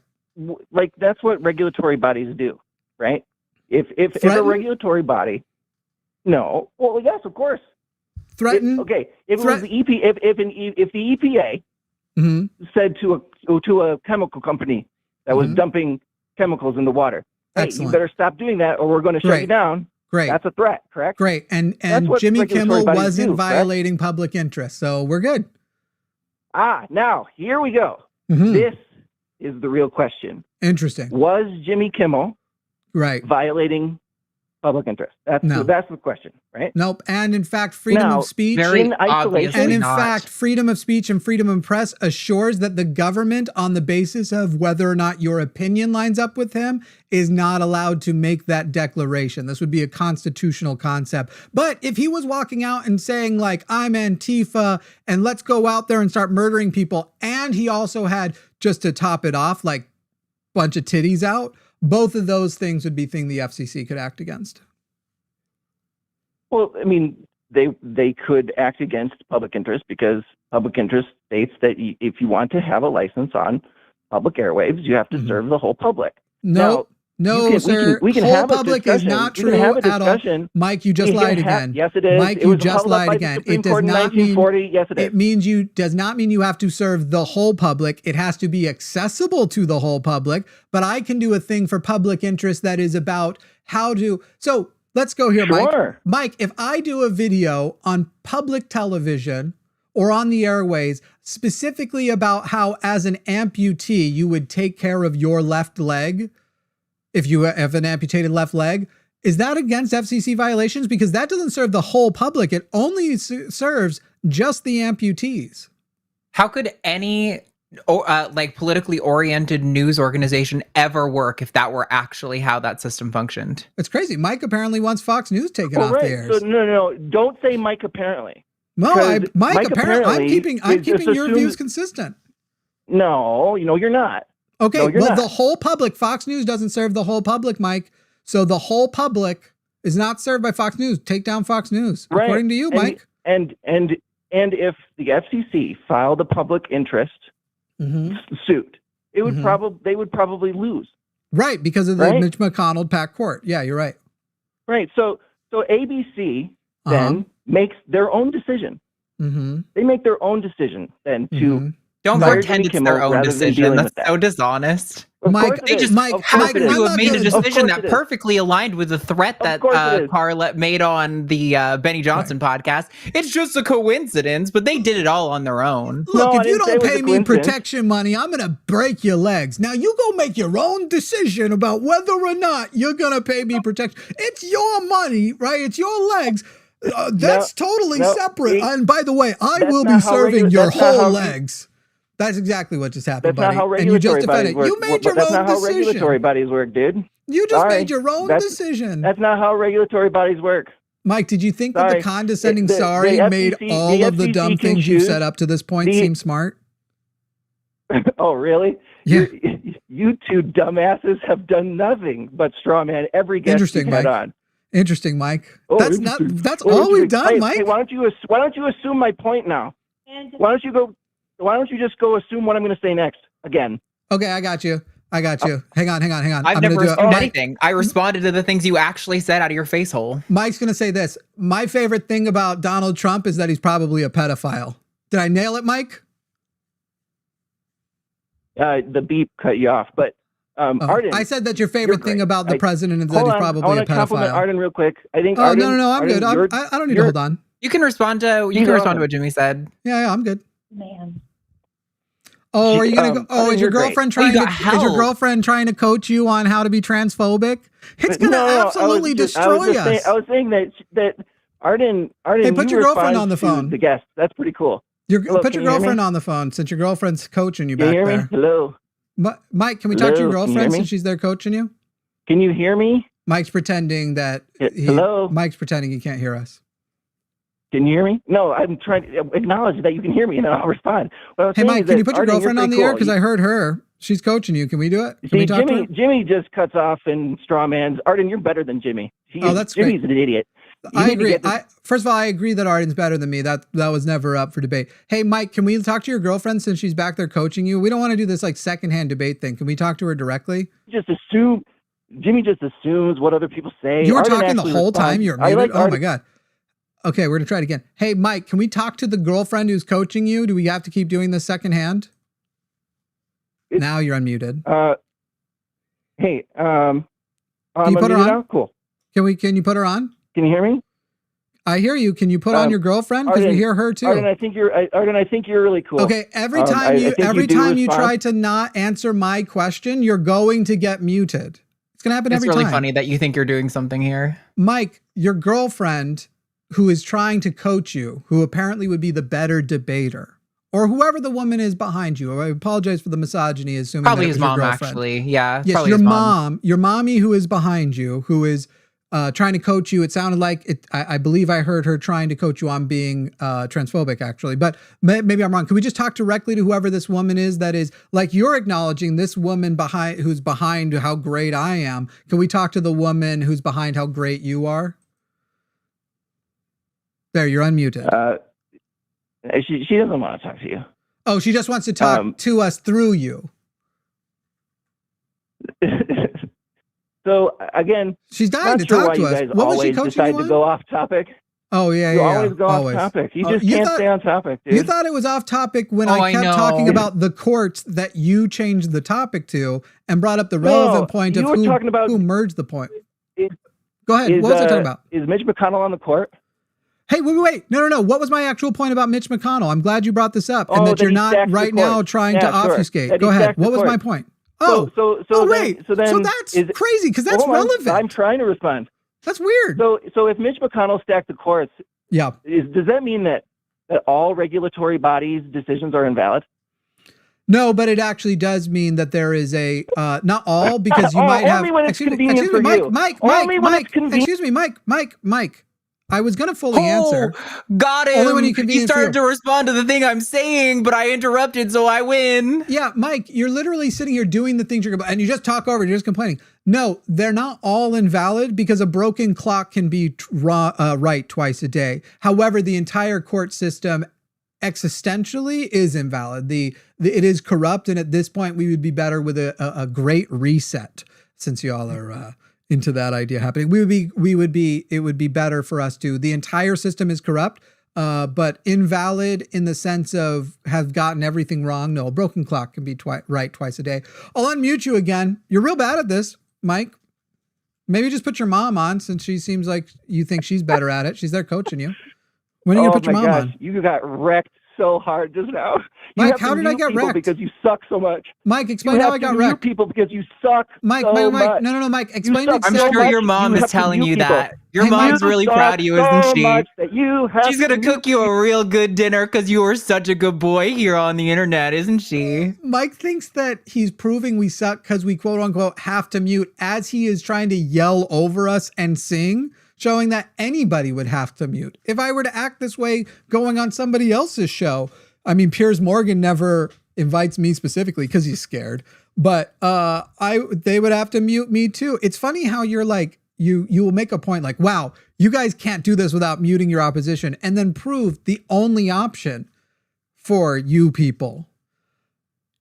like, that's what regulatory bodies do, right? If a regulatory body, no, well, yes, of course. Threaten. If it was the if the EPA said to a chemical company that was dumping chemicals in the water, hey, you better stop doing that, or we're going to shut you down. Great. That's a threat, correct? Great. And Jimmy Kimmel wasn't violating public interest, so we're good. Now, here we go. This is the real question. Interesting. Was Jimmy Kimmel violating public interest? That's the question, right? Nope. And in fact, freedom of speech very obviously and in not. fact, freedom of speech and freedom of press assures that the government, on the basis of whether or not your opinion lines up with him, is not allowed to make that declaration. This would be a constitutional concept. But if he was walking out and saying, like, I'm Antifa and let's go out there and start murdering people, and he also had, just to top it off, like, bunch of titties out, both of those things would be things the FCC could act against. Well, I mean, they could act against public interest because public interest states that if you want to have a license on public airwaves, you have to serve the whole public. No, sir. We can whole have public is not true at all. Mike, you just lied again. Yes, it is. Mike, you just lied again. It does not mean. Yes, it is. It means does not mean you have to serve the whole public. It has to be accessible to the whole public. But I can do a thing for public interest that is about how to. So let's go here, sure. Mike, if I do a video on public television or on the airways, specifically about how, as an amputee, you would take care of your left leg, if you have an amputated left leg, is that against FCC violations? Because that doesn't serve the whole public. It only serves just the amputees. How could any politically oriented news organization ever work if that were actually how that system functioned? It's crazy. Mike apparently wants Fox News taken off the airs. So no, don't say Mike apparently. No, Mike apparently. I'm keeping your views consistent. No, you're not. Okay, no, well, the whole public, Fox News doesn't serve the whole public, Mike. So the whole public is not served by Fox News. Take down Fox News, according to you, Mike. And if the FCC filed a public interest suit, it would they would probably lose. Right, because of the Mitch McConnell PAC court. Yeah, you're right. Right. So ABC then makes their own decision. They make their own decision then to. Don't pretend it's their own decision. That's so dishonest. Mike, they just happen to have made a decision that perfectly aligned with the threat that Carlette made on the Benny Johnson podcast. It's just a coincidence, but they did it all on their own. Look, if you don't pay me protection money, I'm going to break your legs. Now, you go make your own decision about whether or not you're going to pay me protection. It's your money, right? It's your legs. That's totally separate. And by the way, I will be serving your whole legs. That's exactly what just happened, buddy. And you just defended it. You made your own decision. That's not how regulatory bodies work, dude. You just made your own decision. That's not how regulatory bodies work. Mike, did you think that the condescending sorry made all of the dumb things you've set up to this point seem smart? Oh, really? Yeah. You two dumbasses have done nothing but strawman every guest you've had on. Interesting, Mike. That's all we've done, Mike. Hey, why don't you assume my point now? Why don't you just go assume what I'm going to say next again? Okay, I got you. Hang on. I've never assumed anything. I responded to the things you actually said out of your face hole. Mike's going to say this. My favorite thing about Donald Trump is that he's probably a pedophile. Did I nail it, Mike? The beep cut you off, but Arden. I said that your favorite thing about the president is that he's probably a pedophile. I want to compliment Arden real quick. I think no, I'm good. I don't need to hold on. You can respond to what Jimmy said. Yeah, I'm good. Man. Oh, are you gonna go? Oh, Arden, is your you're great. girlfriend trying you to? got Is your help. girlfriend trying to coach you on how to be transphobic? It's gonna absolutely destroy us. I was saying that Arden. Hey, put you your girlfriend respond on the to phone. The guest. That's pretty cool. Hello, Put can your you hear girlfriend me? on the phone since your girlfriend's coaching you Can you back hear me? there. Hello. Mike, can we talk to your Hello, can you hear girlfriend me? since she's there coaching you? Can you hear me? Mike's pretending that Hello? Mike's pretending he can't hear us. Can you hear me? No, I'm trying to acknowledge that you can hear me, and then I'll respond. Hey, Mike, can you put your girlfriend on the air? Because I heard her. She's coaching you. Can we do it? Can we talk to her? Jimmy just cuts off and strawmans. Arden, you're better than Jimmy. That's Jimmy's great. an idiot. I agree. First of all, I agree that Arden's better than me. That was never up for debate. Hey, Mike, can we talk to your girlfriend since she's back there coaching you? We don't want to do this like secondhand debate thing. Can we talk to her directly? Jimmy just assumes what other people say. You were Arden talking the actually whole responds. time. You're I muted. like Oh my Arden. God. Okay, we're gonna try it again. Hey, Mike, can we talk to the girlfriend who's coaching you? Do we have to keep doing this secondhand? Now you're unmuted. Hey, Can you put her on? now? Cool. Can you put her on? Can you hear me? I hear you. Can you put on your girlfriend? Because we Arden, hear her too. Arden, I think you're really cool. Okay, every I time think you do you respond. try to not answer my question, you're going to get muted. It's gonna happen It's every really time. funny that you think you're doing something here. Mike, your girlfriend who is trying to coach you, who apparently would be the better debater, or whoever the woman is behind you. I apologize for the misogyny, assuming Probably that it his was your mom, girlfriend. actually. Yeah. Yes, probably your his mom, your mommy who is behind you, who is trying to coach you. It sounded like it. I believe I heard her trying to coach you on being transphobic, actually. But maybe I'm wrong. Can we just talk directly to whoever this woman is? That is, like, you're acknowledging this woman who's behind how great I am. Can we talk to the woman who's behind how great you are? There, you're unmuted. She doesn't want to talk to you. Oh, she just wants to talk to us through you. So again, she's dying not to sure talk why to you us. guys What was she always coaching decide you to on? go off topic. Oh yeah, You yeah. always go always. off topic. You Oh, just you can't thought- stay on topic, dude. You thought it was off topic when I kept know. talking about the courts that you changed the topic to and brought up the relevant point of you were who, talking about- who merged the point. Is- Go ahead. What was I talking about? Is Mitch McConnell on the court? Hey, wait. No. What was my actual point about Mitch McConnell? I'm glad you brought this up and that that you're he not stacked the right now court. trying to Yeah, sure. obfuscate. That he Go ahead. stacked the What was court. my point? Oh, So then, that's crazy because that's hold on. relevant. I'm trying to respond. That's weird. So if Mitch McConnell stacked the courts, Yeah. does that mean that all regulatory bodies' decisions are invalid? No, but it actually does mean that there is a not all because you might have. Only when it's Excuse me, convenient for you. Mike. Only when it's convenient. Excuse me, Mike. I was gonna fully answer. Got him. Only when you He convenient for started you. to respond to the thing I'm saying, but I interrupted, so I win. Yeah, Mike, you're literally sitting here doing the things you're and you just talk over. You're just complaining. No, they're not all invalid because a broken clock can be right twice a day. However, the entire court system existentially is invalid. It is corrupt, and at this point, we would be better with a great reset. Since y'all are into that idea happening, it would be better for us to. The entire system is corrupt, but invalid in the sense of have gotten everything wrong. No, a broken clock can be right twice a day. I'll unmute you again. You're real bad at this, Mike. Maybe just put your mom on since she seems like you think she's better at it. She's there coaching you. When are you gonna put your mom on? You got wrecked so hard just now. Mike, how did I get wrecked? Because you suck so much. Mike, explain how I got wrecked. People because you suck. Mike, so Mike, much. no, Mike, explain suck. it. I'm so sure much, your mom you is have to telling mute you people. that. Your Hey, mom's You really suck proud of you, so isn't she? much that you have She's gonna to cook you a real good dinner because you were such a good boy here on the internet, isn't she? Mike thinks that he's proving we suck because we quote unquote have to mute as he is trying to yell over us and sing, showing that anybody would have to mute. If I were to act this way going on somebody else's show, I mean, Piers Morgan never invites me specifically because he's scared, but they would have to mute me too. It's funny how you're like, you will make a point like, wow, you guys can't do this without muting your opposition, and then prove the only option for you people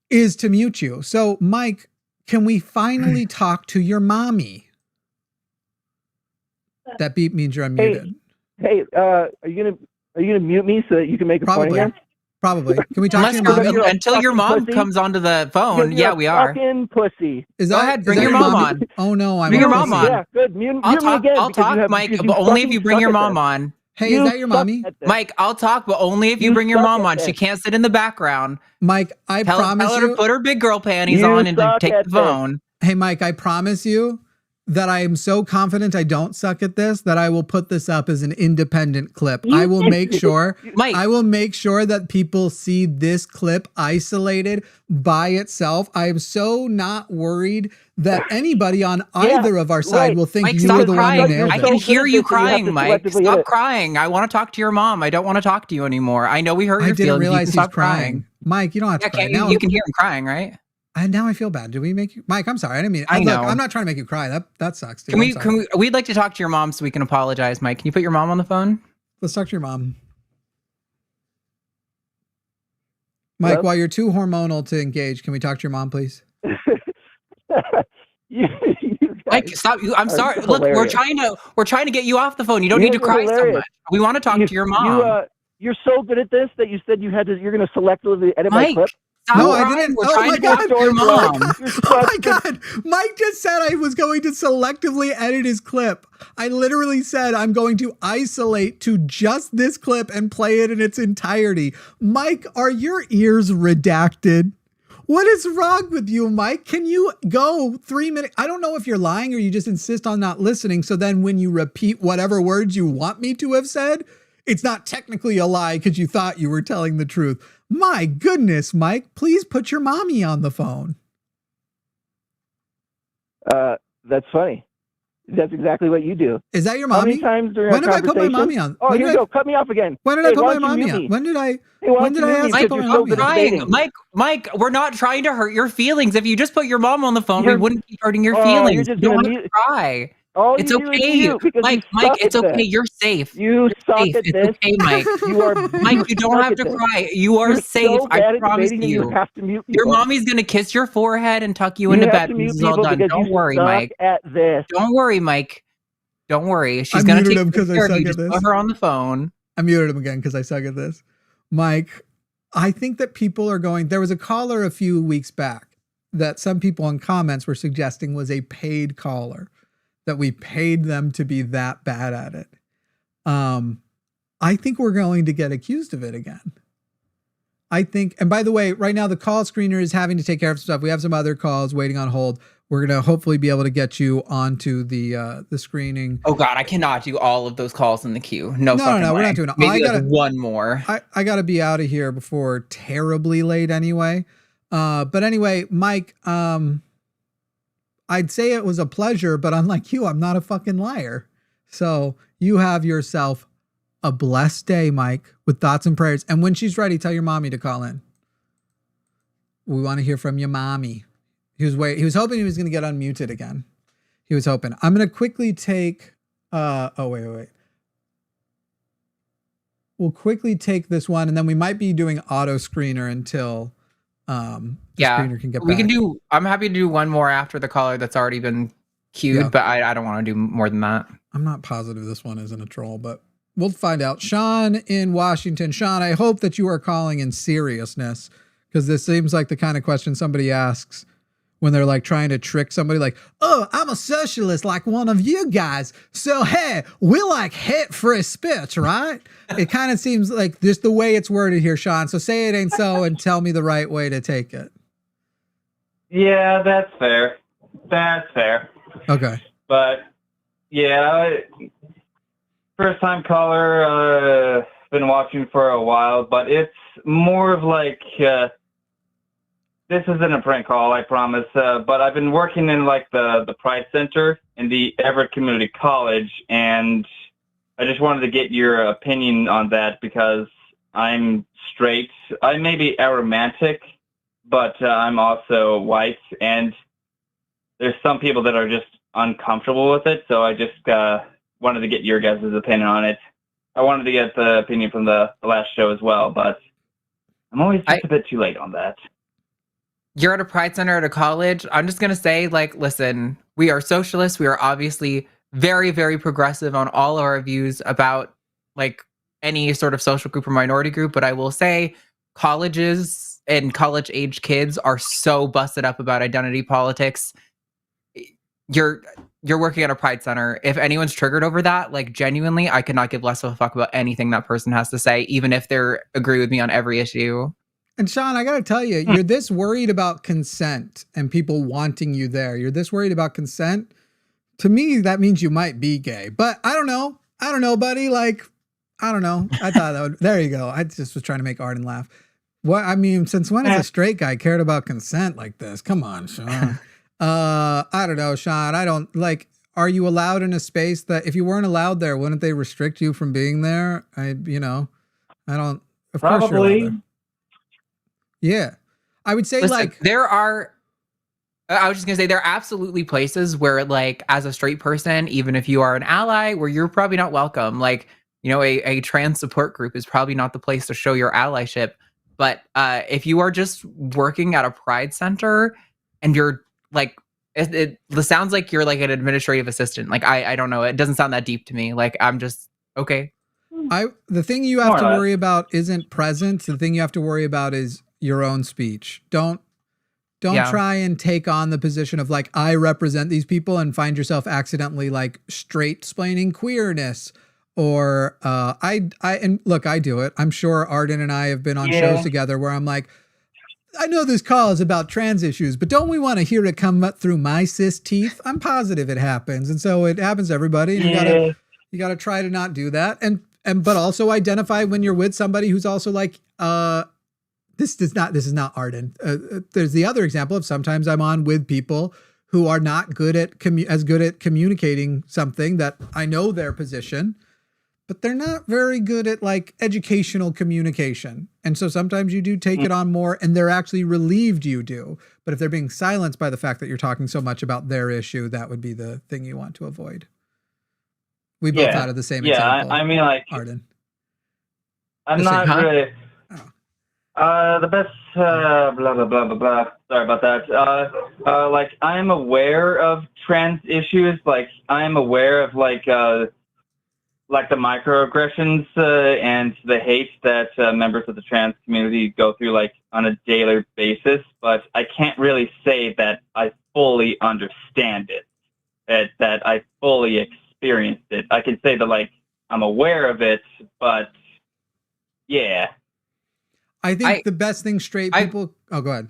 is to mute you. So, Mike, can we finally talk to your mommy? That beep means you're unmuted. Hey, are you gonna mute me so that you can make a point Probably. again? Probably. Can we talk to Unless your mommy? until your fucking mom pussy. comes onto the phone. You're Yeah, a we are. Fucking pussy. Is Go that- ahead, is bring that your mom on. Oh no, I'm Bring your a mom pussy. on. Yeah, good. Mute I'll me talk. again I'll because you talk, have- Mike, because you but only if fucking you bring suck your at mom this. on. Hey, is that your mommy? Mike, I'll talk, but only if you bring your mom on. She can't sit in the background. Mike, I promise tell her to put her big girl panties on and to take the phone. Hey, Mike, I promise you that I am so confident I don't suck at this that I will put this up as an independent clip. I will make sure, Mike, I will make sure that people see this clip isolated by itself. I am so not worried that anybody on either of our side will think Mike, you were the one who nailed it. I can hear you crying, Mike. Stop crying. I want to talk to your mom. I don't want to talk to you anymore. I know we hurt your feelings. I didn't realize he's stop crying. Mike, you don't have to cry. Now, you can hear him crying, right? Now I feel bad. Did we make you, Mike? I'm sorry. I didn't mean. I know. Look, I'm not trying to make you cry. That sucks. Dude. We'd like to talk to your mom so we can apologize, Mike. Can you put your mom on the phone? Let's talk to your mom, Mike. While you're too hormonal to engage, can we talk to your mom, please? Mike, stop! I'm sorry. Look, we're trying to get you off the phone. You don't need to cry so much. We want to talk to your mom. You're so good at this that you said you're going to selectively edit my Mike. clip. No, I didn't. We're trying to talk to your mom. Oh my God. Mike just said I was going to selectively edit his clip. I literally said I'm going to isolate to just this clip and play it in its entirety. Mike, are your ears redacted? What is wrong with you, Mike? Can you go 3 minutes? I don't know if you're lying or you just insist on not listening. So then when you repeat whatever words you want me to have said, it's not technically a lie because you thought you were telling the truth. My goodness, Mike, please put your mommy on the phone. That's funny. That's exactly what you do. Is that your mommy? How many times during when did I put my mommy on? Oh, here you go. Cut me off again. When did I put my mommy on? When did I ask Mike, to put my mommy on? Mike, we're not trying to hurt your feelings. If you just put your mom on the phone, we wouldn't be hurting your feelings. You don't have to cry. It's okay, Mike. It's okay. You're safe. You suck at this. It's okay, Mike. Mike, you don't have to cry. You are safe. I promise you. Your mommy's gonna kiss your forehead and tuck you into bed. This is all done. Don't worry, Mike. Don't worry, Mike. Don't worry. She's gonna take care of you. Just put her on the phone. I muted him again because I suck at this. Mike, I think that people are going. There was a caller a few weeks back that some people in comments were suggesting was a paid caller. That we paid them to be that bad at it. I think we're going to get accused of it again. I think, and by the way, right now the call screener is having to take care of stuff. We have some other calls waiting on hold. We're going to hopefully be able to get you onto the screening. Oh God, I cannot do all of those calls in the queue. No, we're not doing it. Maybe one more. I got to be out of here before terribly late anyway. But anyway, Mike, I'd say it was a pleasure, but unlike you, I'm not a fucking liar. So you have yourself a blessed day, Mike, with thoughts and prayers. And when she's ready, tell your mommy to call in. We want to hear from your mommy. He was hoping he was going to get unmuted again. He was hoping. I'm going to quickly take, wait. We'll quickly take this one and then we might be doing auto screener until, screener can get back. I'm happy to do one more after the caller that's already been queued, but I don't want to do more than that. I'm not positive this one isn't a troll, but we'll find out. Sean in Washington. Sean, I hope that you are calling in seriousness because this seems like the kind of question somebody asks when they're like trying to trick somebody like, oh, I'm a socialist like one of you guys. So, hey, we like hate free speech, right? It kind of seems like just the way it's worded here, Sean. So say it ain't so and tell me the right way to take it. Yeah, that's fair. Okay. But, yeah, first time caller, been watching for a while, but it's more of like, this isn't a prank call, I promise, but I've been working in like the Pride Center in the Everett Community College, and I just wanted to get your opinion on that because I'm straight. I may be aromantic, but I'm also white, and there's some people that are just uncomfortable with it, so I just wanted to get your guys' opinion on it. I wanted to get the opinion from the last show as well, but I'm always just a bit too late on that. You're at a Pride Center at a college. I'm just going to say, like, listen, we are socialists. We are obviously very, very progressive on all of our views about, like, any sort of social group or minority group. But I will say colleges and college-age kids are so busted up about identity politics. you're working at a pride center. If anyone's triggered over that, like genuinely, I could not give less of a fuck about anything that person has to say, even if they're agree with me on every issue. And Sean, I got to tell you, you're this worried about consent and people wanting you there. You're this worried about consent. To me, that means you might be gay, but I don't know. I don't know, buddy. Like, I don't know. I thought that would, there you go. I just was trying to make Arden laugh. What, I mean, since when has a straight guy cared about consent like this? Come on, Sean. I don't know, Sean. I don't like, are you allowed in a space that if you weren't allowed there, wouldn't they restrict you from being there? I don't, of course you're allowed there. Yeah. I would say like I was just gonna say there are absolutely places where like as a straight person, even if you are an ally, where you're probably not welcome. Like, a trans support group is probably not the place to show your allyship. But if you are just working at a pride center and you're like, it sounds like you're like an administrative assistant. Like, I don't know. It doesn't sound that deep to me. Like, I'm just, okay. The thing you have to worry about isn't presence. The thing you have to worry about is your own speech. Don't try and take on the position of like, I represent these people and find yourself accidentally like straight-splaining queerness or and look, I do it. I'm sure Arden and I have been on shows together where I'm like, I know this call is about trans issues, but don't we want to hear it come up through my cis teeth? I'm positive it happens. And so it happens to everybody. And you gotta try to not do that. But also identify when you're with somebody who's also like, this is not Arden. There's the other example of sometimes I'm on with people who are not good at communicating something that I know their position, but they're not very good at like educational communication. And so sometimes you do take it on more and they're actually relieved you do. But if they're being silenced by the fact that you're talking so much about their issue, that would be the thing you want to avoid. We both had the same example. I mean, like, Arden. I'm not really... the best, blah, blah, blah, blah, blah. Sorry about that. Like, I'm aware of trans issues. Like, I'm aware of, like the microaggressions and the hate that members of the trans community go through, like, on a daily basis. But I can't really say that I fully understand it, that I fully experienced it. I can say that, like, I'm aware of it, but, yeah. I think the best thing straight people... go ahead.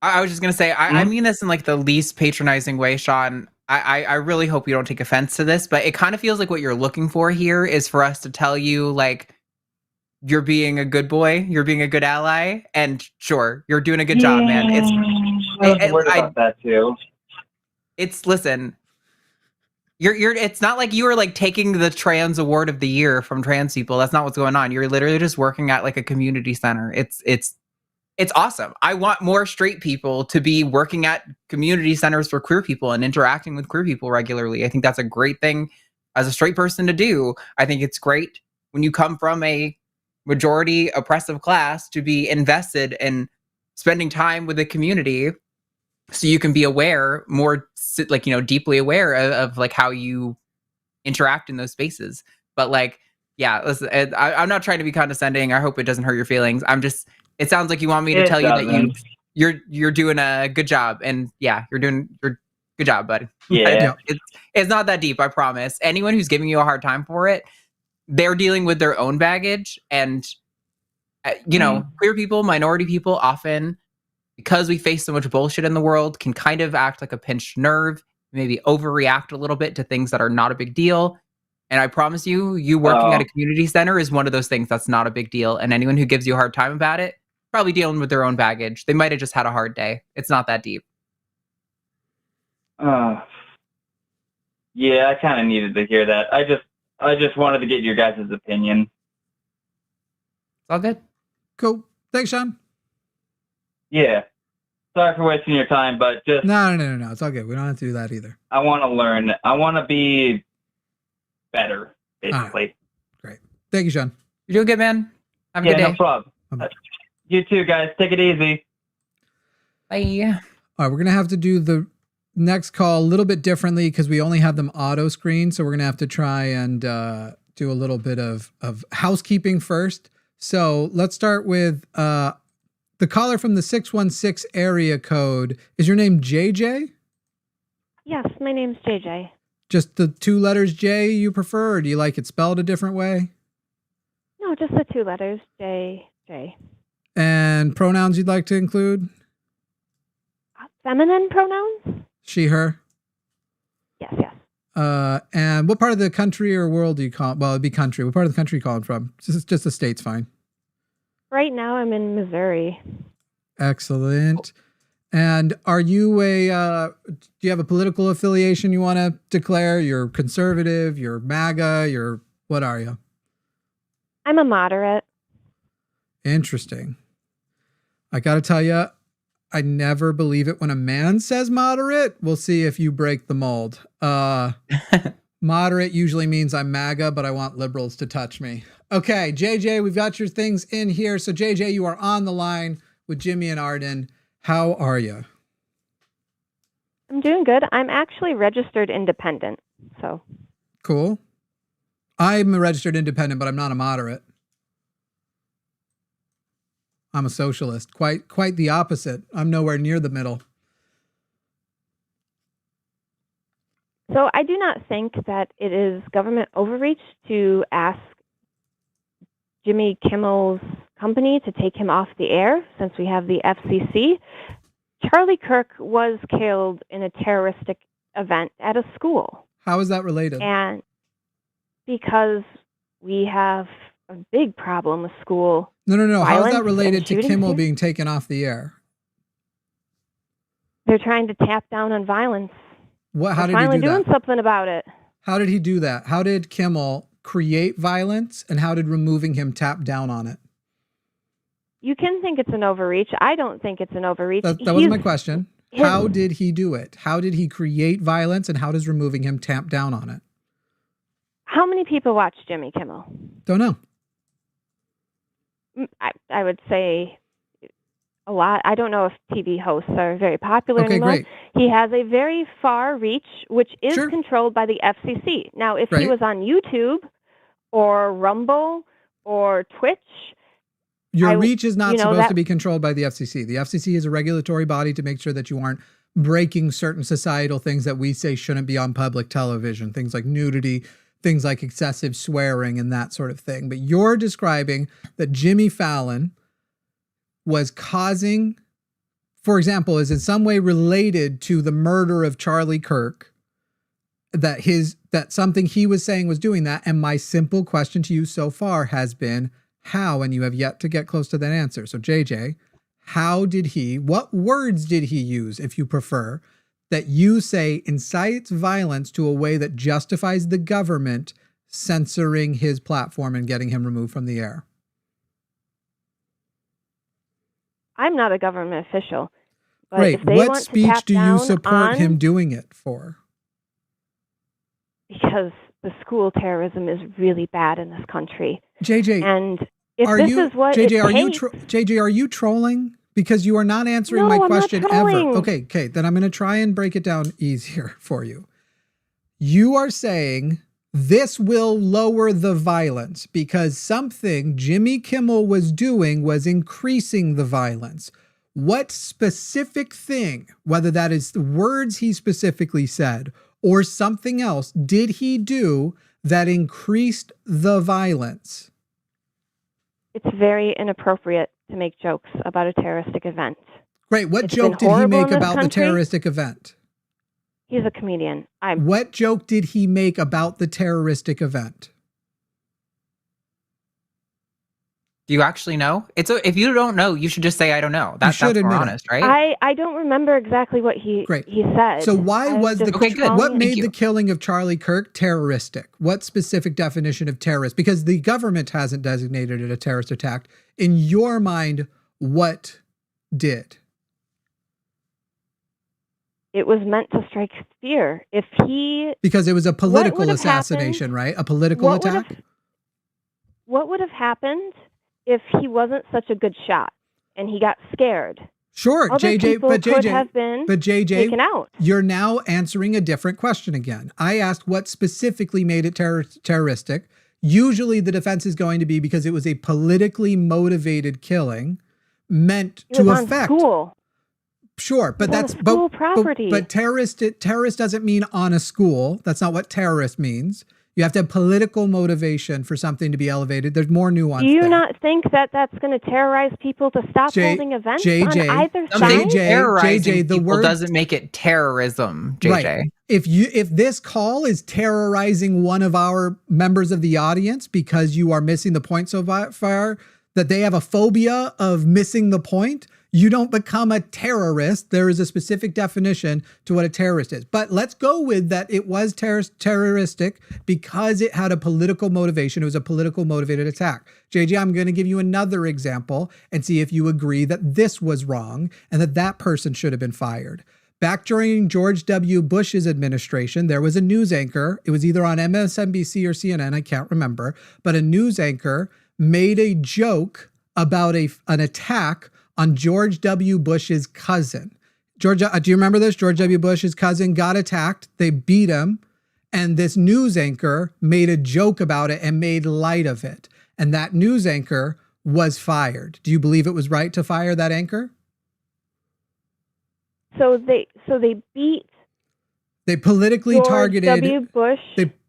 I was just going to say, I mean this in like the least patronizing way, Sean. I really hope you don't take offense to this, but it kind of feels like what you're looking for here is for us to tell you, like, you're being a good boy, you're being a good ally, and sure, you're doing a good job, man. I was worried about that too. Listen, it's not like you were like taking the trans award of the year from trans people. That's not what's going on. You're literally just working at like a community center. It's awesome. I want more straight people to be working at community centers for queer people and interacting with queer people regularly. I think that's a great thing as a straight person to do. I think it's great when you come from a majority oppressive class to be invested in spending time with the community so you can be aware, more like, deeply aware of like how you interact in those spaces. But like, yeah, listen, I'm not trying to be condescending. I hope it doesn't hurt your feelings. It sounds like you want me to tell you that you're doing a good job, and yeah, you're good job, buddy. Yeah. It's not that deep, I promise. Anyone who's giving you a hard time for it, they're dealing with their own baggage, and queer people, minority people often, because we face so much bullshit in the world, can kind of act like a pinched nerve, maybe overreact a little bit to things that are not a big deal. And I promise you working at a community center is one of those things that's not a big deal. And anyone who gives you a hard time about it, probably dealing with their own baggage. They might have just had a hard day. It's not that deep. Yeah, I kind of needed to hear that. I just wanted to get your guys' opinion. It's all good. Cool. Thanks, Sean. Yeah. Sorry for wasting your time, but just... No. It's all good. We don't have to do that either. I want to learn. I want to be better, basically. Right. Great. Thank you, Sean. You're doing good, man. Have a good day. No problem. You too, guys. Take it easy. Bye. All right, we're going to have to do the next call a little bit differently because we only have them auto screen. So we're going to have to try and do a little bit of housekeeping first. So let's start with the caller from the 616 area code. Is your name JJ? Yes, my name's JJ. Just the 2 letters J you prefer, or do you like it spelled a different way? No, just the 2 letters, JJ. And pronouns you'd like to include? Feminine pronouns? She, her? Yes. And what part of the country or world do you call? Well, it'd be country. What part of the country are you calling from? Just the state's fine. Right now I'm in Missouri. Excellent. And are you do you have a political affiliation you want to declare? You're conservative, you're MAGA, what are you? I'm a moderate. Interesting. I got to tell you, I never believe it when a man says moderate. We'll see if you break the mold. Moderate usually means I'm MAGA, but I want liberals to touch me. Okay, JJ, we've got your things in here. So JJ, you are on the line with Jimmy and Arden. How are you? I'm doing good. I'm actually registered independent. So Cool. I'm a registered independent, but I'm not a moderate. I'm a socialist. Quite the opposite. I'm nowhere near the middle. So I do not think that it is government overreach to ask Jimmy Kimmel's company to take him off the air since we have the FCC. Charlie Kirk was killed in a terroristic event at a school. How is that related? And because we have a big problem with school. No. How is violence that related and to shootings Kimmel here? being taken off the air? They're trying to tap down on violence. How They're did he finally do doing that? something about it. How did he do that? How did Kimmel create violence, and how did removing him tap down on it? You can think it's an overreach. I don't think it's an overreach. That wasn't my question. How did he do it? How did he create violence, and how does removing him tap down on it? How many people watch Jimmy Kimmel? Don't know. I would say a lot. I don't know if TV hosts are very popular Okay, anymore. great. He has a very far reach, which is Sure. controlled by the FCC. Now, if he Right. was on YouTube or Rumble or Twitch, Your reach is not supposed that- to be controlled by the FCC. The FCC is a regulatory body to make sure that you aren't breaking certain societal things that we say shouldn't be on public television, things like nudity, things like excessive swearing and that sort of thing. But you're describing that Jimmy Fallon was causing, for example, is in some way related to the murder of Charlie Kirk, that something he was saying was doing that. And my simple question to you so far has been how, and you have yet to get close to that answer. So JJ, what words did he use, if you prefer, that you say incites violence to a way that justifies the government censoring his platform and getting him removed from the air? I'm not a government official. But Great. if they What want to speech tap do you down support on- him doing it for? Because the school terrorism is really bad in this country. JJ, And if are this you is what JJ? it Are you takes, JJ? Are you trolling? Because you are not answering No, my I'm not question ever. trolling. Okay. Then I'm going to try and break it down easier for you. You are saying this will lower the violence because something Jimmy Kimmel was doing was increasing the violence. What specific thing, whether that is the words he specifically said or something else, did he do that increased the violence? it's very inappropriate to make jokes about a terroristic event. Great. What It's joke been did he horrible make in this about the country. terroristic event? He's a comedian. What joke did he make about the terroristic event? Do you actually know? If you don't know, you should just say I don't know. That's should more admit it. honest, right? I don't remember exactly what he said. So why I'm was just Okay, good. what following- made the killing of Charlie Kirk terroristic? What specific definition of terrorist? Because the government hasn't designated it a terrorist attack. In your mind, what did? It was meant to strike fear. If he Because it was a political would have assassination, right? A political what would attack? have- what would have happened if he wasn't such a good shot and he got scared? Sure, Other JJ, people but could JJ, have been but JJ, taken out. you're now answering a different question again. I asked what specifically made it terroristic. Usually the defense is going to be because it was a politically motivated killing meant It to was on affect. school. Sure, but It's that's on school property. But terrorist doesn't mean on a school. That's not what terrorist means. You have to have political motivation for something to be elevated. There's more nuance. Do you there. not think that that's going to terrorize people to stop holding events on either side? Terrorizing the people word doesn't make it terrorism, JJ. Right. If this call is terrorizing one of our members of the audience because you are missing the point so far, that they have a phobia of missing the point, you don't become a terrorist. There is a specific definition to what a terrorist is. But let's go with that it was terroristic because it had a political motivation. It was a political motivated attack. JJ, I'm going to give you another example and see if you agree that this was wrong and that person should have been fired. Back during George W. Bush's administration, there was a news anchor. It was either on MSNBC or CNN, I can't remember, but a news anchor made a joke about an attack on George W. Bush's cousin. Do you remember this? George W. Bush's cousin got attacked. They beat him. And this news anchor made a joke about it and made light of it. And that news anchor was fired. Do you believe it was right to fire that anchor? So they beat. They politically George targeted W. Bush.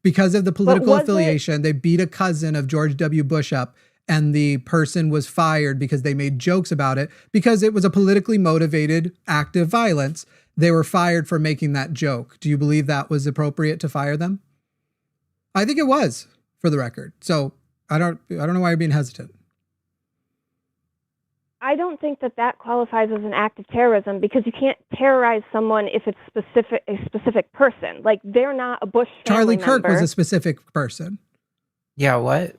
Because of the political affiliation. They beat a cousin of George W. Bush up. And the person was fired because they made jokes about it because it was a politically motivated act of violence. They were fired for making that joke. Do you believe that was appropriate to fire them? I think it was, for the record. So I don't know why you're being hesitant. I don't think that qualifies as an act of terrorism because you can't terrorize someone if it's a specific person. Like they're not a Bush family Charlie Kirk member. was a specific person. Yeah, what?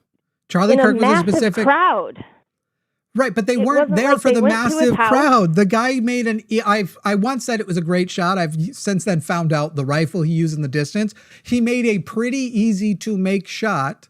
Charlie Kirk was a specific crowd. Right, but they weren't there for the massive crowd. The guy made I once said it was a great shot. I've since then found out the rifle he used in the distance. He made a pretty easy to make shot,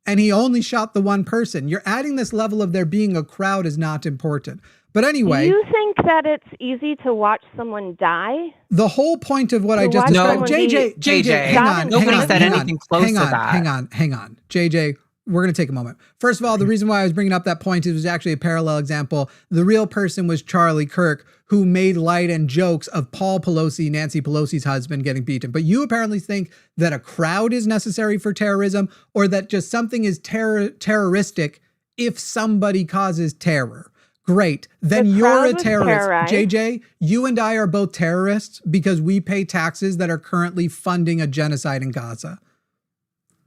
and he only shot the one person. You're adding this level of there being a crowd is not important. But anyway, do you think that it's easy to watch someone die? The whole point of what I just described, JJ, hang on. Nobody said anything close to that. Hang on, JJ. We're going to take a moment. First of all, the reason why I was bringing up that point is it was actually a parallel example. The real person was Charlie Kirk, who made light and jokes of Paul Pelosi, Nancy Pelosi's husband, getting beaten. But you apparently think that a crowd is necessary for terrorism or that just something is terroristic if somebody causes terror. Great. Then you're a terrorist. JJ, you and I are both terrorists because we pay taxes that are currently funding a genocide in Gaza.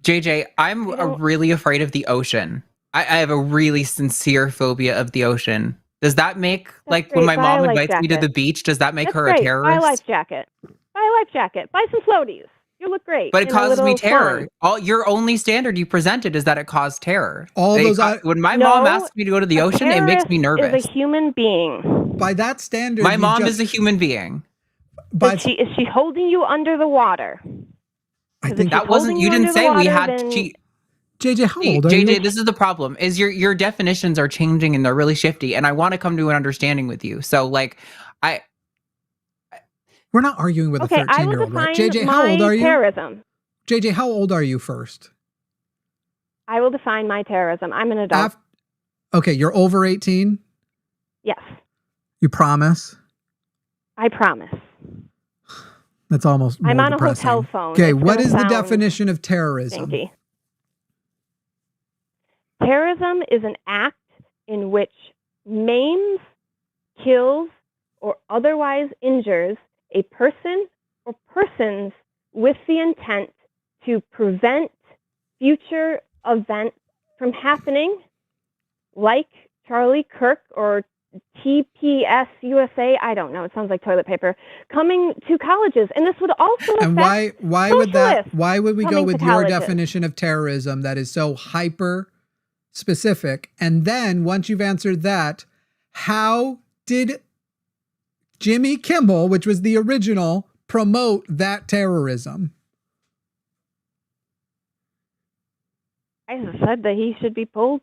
JJ, I'm really afraid of the ocean. I have a really sincere phobia of the ocean. Does that make, when my mom invites me to the beach, does that make her a terrorist? Buy a life jacket. Buy some floaties. You look great. But it causes me terror. Your only standard you presented is that it caused terror. When my mom asks me to go to the ocean, it makes me nervous. Is a human being. By that standard, my mom is a human being. But is she holding you under the water? I think that wasn't. You didn't say we had to. JJ, how old are you? JJ, this is the problem. Is your definitions are changing and they're really shifty, and I want to come to an understanding with you. So, we're not arguing with a 13-year-old, right? JJ, how old are you? Terrorism. JJ, how old are you first? I will define my terrorism. I'm an adult. Okay, you're over 18? Yes. You promise? I promise. That's almost more I'm on depressing. a hotel phone. Okay, what is the definition of terrorism? Stinky. Terrorism is an act in which maims, kills, or otherwise injures a person or persons with the intent to prevent future events from happening, like Charlie Kirk or TPS USA, I don't know, it sounds like toilet paper, coming to colleges. And this would also affect why would we go with your definition of terrorism that is so hyper specific? And then once you've answered that, how did Jimmy Kimmel, which was the original, promote that terrorism? I said that he should be pulled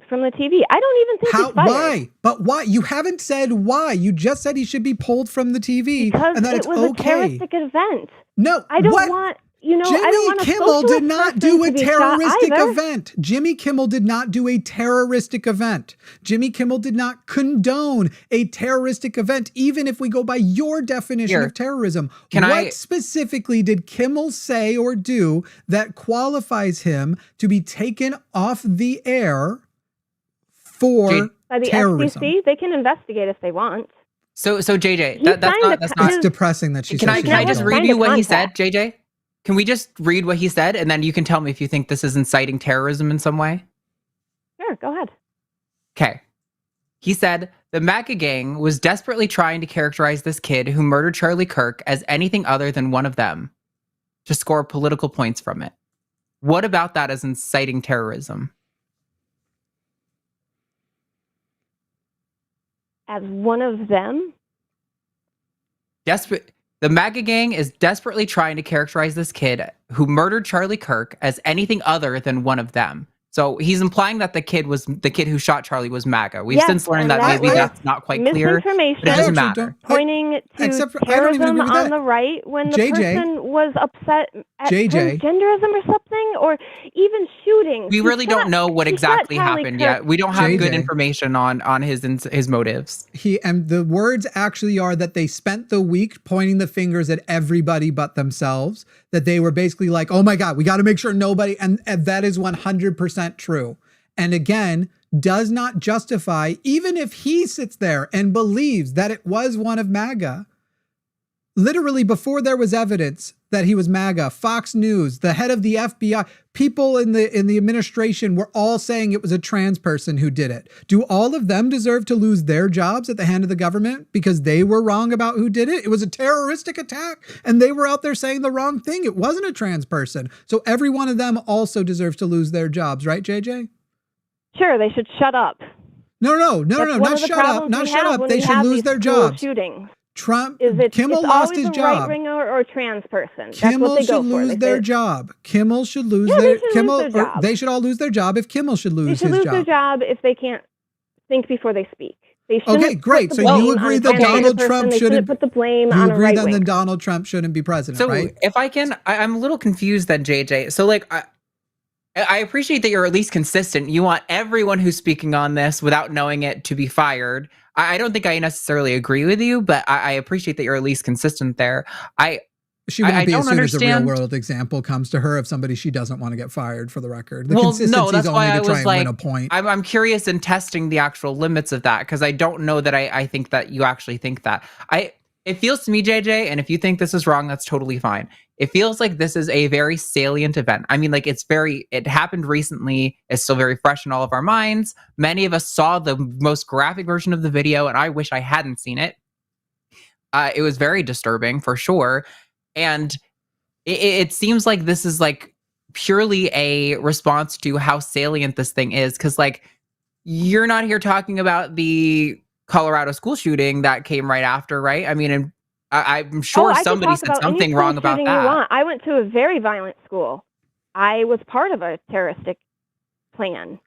from the TV. I don't even think he's fired. Why? But why? You haven't said why. You just said he should be pulled from the TV because and that it was okay. a terroristic event. No, I don't want. I don't Jimmy want a Kimmel did socialist not do person a to be shot terroristic either. event. Jimmy Kimmel did not do a terroristic event. Jimmy Kimmel did not condone a terroristic event, even if we go by your definition of terrorism. What specifically did Kimmel say or do that qualifies him to be taken off the air for by the terrorism? FCC? They can investigate if they want. So JJ, He that's not. It's depressing that she Can said I just read you what he said, JJ? Can we just read what he said, and then you can tell me if you think this is inciting terrorism in some way? Sure, go ahead. Okay. He said, the MAGA gang was desperately trying to characterize this kid who murdered Charlie Kirk as anything other than one of them to score political points from it. What about that is inciting terrorism? As one of them? The MAGA gang is desperately trying to characterize this kid who murdered Charlie Kirk as anything other than one of them. So he's implying that the kid who shot Charlie was MAGA. We've since learned that maybe that's not quite clear. But it doesn't matter. Pointing to terrorism on the right when the person was upset at transgenderism or something, or even shooting. We really don't know what exactly happened yet. We don't have good information on his motives. And the words actually are that they spent the week pointing the fingers at everybody but themselves. That they were basically like, oh my God, we got to make sure nobody, and that is 100% true. And again, does not justify, even if he sits there and believes that it was one of MAGA, literally before there was evidence that he was MAGA, Fox News, the head of the FBI, people in the administration were all saying it was a trans person who did it. Do all of them deserve to lose their jobs at the hand of the government because they were wrong about who did it? It was a terroristic attack and they were out there saying the wrong thing. It wasn't a trans person. So every one of them also deserves to lose their jobs, right, JJ? Sure, they should shut up. No, not shut up. They should lose their jobs. Shootings. Kimmel lost his job. Right winger or trans person. Kimmel should lose their job. Kimmel should lose their job. They should all lose their job if Kimmel should lose his job. They should lose their job if they can't think before they speak. Okay, great. So you agree that Donald Trump shouldn't put the blame on a right winger? You agree wing. that Donald Trump shouldn't be president, right? So if I can, I'm a little confused then, JJ. So like, I appreciate that you're at least consistent. You want everyone who's speaking on this without knowing it to be fired. I don't think I necessarily agree with you, but I appreciate that you're at least consistent there. She won't be as soon as a real world example comes to her of somebody she doesn't want to get fired, for the record. The consistency is only to try and win a point. I'm curious in testing the actual limits of that, because I don't know that I think that you actually think that. It feels to me, JJ, and if you think this is wrong, that's totally fine. It feels like this is a very salient event. I mean, like it happened recently. It's still very fresh in all of our minds. Many of us saw the most graphic version of the video, and I wish I hadn't seen it. It was very disturbing for sure. And it seems like this is like purely a response to how salient this thing is. Cause like, you're not here talking about the Colorado school shooting that came right after, right? I mean, and I'm sure somebody said something wrong about that. I went to a very violent school. I was part of a terroristic plan,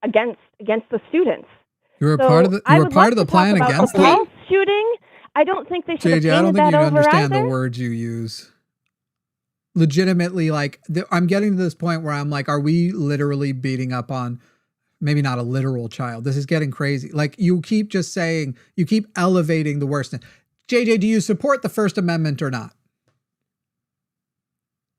against the students. You were part of the plan against them? The shooting, I don't think they should have painted that over either. I don't think you understand the words you use. Legitimately, like, I'm getting to this point where I'm like, are we literally beating up on maybe not a literal child? This is getting crazy. Like, you keep just saying, you keep elevating the worst. JJ, do you support the First Amendment or not?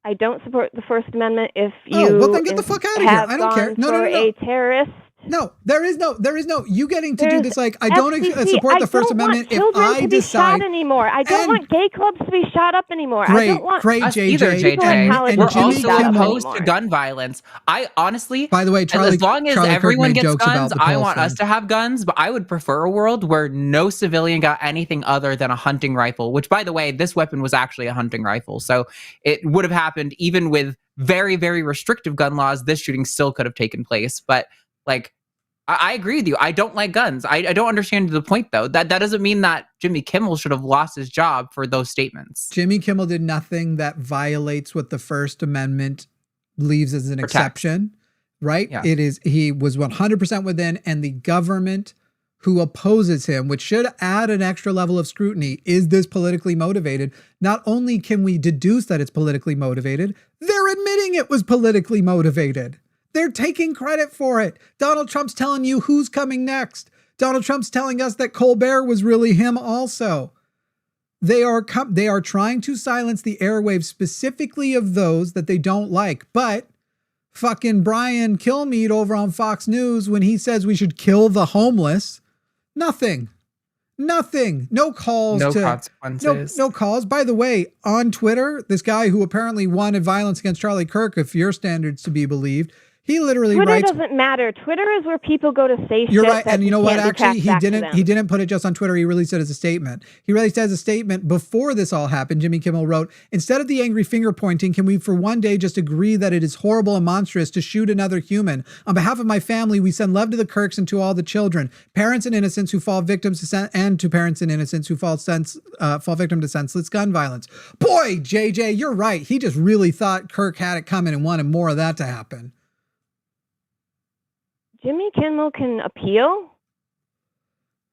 I don't support the First Amendment if you well then get the fuck out of here. I don't care. No. A terrorist. No, there is no. You getting to do this like I don't support the First Amendment if I decide. To be shot anymore. I don't want gay clubs to be shot up anymore. Great, I don't want JJ. And we're also opposed to gun violence. I honestly, by the way, as long as everyone gets guns, I want us to have guns. But I would prefer a world where no civilian got anything other than a hunting rifle. Which, by the way, this weapon was actually a hunting rifle, so it would have happened even with very, very restrictive gun laws. This shooting still could have taken place, but. Like, I agree with you. I don't like guns. I don't understand the point, though. That doesn't mean that Jimmy Kimmel should have lost his job for those statements. Jimmy Kimmel did nothing that violates what the First Amendment leaves as an exception, right? Yeah. He was 100% within, and the government who opposes him, which should add an extra level of scrutiny. Is this politically motivated? Not only can we deduce that it's politically motivated, they're admitting it was politically motivated. They're taking credit for it. Donald Trump's telling you who's coming next. Donald Trump's telling us that Colbert was really him also. They are trying to silence the airwaves specifically of those that they don't like. But fucking Brian Kilmeade over on Fox News, when he says we should kill the homeless, nothing. No calls. No consequences. No calls. By the way, on Twitter, this guy who apparently wanted violence against Charlie Kirk, if your standards to be believed, he literally writes. Twitter doesn't matter. Twitter is where people go to say You're shit. right, that and you know what? Actually, he didn't. He didn't put it just on Twitter. He released it as a statement. He released it as a statement before this all happened. Jimmy Kimmel wrote, "Instead of the angry finger pointing, can we for one day just agree that it is horrible and monstrous to shoot another human? On behalf of my family, we send love to the Kirks and to all the children, parents and innocents who fall victims to and to parents and innocents who fall victim to senseless gun violence." Boy, JJ, you're right. He just really thought Kirk had it coming and wanted more of that to happen. Jimmy Kimmel can appeal.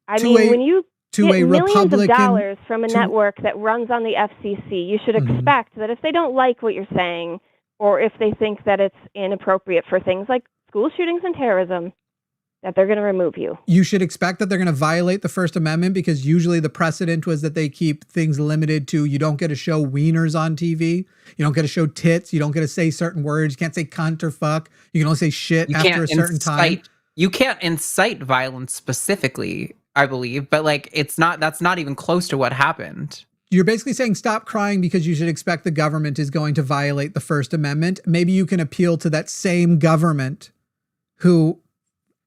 When you get millions of dollars from a network that runs on the FCC, you should expect that if they don't like what you're saying, or if they think that it's inappropriate for things like school shootings and terrorism, that they're going to remove you. You should expect that they're going to violate the First Amendment, because usually the precedent was that they keep things limited to, you don't get to show wieners on TV. You don't get to show tits. You don't get to say certain words. You can't say cunt or fuck. You can only say shit after a certain time. You can't incite violence specifically, I believe, but like that's not even close to what happened. You're basically saying stop crying because you should expect the government is going to violate the First Amendment. Maybe you can appeal to that same government who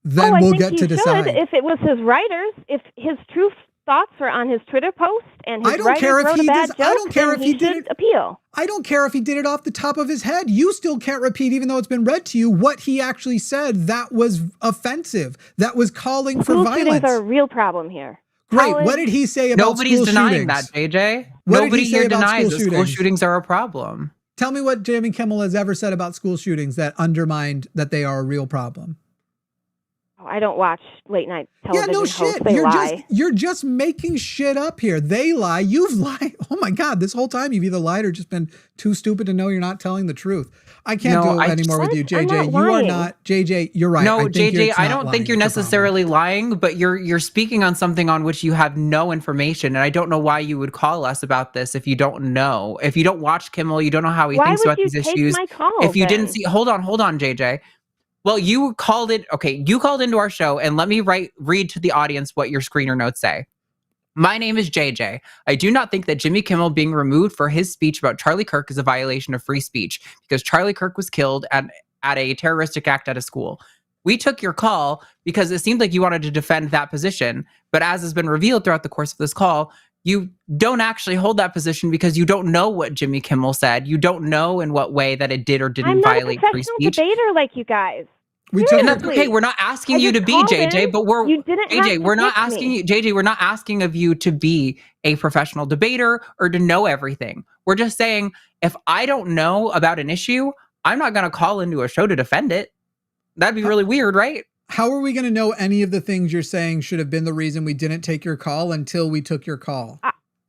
then will get to decide. If it was his writers, if his true thoughts were on his Twitter post and his writers wrote a bad joke, I don't care if he did it. Appeal. I don't care if he did it off the top of his head. You still can't repeat, even though it's been read to you, what he actually said that was offensive, that was calling for violence. School shootings are a real problem here. Great. What did he say about school shootings? Nobody's denying that, JJ. Nobody here denies that school shootings are a problem. Tell me what Jimmy Kimmel has ever said about school shootings that undermined that they are a real problem. I don't watch late night television. Yeah, no hosts. shit. You're just making shit up here. They lie. You've lied. Oh my God. This whole time you've either lied or just been too stupid to know you're not telling the truth. I can't do it anymore with you, JJ. You are not. JJ, you're right. No, JJ, I don't think you're necessarily lying, but you're speaking on something on which you have no information. And I don't know why you would call us about this if you don't know. If you don't watch Kimmel, you don't know how he thinks about these issues. If you didn't see, hold on, JJ. Well, you called into our show, and let me read to the audience what your screener notes say. My name is JJ. I do not think that Jimmy Kimmel being removed for his speech about Charlie Kirk is a violation of free speech, because Charlie Kirk was killed at a terroristic act at a school. We took your call because it seemed like you wanted to defend that position, but as has been revealed throughout the course of this call, you don't actually hold that position because you don't know what Jimmy Kimmel said. You don't know in what way that it did or didn't violate free speech. I'm not a professional debater like you guys. And that's okay. We're not asking you to be JJ, but we're not asking of you to be a professional debater or to know everything. We're just saying, if I don't know about an issue, I'm not going to call into a show to defend it. That'd be really weird, right? How are we going to know any of the things you're saying should have been the reason we didn't take your call until we took your call?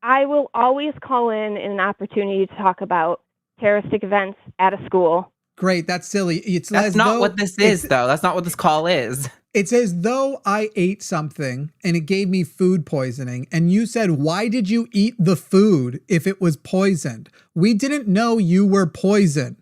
I will always call in an opportunity to talk about terroristic events at a school. Great, that's silly. That's not what this is, though. That's not what this call is. It's as though I ate something and it gave me food poisoning. And you said, why did you eat the food if it was poisoned? We didn't know you were poisoned.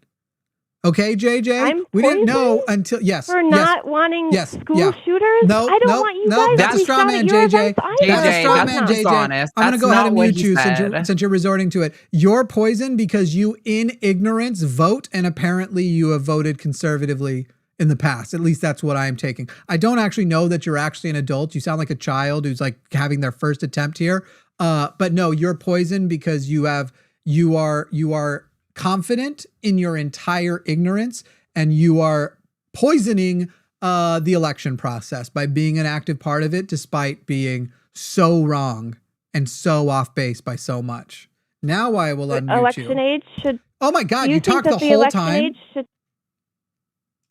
Okay, JJ? We didn't know until, for not wanting school shooters? No, I don't want you guys that's a straw man, JJ. That's a straw man, JJ. I'm going to go ahead and mute you since you're resorting to it. You're poisoned because you, in ignorance, vote, and apparently you have voted conservatively in the past. At least that's what I'm taking. I don't actually know that you're actually an adult. You sound like a child who's like having their first attempt here. But no, you're poisoned because you are confident in your entire ignorance, and you are poisoning the election process by being an active part of it, despite being so wrong and so off base by so much. Now I will unmute election you. Age should. Oh my God! You talked the whole time.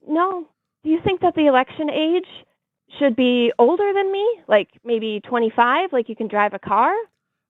No. Do you think that the election age should be older than me, like maybe 25, like you can drive a car.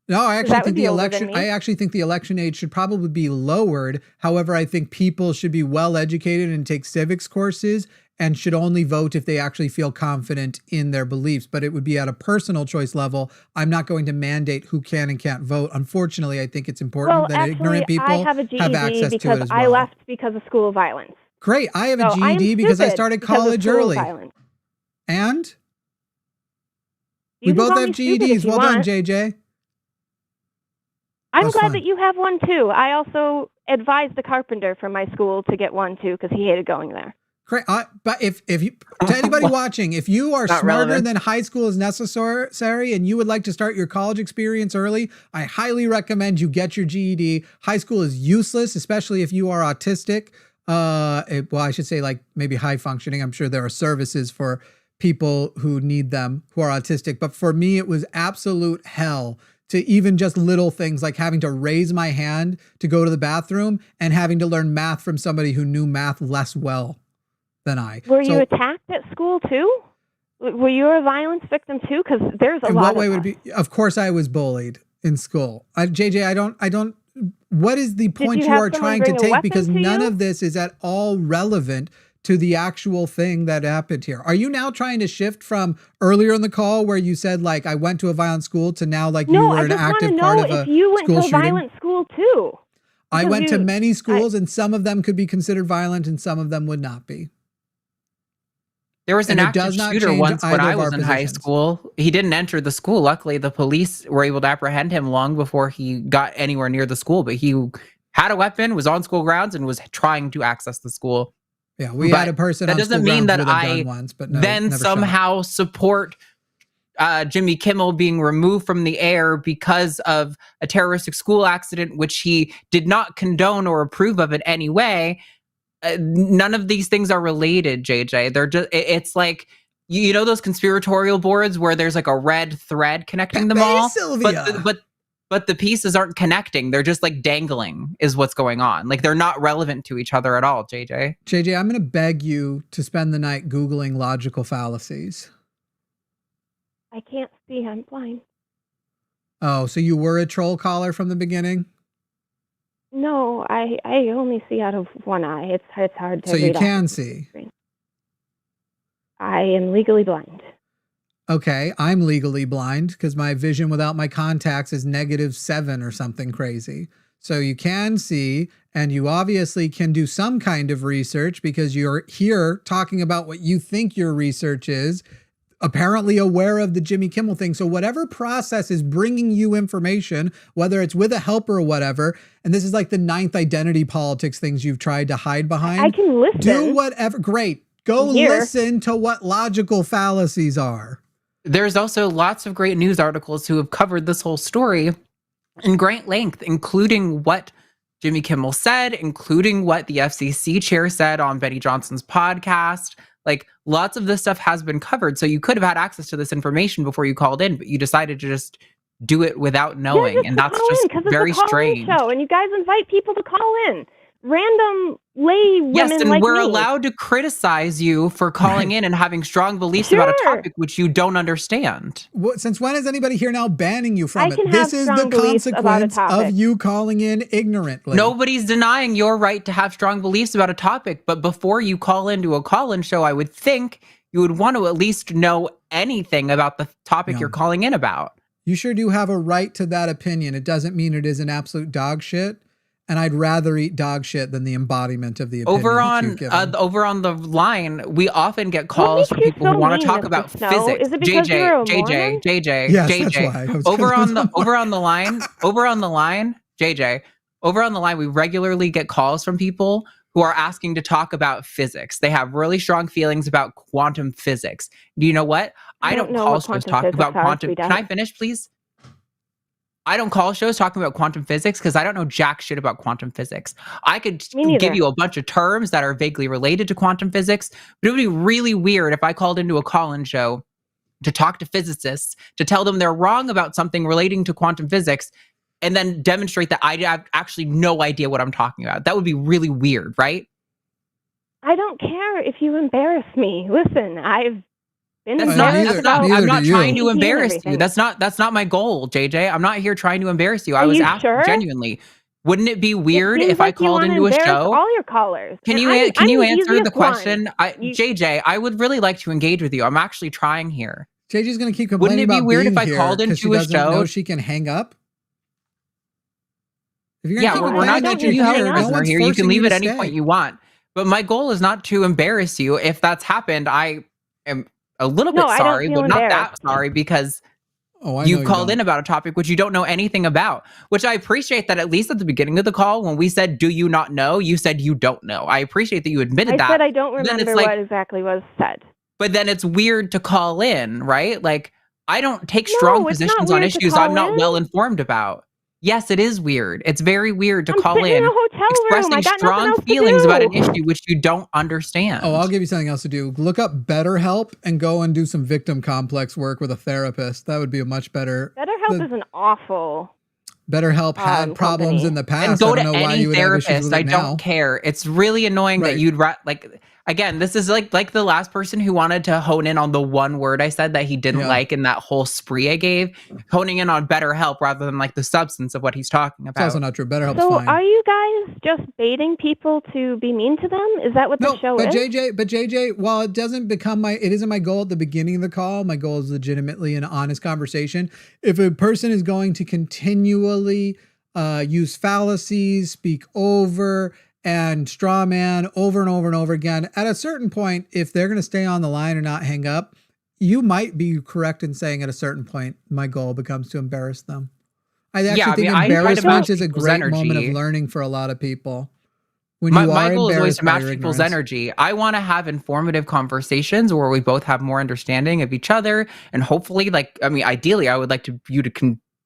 No, I actually That think would be the older than election. me. I actually think the election age should probably be lowered. However, I think people should be well educated and take civics courses and should only vote if they actually feel confident in their beliefs. But it would be at a personal choice level. I'm not going to mandate who can and can't vote. Unfortunately, I think it's important that ignorant people I have a GED have access to because it as I well. left because of school violence. Great. I have a So I am GED because I stupid started because of college school early. violence. And You we can both call have me stupid GEDs. if you Well done, want. JJ. I'm That's glad fine. that you have one too. I also advised the carpenter from my school to get one too because he hated going there. Great. But if you, to anybody watching, if you are Not smarter relevant. than high school is necessary and you would like to start your college experience early, I highly recommend you get your GED. High school is useless, especially if you are autistic. Well, I should say like maybe high functioning. I'm sure there are services for people who need them who are autistic. But for me, it was absolute hell to even just little things like having to raise my hand to go to the bathroom and having to learn math from somebody who knew math less well than I. Were you attacked at school too? Were you a violence victim too? Because there's a in lot what of way us. would it be? Of course, I was bullied in school. JJ, I don't. What is the point you you have are someone trying to bring a take? weapon Because to none you? of this is at all relevant to the actual thing that happened here. Are you now trying to shift from earlier in the call where you said like I went to a violent school to now like you No, were I an just want to active part know of a if you went to school a shooting? violent school too. I Because went to you- many schools and some of them could be considered violent and some of them would not be. There was an And it active does not shooter change once when either I of was our in high positions. school. He didn't enter the school. Luckily, the police were able to apprehend him long before he got anywhere near the school. But he had a weapon, was on school grounds, and was trying to access the school. Yeah, we But had a person that on doesn't school mean grounds that with a I gun once, but no, then never shot. somehow support Jimmy Kimmel being removed from the air because of a terroristic school accident, which he did not condone or approve of in any way. None of these things are related, JJ. They're just, it's like, you know those conspiratorial boards where there's like a red thread connecting them all? Sylvia. But the pieces aren't connecting. They're just like dangling is what's going on. Like they're not relevant to each other at all, JJ. JJ, I'm going to beg you to spend the night Googling logical fallacies. I can't see. I'm blind. Oh, so you were a troll caller from the beginning? No, I only see out of one eye. It's hard to So you read off can the see. screen. I am legally blind. Okay, I'm legally blind because my vision without my contacts is -7 or something crazy. So you can see, and you obviously can do some kind of research because you're here talking about what you think your research is, apparently aware of the Jimmy Kimmel thing. So whatever process is bringing you information, whether it's with a helper or whatever, and this is like the 9th identity politics things you've tried to hide behind. I can listen. Do whatever. Great. Go Here. listen to what logical fallacies are. There's also lots of great news articles who have covered this whole story in great length, including what Jimmy Kimmel said, including what the FCC chair said on Benny Johnson's podcast. Like lots of this stuff has been covered. So you could have had access to this information before you called in, but you decided to just do it without knowing. Yeah, And that's call just in, 'cause it's very a call-in strange. show, and you guys invite people to call in. Random lay women Yes, and like we're me. allowed to criticize you for calling in and having strong beliefs about a Sure. topic which you don't understand. Since when is anybody here now banning you from I it? can This have is the strong beliefs about a consequence of topic. you calling in ignorantly. Nobody's denying your right to have strong beliefs about a topic, but before you call into a call-in show, I would think you would want to at least know anything about the topic No. you're calling in about. You sure do have a right to that opinion. It doesn't mean it is an absolute dog shit. And I'd rather eat dog shit than the embodiment of the opinion Over that you've on given. the line, we often get What calls makes from you people who so want mean, to talk Mr. about Snow? physics. Is it because you're a Mormon? JJ, Yes, JJ. that's why. I was Over gonna on use the that over on the line, JJ. Over on the line, we regularly get calls from people who are asking to talk about physics. They have really strong feelings about quantum physics. Do you know what? I don't know call what shows quantum talking about physics are, quantum. sweetheart. Can I finish, please? I don't call shows talking about quantum physics because I don't know jack shit about quantum physics. I could Me neither. give you a bunch of terms that are vaguely related to quantum physics, but it would be really weird if I called into a call-in show to talk to physicists, to tell them they're wrong about something relating to quantum physics, and then demonstrate that I have actually no idea what I'm talking about. That would be really weird, right? I don't care if you embarrass me. Listen, I've been That's embarrassed not. about I'm not do you. trying to AT and embarrass you. everything. That's not my goal, JJ. I'm not here trying to embarrass you. I Are was you asking sure? genuinely. Wouldn't it be It weird seems if I like you called want to into a embarrass show? all your callers. Can And you I'm can you the answer the easiest question? one. JJ, I would really like to engage with you. I'm actually trying here. JJ's going to keep Wouldn't complaining it be about weird being if I here called because she into a doesn't know show? she can hang up. If you're Yeah, going to keep we're not complaining that keeping you're you here, a no prisoner one's here. You can forcing leave you at to any stay. point you want. But my goal is not to embarrass you. If that's happened, I am a little No, bit I don't sorry, feel but not that embarrassed. sorry because Oh, I know you you called don't. in about a topic which you don't know anything about, which I appreciate that at least at the beginning of the call, when we said, do you not know? You said you don't know. I appreciate that you admitted I that. said I don't Then it's remember like- what exactly was said. But then it's weird to call in, right? Like, I don't take No, strong it's not positions on weird to issues call I'm not in. well informed about. Yes, it is weird. It's very weird to I'm call sitting in in a hotel room. I expressing got nothing strong else to feelings about an do. issue which you don't understand. Oh, I'll give you something else to do. Look up BetterHelp and go and do some victim complex work with a therapist. That would be a much better. BetterHelp is an awful. BetterHelp had problems company. in the And past. go I to don't know why any you would have issues therapist. with I it now. don't care. It's really annoying Right. that you'd like. Again, this is like the last person who wanted to hone in on the one word I said that he didn't Yeah. like in that whole spree I gave, honing in on BetterHelp rather than like the substance of what he's talking It's about. also not true. BetterHelp's So fine. are you guys just baiting people to be mean to them? Is that what No, the show but is? JJ, while it doesn't become it isn't my goal at the beginning of the call. My goal is legitimately an honest conversation. If a person is going to continually use fallacies, speak over, and straw man over and over and over again, at a certain point, if they're going to stay on the line and not hang up, you might be correct in saying at a certain point, my goal becomes to embarrass them. I actually think I try to embarrassment match is a people's great moment of energy. learning for a lot of people. When My you are goal is always embarrassed to by match your people's ignorance. energy. I want to have informative conversations where we both have more understanding of each other, and hopefully, ideally, I would like you to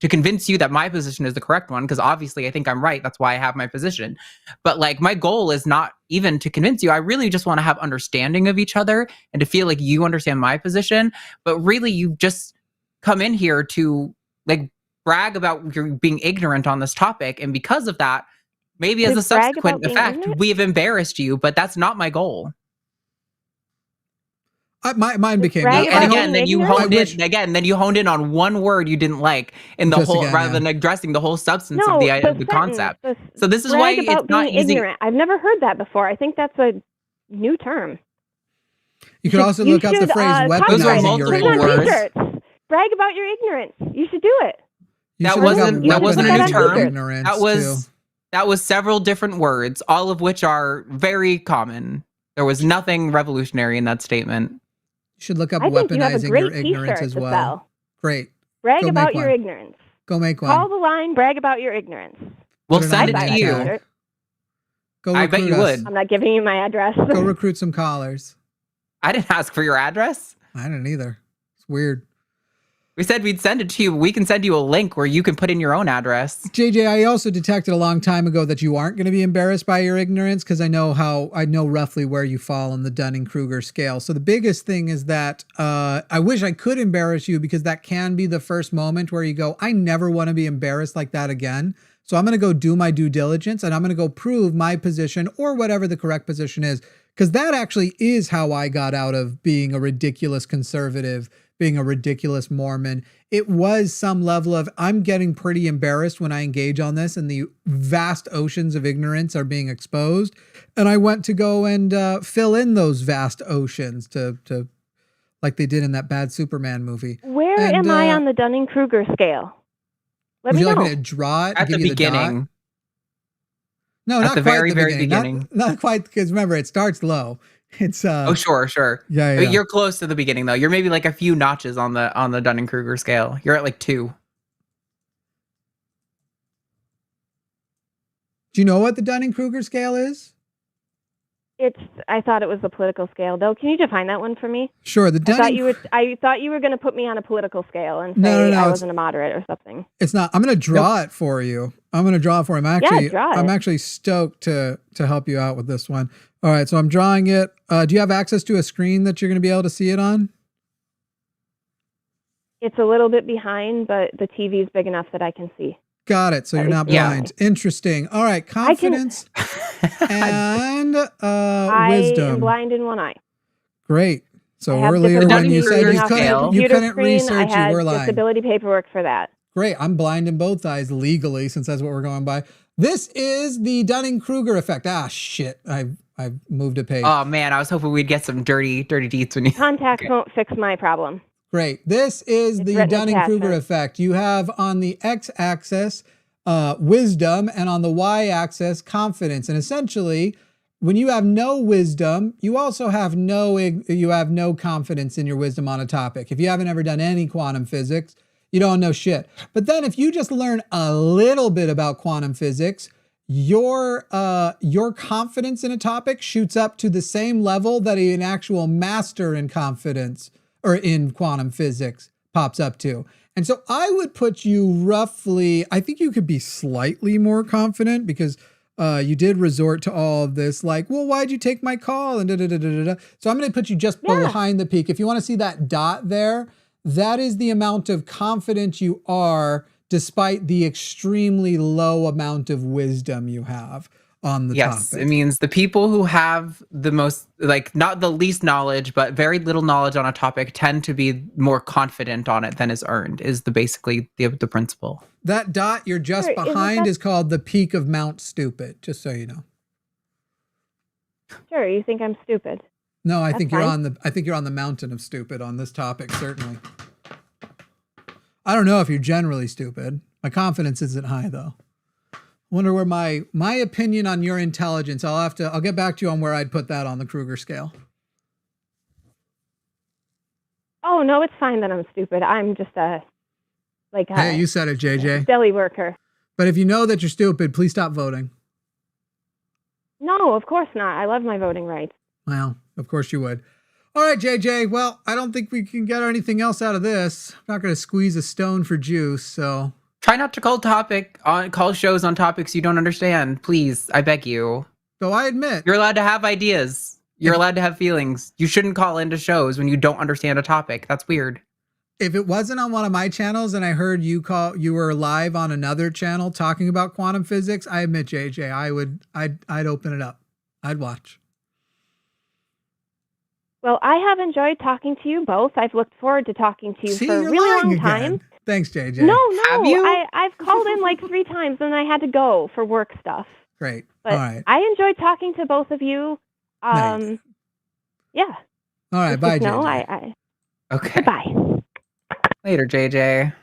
convince you that my position is the correct one, because obviously I think I'm right. That's why I have my position. But like, my goal is not even to convince you. I really just want to have understanding of each other and to feel like you understand my position. But really, you just come in here to like brag about your being ignorant on this topic, and because of that, maybe as a brag about subsequent being effect, ignorant? we have embarrassed you, but that's not my goal. Mine became brag that. about I And hope- again, then you ignorant? honed I wish- in again. Then you honed in on one word you didn't like in the Just whole, again, rather yeah. than addressing the whole substance No, of the sentence, concept. the So this is brag why about it's not being easy. ignorant. I've never heard that before. I think that's a new term. You could also look up the phrase Those are weaponizing your multiple Put it on words. t-shirts. Brag about your ignorance. You should do it. You That should look up wasn't a new weaponizing your term. ignorance, That was several different words, all of which are very common. There was nothing revolutionary in that statement. You should look up I think you have a weaponizing great your ignorance t-shirt as to well. sell. Great. Brag Go about make your one. ignorance. Go make one. Call the line, brag about your ignorance. We'll Put it send on it the to Buy that you. t-shirt. Go I bet recruit you us. would. I'm not giving you my address. Go recruit some callers. I didn't ask for your address. I didn't either. It's weird. We said we'd send it to you. We can send you a link where you can put in your own address. JJ, I also detected a long time ago that you aren't going to be embarrassed by your ignorance because I know roughly where you fall on the Dunning-Kruger scale. So the biggest thing is that I wish I could embarrass you, because that can be the first moment where you go, I never want to be embarrassed like that again. So I'm going to go do my due diligence and I'm going to go prove my position or whatever the correct position is. Because that actually is how I got out of being a ridiculous conservative, being a ridiculous Mormon. It was some level of, I'm getting pretty embarrassed when I engage on this and the vast oceans of ignorance are being exposed. And I went to go and fill in those vast oceans to like they did in that bad Superman movie. Where And, am I on the Dunning-Kruger scale? Let Would me you like know. me to draw it? At give the you the dot? beginning. No, At not the quite very, the very beginning. beginning. Not quite, because remember, it starts low. It's Oh, sure. yeah. But you're close to the beginning though. You're maybe like a few notches on the Dunning-Kruger scale. You're at like 2. Do you know what the Dunning-Kruger scale is? I thought it was the political scale, though. Can you define that one for me? Sure. The Dunning. I thought you were going to put me on a political scale and say No, I it's- wasn't a moderate or something. It's not. I'm going to draw it for you. I'm draw it. I'm actually stoked to help you out with this one. All right, so I'm drawing it. Do you have access to a screen that you're going to be able to see it on? It's a little bit behind, but the TV is big enough that I can see. Got it. So you're not Yeah. blind. Interesting. All right, confidence and I am wisdom. blind in one eye. Great. So I have earlier when you said Dunning-Kruger you scale. couldn't screen, research, I had you were lying. disability paperwork for that. Great. I'm blind in both eyes legally, since that's what we're going by. This is the Dunning-Kruger effect. Ah, shit. I've moved a page. Oh man, I was hoping we'd get some dirty deets when you. Contacts won't fix my problem. Great. This is It's the retinal Dunning-Kruger detachment. effect. You have on the x-axis wisdom, and on the y-axis confidence. And essentially, when you have no wisdom, you also have no confidence in your wisdom on a topic. If you haven't ever done any quantum physics, you don't know shit. But then if you just learn a little bit about quantum physics, your confidence in a topic shoots up to the same level that an actual master in confidence or in quantum physics pops up to. And so I would put you roughly, I think you could be slightly more confident, because you did resort to all of this, like, well, why'd you take my call? And da-da-da-da-da. So I'm going to put you just behind the peak. If you want to see that dot there, that is the amount of confidence you are, despite the extremely low amount of wisdom you have on the Yes, topic. it means the people who have the most, like, not the least knowledge, but very little knowledge on a topic tend to be more confident on it than is earned, is basically the principle. That dot you're just Sure, isn't behind that- is called the peak of Mount Stupid, just so you know. Sure, you think I'm stupid. No, I That's think you're fine. on the mountain of stupid on this topic, certainly. I don't know if you're generally stupid. My confidence isn't high, though. I wonder where my opinion on your intelligence, I'll get back to you on where I'd put that on the Kruger scale. Oh, no, it's fine that I'm stupid. I'm just Hey, you said it, JJ. deli worker. But if you know that you're stupid, please stop voting. No, of course not. I love my voting rights. Well, of course you would. All right, JJ. Well, I don't think we can get anything else out of this. I'm not going to squeeze a stone for juice, so... Try not to call shows on topics you don't understand, please. I beg you. So I admit... You're allowed to have ideas. You're allowed to have feelings. You shouldn't call into shows when you don't understand a topic. That's weird. If it wasn't on one of my channels and I heard you were live on another channel talking about quantum physics, I admit, JJ, I'd open it up. I'd watch. Well, I have enjoyed talking to you both. I've looked forward to talking to you See, for a you're really lying long again. time. Thanks, JJ. No, Have you? I've called in like 3 times and I had to go for work stuff. Great. But All right. I enjoyed talking to both of you. Nice. Yeah. All right. Bye, No, JJ. Okay. Goodbye. Later, JJ.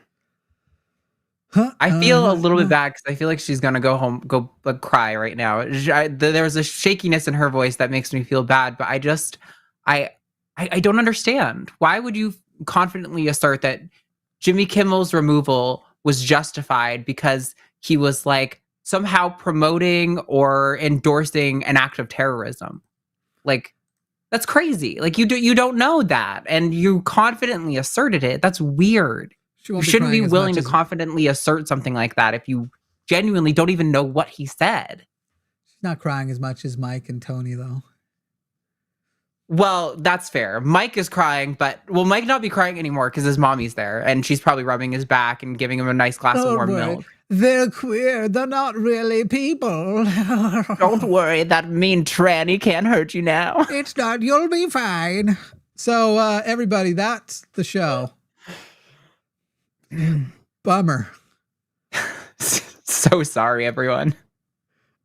I feel a little bit bad because I feel like she's gonna go home, cry right now. There's a shakiness in her voice that makes me feel bad, but I don't understand. Why would you confidently assert that Jimmy Kimmel's removal was justified because he was like somehow promoting or endorsing an act of terrorism? Like, that's crazy. Like, you don't know that, and you confidently asserted it. That's weird. You shouldn't be willing to confidently assert something like that if you genuinely don't even know what he said. She's not crying as much as Mike and Tony, though. Well, that's fair. Mike is crying, but will Mike not be crying anymore because his mommy's there, and she's probably rubbing his back and giving him a nice glass of warm milk. They're queer. They're not really people. Don't worry, that mean tranny can't hurt you now. It's not. You'll be fine. So, everybody, that's the show. Bummer. So sorry, everyone.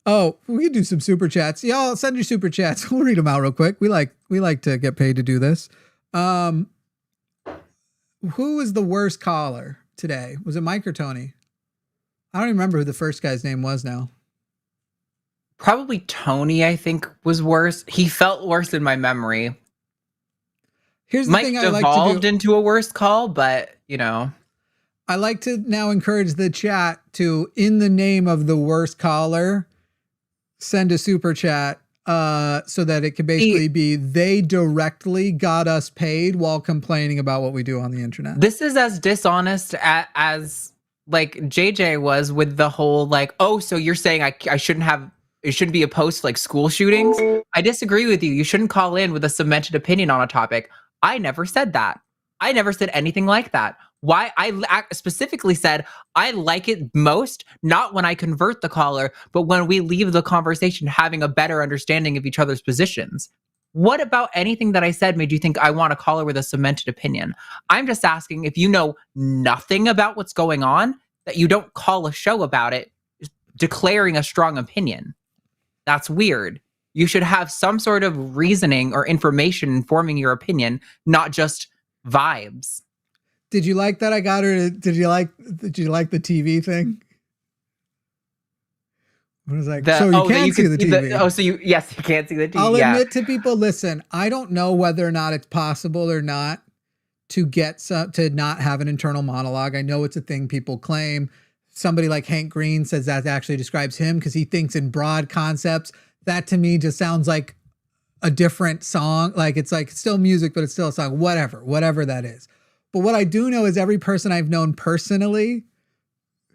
Oh, we can do some super chats. Y'all send your super chats. We'll read them out real quick. We like to get paid to do this. Who was the worst caller today? Was it Mike or Tony? I don't even remember who the first guy's name was now. Probably Tony, I think, was worse. He felt worse in my memory. Here's the Mike thing I like devolved to do. into a worst call, but, you know. I like to now encourage the chat to, in the name of the worst caller, send a super chat so that it can basically be they directly got us paid while complaining about what we do on the internet. This is as dishonest as like JJ was with the whole like, oh, so you're saying I shouldn't have, it shouldn't be opposed to like school shootings? I disagree with you. You shouldn't call in with a cemented opinion on a topic. I never said that. I never said anything like that. Why I specifically said I like it most, not when I convert the caller, but when we leave the conversation having a better understanding of each other's positions. What about anything that I said made you think I want to call her with a cemented opinion? I'm just asking if you know nothing about what's going on, that you don't call a show about it, declaring a strong opinion. That's weird. You should have some sort of reasoning or information informing your opinion, not just vibes. Did you like that I got her to, did you like the TV thing? I was like, so you can't see the TV. Yes, you can't see the TV. I'll admit to people, listen, I don't know whether or not it's possible or not to get to not have an internal monologue. I know it's a thing people claim. Somebody like Hank Green says that actually describes him because he thinks in broad concepts. That to me just sounds like a different song. Like it's still music, but it's still a song, whatever that is. But what I do know is every person I've known personally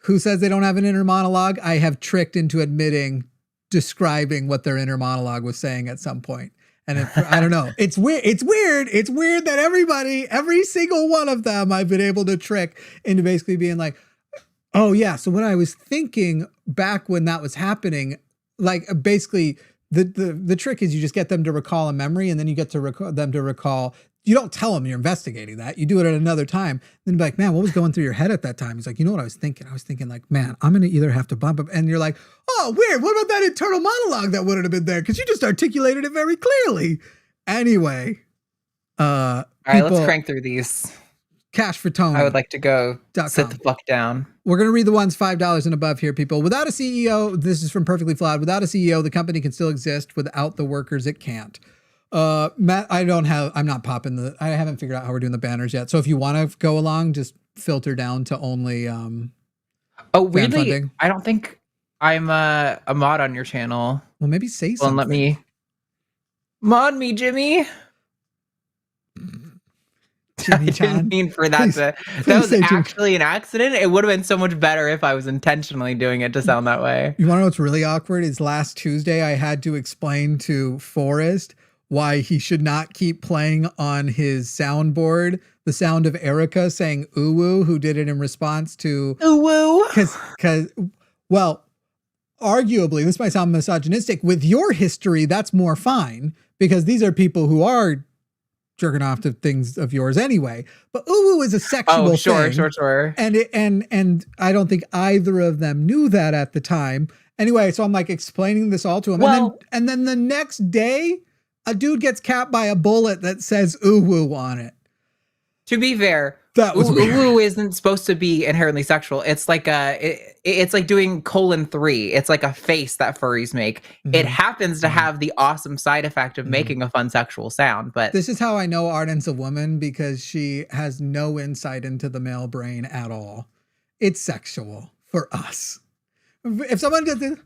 who says they don't have an inner monologue, I have tricked into describing what their inner monologue was saying at some point. And I don't know. It's weird. It's weird that every single one of them I've been able to trick into basically being like, oh yeah. So what I was thinking back when that was happening, like basically the trick is you just get them to recall a memory, and then you get to recall. You don't tell them you're investigating that. You do it at another time. Then be like, man, what was going through your head at that time? He's like, you know what I was thinking? I was thinking like, man, I'm going to either have to bump up. And you're like, oh, weird. What about that internal monologue that wouldn't have been there? Because you just articulated it very clearly. Anyway. All right, let's crank through these. Cash for Tony. I would like to go sit the fuck down. We're going to read the ones $5 and above here, people. Without a CEO, this is from Perfectly Flawed. Without a CEO, the company can still exist. Without the workers, it can't. Matt, I haven't figured out how we're doing the banners yet. So if you want to go along, just filter down to only, weirdly, funding. I don't think I'm a mod on your channel. Well, maybe say something. Well, let me mod me, Jimmy. I didn't mean for that that was actually an accident. It would have been so much better if I was intentionally doing it to sound that way. You want to know what's really awkward is last Tuesday I had to explain to Forrest why he should not keep playing on his soundboard the sound of Erica saying ooh-woo, who did it in response to ooh-woo. Because, well, arguably, this might sound misogynistic, with your history, that's more fine, because these are people who are jerking off to things of yours anyway. But ooh-woo is a sexual thing. Sure. And I don't think either of them knew that at the time. Anyway, so I'm like explaining this all to him. Well, and then the next day, a dude gets capped by a bullet that says ooh-woo on it. To be fair, that was ooh-woo isn't supposed to be inherently sexual. It's like it's like doing :3. It's like a face that furries make. Mm-hmm. It happens to have the awesome side effect of making a fun sexual sound. But this is how I know Arden's a woman, because she has no insight into the male brain at all. It's sexual for us. If someone does this,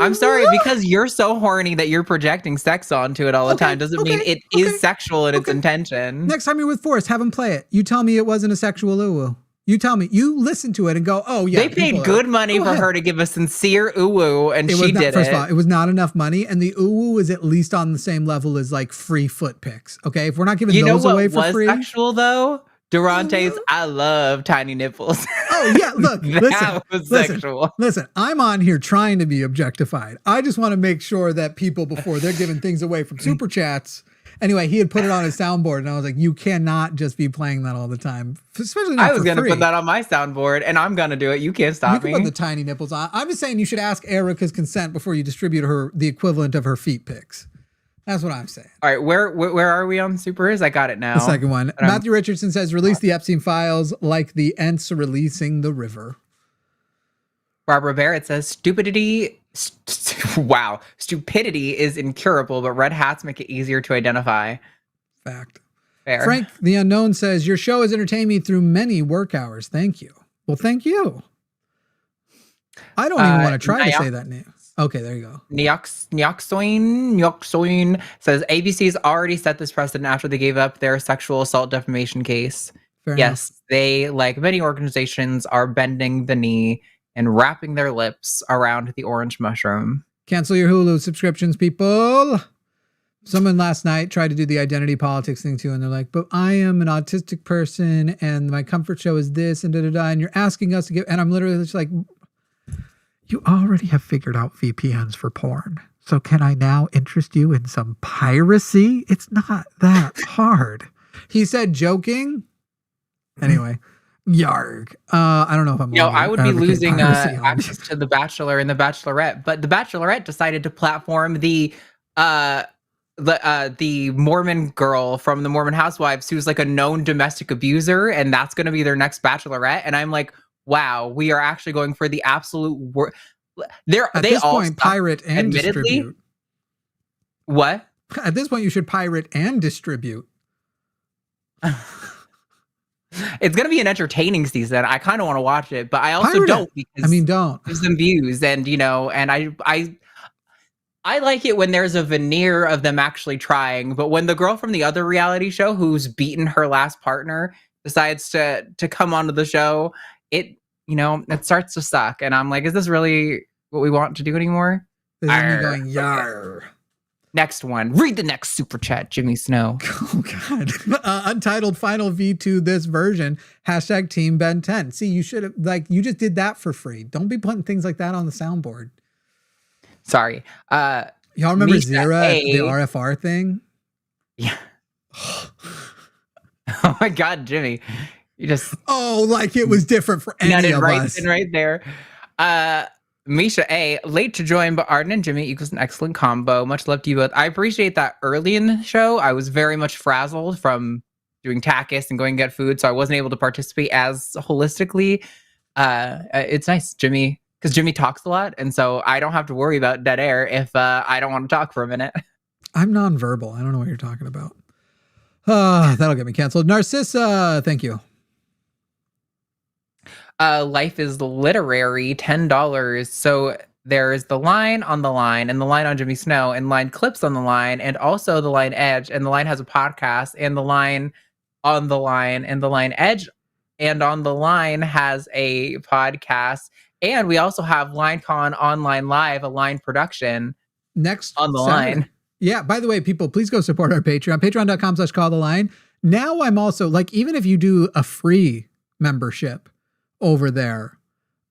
I'm sorry, because you're so horny that you're projecting sex onto it all the time doesn't mean it is sexual in its intention. Next time you're with Forrest, have him play it. You tell me it wasn't a sexual ooh-woo. You tell me. You listen to it and go, oh, yeah. They paid good money for her to give a sincere ooh-woo, and she did it. First of all, it was not enough money, and the ooh-woo is at least on the same level as like free foot pics. Okay? If we're not giving those away for free. You know what was sexual, though? Durante's I love tiny nipples. Oh, yeah, look, listen, I'm on here trying to be objectified. I just want to make sure that people, before they're giving things away from super chats. Anyway, he had put it on his soundboard, and I was like, you cannot just be playing that all the time, especially not I was going to put that on my soundboard, and I'm going to do it. You can't stop me. You can put the tiny nipples on. I'm just saying you should ask Erica's consent before you distribute her the equivalent of her feet pics. That's what I'm saying. All right, where are we on supers? I got it now. The second one. Matthew Richardson says, release the Epstein files like the Ents releasing the river. Barbara Barrett says, stupidity is incurable, but red hats make it easier to identify. Fact. Fair. Frank the Unknown says, your show has entertained me through many work hours. Thank you. Well, thank you. I don't even want to try to say that name. Okay, there you go. Nyoxoin says ABC's already set this precedent after they gave up their sexual assault defamation case. Fair yes, enough. They, like many organizations, are bending the knee and wrapping their lips around the orange mushroom. Cancel your Hulu subscriptions, people. Someone last night tried to do the identity politics thing too, and they're like, but I am an autistic person and my comfort show is this and da-da-da, and you're asking us to give, and I'm literally just like, you already have figured out VPNs for porn. So can I now interest you in some piracy? It's not that hard. He said, joking. Anyway, yarg. I don't know if I'm. I would be losing piracy on access to The Bachelor and The Bachelorette, but The Bachelorette decided to platform the Mormon girl from the Mormon Housewives who's like a known domestic abuser, and that's going to be their next Bachelorette. And I'm like, wow, we are actually going for the absolute worst. At this point, pirate and distribute. What? At this point, you should pirate and distribute. It's going to be an entertaining season. I kind of want to watch it, but I also Pirate don't it. because don't. there's some views, and and I like it when there's a veneer of them actually trying, but when the girl from the other reality show who's beaten her last partner decides to come onto the show, it starts to suck, and I'm like, is this really what we want to do anymore? This is me going, yar. Next one. Read the next super chat, Jimmy Snow. Oh, God. Untitled Final V2 this version. # Team Ben 10. See, you should have, you just did that for free. Don't be putting things like that on the soundboard. Sorry. Y'all remember Zira, the RFR thing? Yeah. Oh, my God, Jimmy. You just... Oh, like it was different for any of us. Right there. Misha A, late to join, but Arden and Jimmy equals an excellent combo. Much love to you both. I appreciate that early in the show. I was very much frazzled from doing Takis and going to get food, so I wasn't able to participate as holistically. It's nice, Jimmy, because Jimmy talks a lot, and so I don't have to worry about dead air if I don't want to talk for a minute. I'm nonverbal. I don't know what you're talking about. That'll get me canceled. Narcissa, thank you. Life is literary, $10. So there's the line on the line and the line on Jimmy Snow and line clips on the line and also the line edge, and the line has a podcast, and the line on the line and the line edge and on the line has a podcast. And we also have LineCon Online Live, a line production next on the Saturday. line. Yeah, by the way, people, please go support our Patreon, patreon.com/calltheline. Now I'm also even if you do a free membership over there,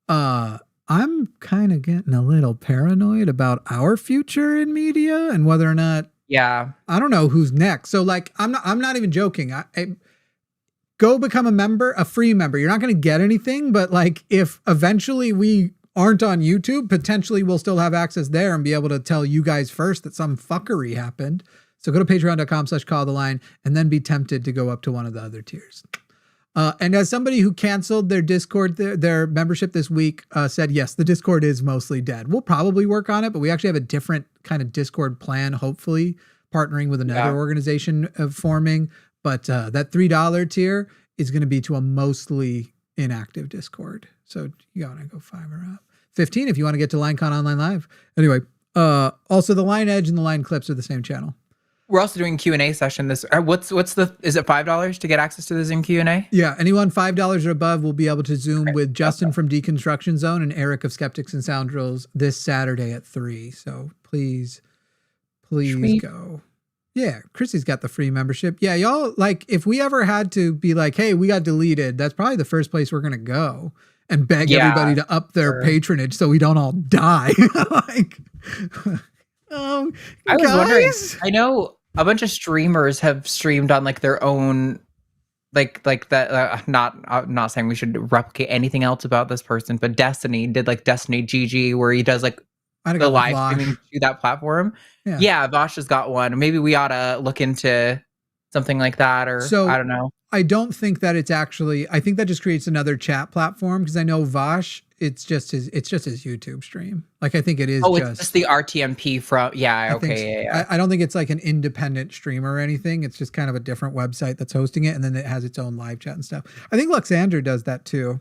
I'm kind of getting a little paranoid about our future in media and whether or not, I don't know who's next. So I'm not even joking. I go become a free member. You're not going to get anything, but if eventually we aren't on YouTube, potentially we'll still have access there and be able to tell you guys first that some fuckery happened. So go to patreon.com/calltheline and then be tempted to go up to one of the other tiers. And as somebody who canceled their Discord, their membership this week, said, yes, the Discord is mostly dead. We'll probably work on it, but we actually have a different kind of Discord plan, hopefully partnering with another organization forming. But that $3 tier is going to be to a mostly inactive Discord. So you got to go $5 or up. $15 if you want to get to LineCon Online Live. Anyway, also the Line Edge and the Line Clips are the same channel. We're also doing Q&A session is it $5 to get access to the Zoom Q&A? Yeah, anyone $5 or above will be able to Zoom with Justin from Deconstruction Zone and Eric of Skeptics and Scoundrels this Saturday at 3. So please go. Yeah, Chrissy's got the free membership. Yeah, y'all, if we ever had to be hey, we got deleted, that's probably the first place we're going to go and beg everybody to up their patronage so we don't all die. I was wondering, I know a bunch of streamers have streamed on their own, that. Not saying we should replicate anything else about this person, but Destiny did Destiny GG, where he does the live streaming to that platform. Yeah, Vosh has got one. Maybe we ought to look into something like that, or I don't know. I don't think that it's actually. I think that just creates another chat platform because I know Vosh. It's just his YouTube stream. I think it is. Oh, it's just the RTMP from. Yeah. Okay. Yeah. I don't think it's an independent streamer or anything. It's just kind of a different website that's hosting it, and then it has its own live chat and stuff. I think Luxander does that too.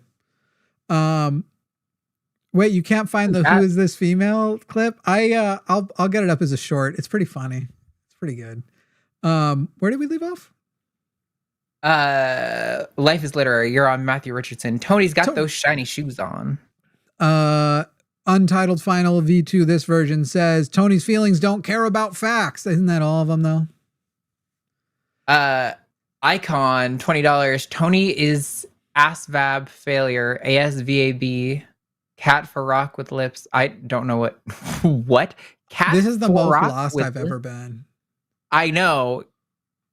Wait, you can't find the "Who is this female" clip? I'll get it up as a short. It's pretty funny. It's pretty good. Where did we leave off? Life is literary. You're on Matthew Richardson. Tony's got those shiny shoes on. Untitled Final V2 this version says Tony's feelings don't care about facts. Isn't that all of them though? Icon $20. Tony is ASVAB failure. ASVAB cat for rock with lips. I don't know what Cat This is the most Forak lost with I've ever been. I know.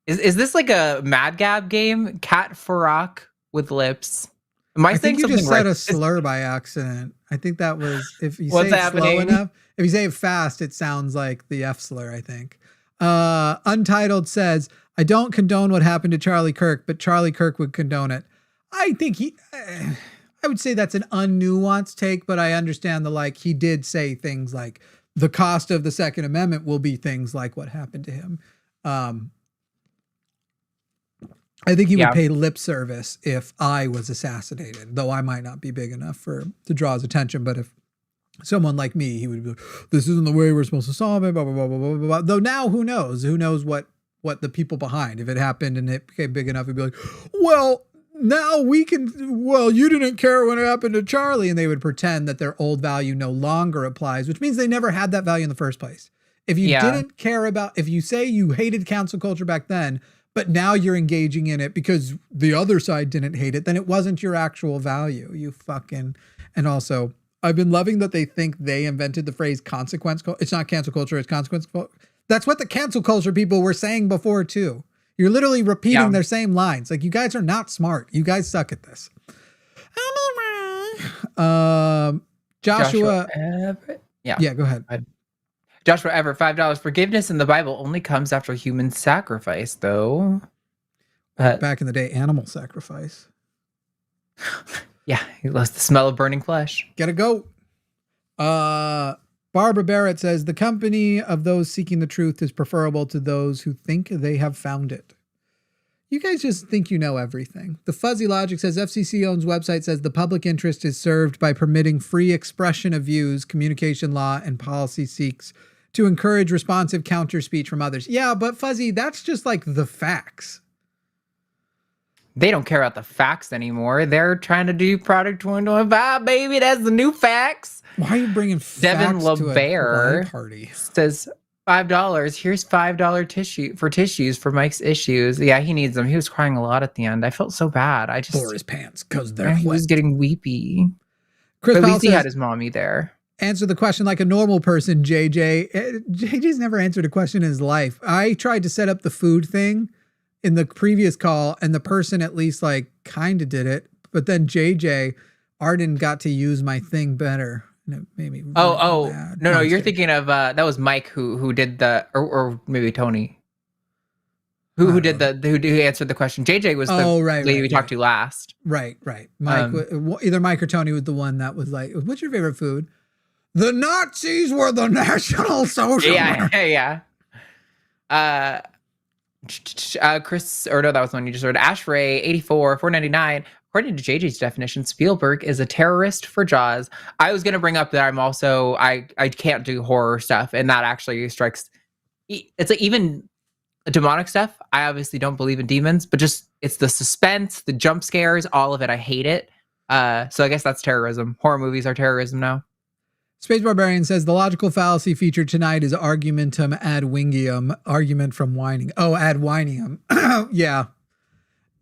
Is this like a Mad Gab game? Cat Forak with lips. Am I I saying think you something just right? said a slur by accident. I think that was, if you What's say it slow happening? enough, if you say it fast, it sounds like the F slur, I think. Untitled says, I don't condone what happened to Charlie Kirk, but Charlie Kirk would condone it. I think I would say that's an unnuanced take, but I understand he did say things like the cost of the Second Amendment will be things like what happened to him. I think he would pay lip service if I was assassinated, though I might not be big enough to draw his attention. But if someone like me, he would be like, this isn't the way we're supposed to solve it, blah, blah, blah, blah, blah, blah. Though now, who knows? Who knows what the people behind, if it happened and it became big enough, it'd be like, well, now you didn't care when it happened to Charlie. And they would pretend that their old value no longer applies, which means they never had that value in the first place. If you didn't care if you say you hated cancel culture back then, but now you're engaging in it because the other side didn't hate it, then it wasn't your actual value. And also, I've been loving that they think they invented the phrase consequence. It's not cancel culture, it's consequence. That's what the cancel culture people were saying before too. You're literally repeating their same lines. Like, you guys are not smart. You guys suck at this. Joshua Everett. Yeah, go ahead. Joshua Everett, $5. Forgiveness in the Bible only comes after human sacrifice, though. Back in the day, animal sacrifice. Yeah, he loves the smell of burning flesh. Get a goat. Barbara Barrett says, the company of those seeking the truth is preferable to those who think they have found it. You guys just think you know everything. The Fuzzy Logic says, FCC owns website says the public interest is served by permitting free expression of views, communication law, and policy seeks to encourage responsive counter speech from others. Yeah, but Fuzzy, that's just like the facts. They don't care about the facts anymore. They're trying to do Product 2025, baby. That's the new facts. Why are you bringing Devin facts to a LeBaer party? Says $5. Here's $5 tissues for Mike's issues. Yeah, he needs them. He was crying a lot at the end. I felt so bad. I just For his pants because they're he was wet. getting weepy. Chris But at Powell least he says, had his mommy there. answer the question like a normal person, JJ. JJ's never answered a question in his life. I tried to set up the food thing in the previous call, and the person at least kind of did it. But then Arden got to use my thing better. And it made me really mad. No, I'm you're kidding. thinking of that was Mike who did the or maybe Tony. Who answered the question. JJ was the lady we talked to last. Right. Mike, either Mike or Tony was the one that was like, what's your favorite food? The Nazis were the National Social. Yeah. Chris, or no, that was the one you just heard. Ashray 84 $4.99. According to JJ's definition, Spielberg is a terrorist for Jaws. I was going to bring up that I'm also I can't do horror stuff, and that actually strikes. It's like even demonic stuff. I obviously don't believe in demons, but just it's the suspense, the jump scares, all of it. I hate it. So I guess that's terrorism. Horror movies are terrorism now. Space Barbarian says the logical fallacy featured tonight is argumentum ad wingium, argument from whining. Oh, ad whiningium.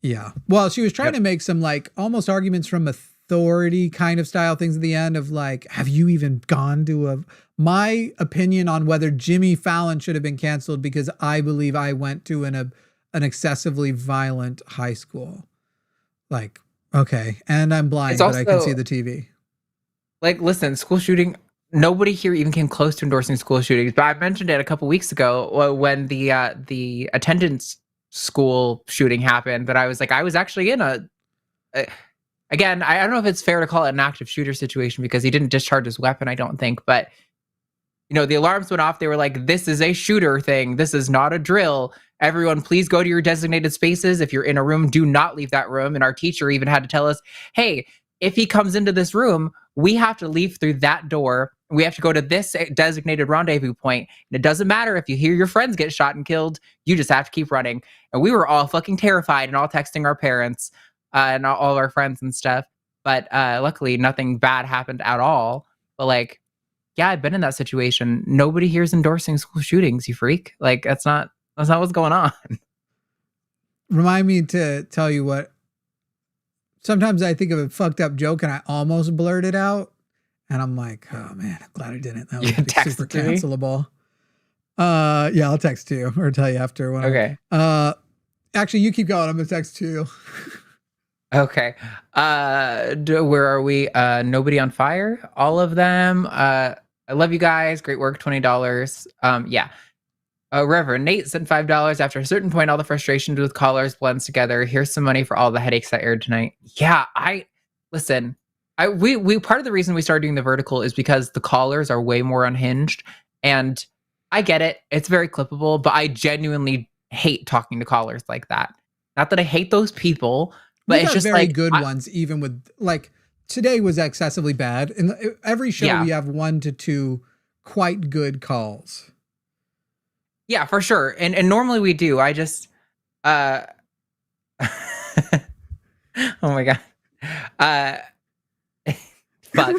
Yeah. Well, she was trying to make some almost arguments from authority kind of style things at the end of have you even gone to my opinion on whether Jimmy Fallon should have been canceled because I believe I went to an excessively violent high school. Okay. And I'm blind, but I can see the TV. Listen, school shooting, nobody here even came close to endorsing school shootings, but I mentioned it a couple weeks ago when the attendance school shooting happened, that I was actually in again, I don't know if it's fair to call it an active shooter situation because he didn't discharge his weapon, I don't think, but the alarms went off. They were like, this is a shooter thing. This is not a drill. Everyone, please go to your designated spaces. If you're in a room, do not leave that room. And our teacher even had to tell us, hey, if he comes into this room, we have to leave through that door. We have to go to this designated rendezvous point. And it doesn't matter if you hear your friends get shot and killed. You just have to keep running. And we were all fucking terrified and all texting our parents and all our friends and stuff. But luckily, nothing bad happened at all. But yeah, I've been in that situation. Nobody here is endorsing school shootings, you freak. That's not what's going on. Remind me to tell you what. Sometimes I think of a fucked up joke and I almost blurt it out. And I'm like, oh man, I'm glad I didn't. That You would be text super it to me? cancelable. Yeah, I'll text to you or tell you after. Okay. Actually, you keep going. I'm gonna text to you. Okay. Where are we? Nobody on fire. All of them. I love you guys. Great work. $20. Yeah. Reverend Nate sent $5. After a certain point, all the frustrations with callers blends together. Here's some money for all the headaches that aired tonight. Yeah, listen. We part of the reason we started doing the vertical is because the callers are way more unhinged, and I get it. It's very clippable, but I genuinely hate talking to callers like that. Not that I hate those people, but We it's got just very like good ones, even with like today was excessively bad. In every show, we have 1 to 2 quite good calls. Yeah, for sure. And normally we do. I just oh my god. Fuck.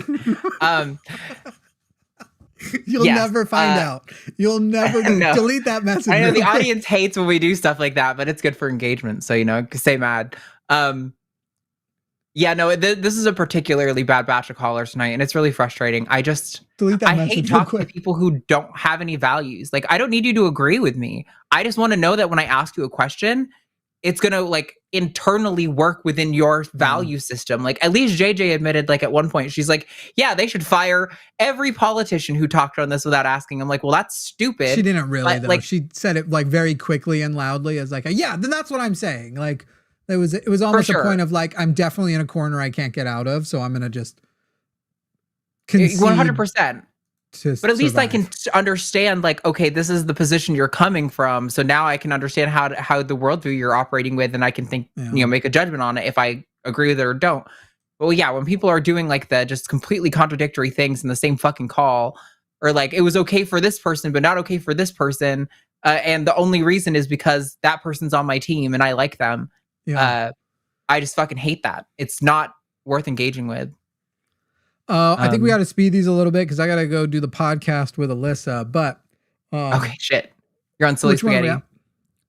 You'll never find out. You'll never no. delete that message. I know the audience hates when we do stuff like that, but it's good for engagement. So, stay mad. Yeah, no, this is a particularly bad batch of callers tonight, and it's really frustrating. Delete that I message hate talking to people who don't have any values. Like, I don't need you to agree with me. I just want to know that when I ask you a question, it's going to like internally work within your value system. Like at least JJ admitted like at one point, she's like, yeah, they should fire every politician who talked on this without asking. I'm like, well, that's stupid. She didn't really though. Like, she said it like very quickly and loudly as like, yeah, then that's what I'm saying. Like it was almost a point of like, I'm definitely in a corner I can't get out of. So I'm going to just 100%. But at least survive. I can understand, like, okay, this is the position you're coming from. So now I can understand how the worldview you're operating with, and I can think, make a judgment on it if I agree with it or don't. But yeah, when people are doing like the just completely contradictory things in the same fucking call, or like it was okay for this person but not okay for this person, and the only reason is because that person's on my team and I like them. I just fucking hate that. It's not worth engaging with. I think we got to speed these a little bit because I got to go do the podcast with Alyssa. But okay, shit, you're on Silly Spaghetti.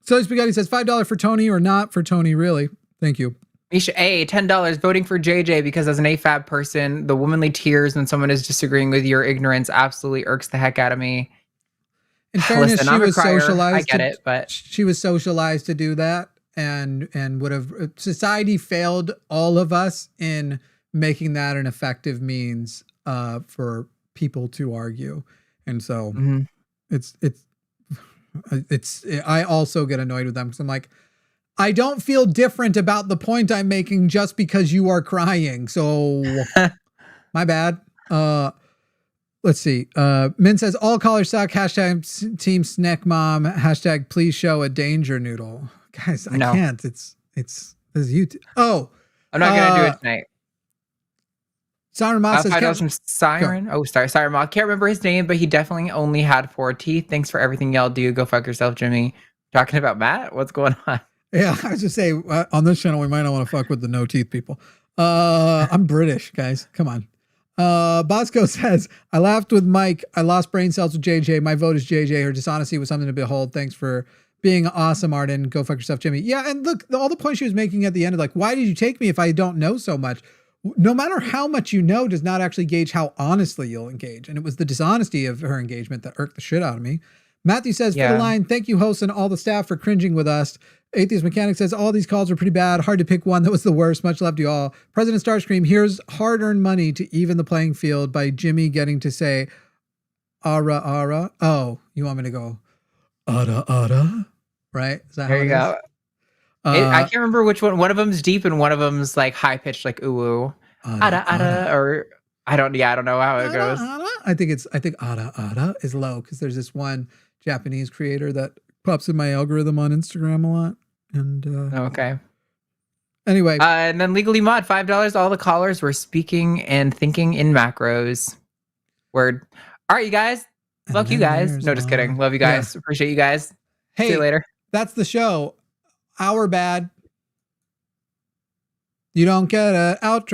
Silly Spaghetti says $5 for Tony or not for Tony. Really, thank you. Misha A, $10 voting for JJ because as an AFAB person, the womanly tears when someone is disagreeing with your ignorance absolutely irks the heck out of me. In fairness, Listen, she was socialized. I get it, but she was socialized to do that, and would have society failed all of us in making that an effective means for people to argue. And so it's I also get annoyed with them because I'm like, I don't feel different about the point I'm making just because you are crying. So my bad. Let's see. Min says all callers suck. Hashtag team snack mom. Hashtag please show a danger noodle. Guys, I can't. It's YouTube. Oh, I'm not going to do it tonight. Siren Moth says, from Siren. Oh, sorry, Siren Moth. Can't remember his name, but he definitely only had 4 teeth. Thanks for everything y'all do. Go fuck yourself, Jimmy. Talking about Matt? What's going on? Yeah, I was just say on this channel we might not want to fuck with the no teeth people. I'm British, guys. Come on. Bosco says, I laughed with Mike. I lost brain cells with JJ. My vote is JJ. Her dishonesty was something to behold. Thanks for being awesome, Arden. Go fuck yourself, Jimmy. Yeah, and look, all the points she was making at the end of like, why did you take me if I don't know so much? No matter how much you know does not actually gauge how honestly you'll engage. And it was the dishonesty of her engagement that irked the shit out of me. Matthew says, for the line, thank you, hosts and all the staff for cringing with us. Atheist Mechanic says, all these calls were pretty bad. Hard to pick one that was the worst. Much love to you all. President Starscream, here's hard-earned money to even the playing field by Jimmy getting to say, ara, ara. Oh, you want me to go, ara, ara? Right? Is that there you go. I can't remember which one. One of them's deep and one of them's like high pitched, like ooh, ada, or I don't know how it goes. I think ada is low because there's this one Japanese creator that pops in my algorithm on Instagram a lot. And okay. Anyway, and then Legally Mod, $5. All the callers were speaking and thinking in macros. Word. All right, you guys. Fuck you guys. No, just kidding. Love you guys. Yeah. Appreciate you guys. Hey, see you later. That's the show. Our bad. You don't get an outro.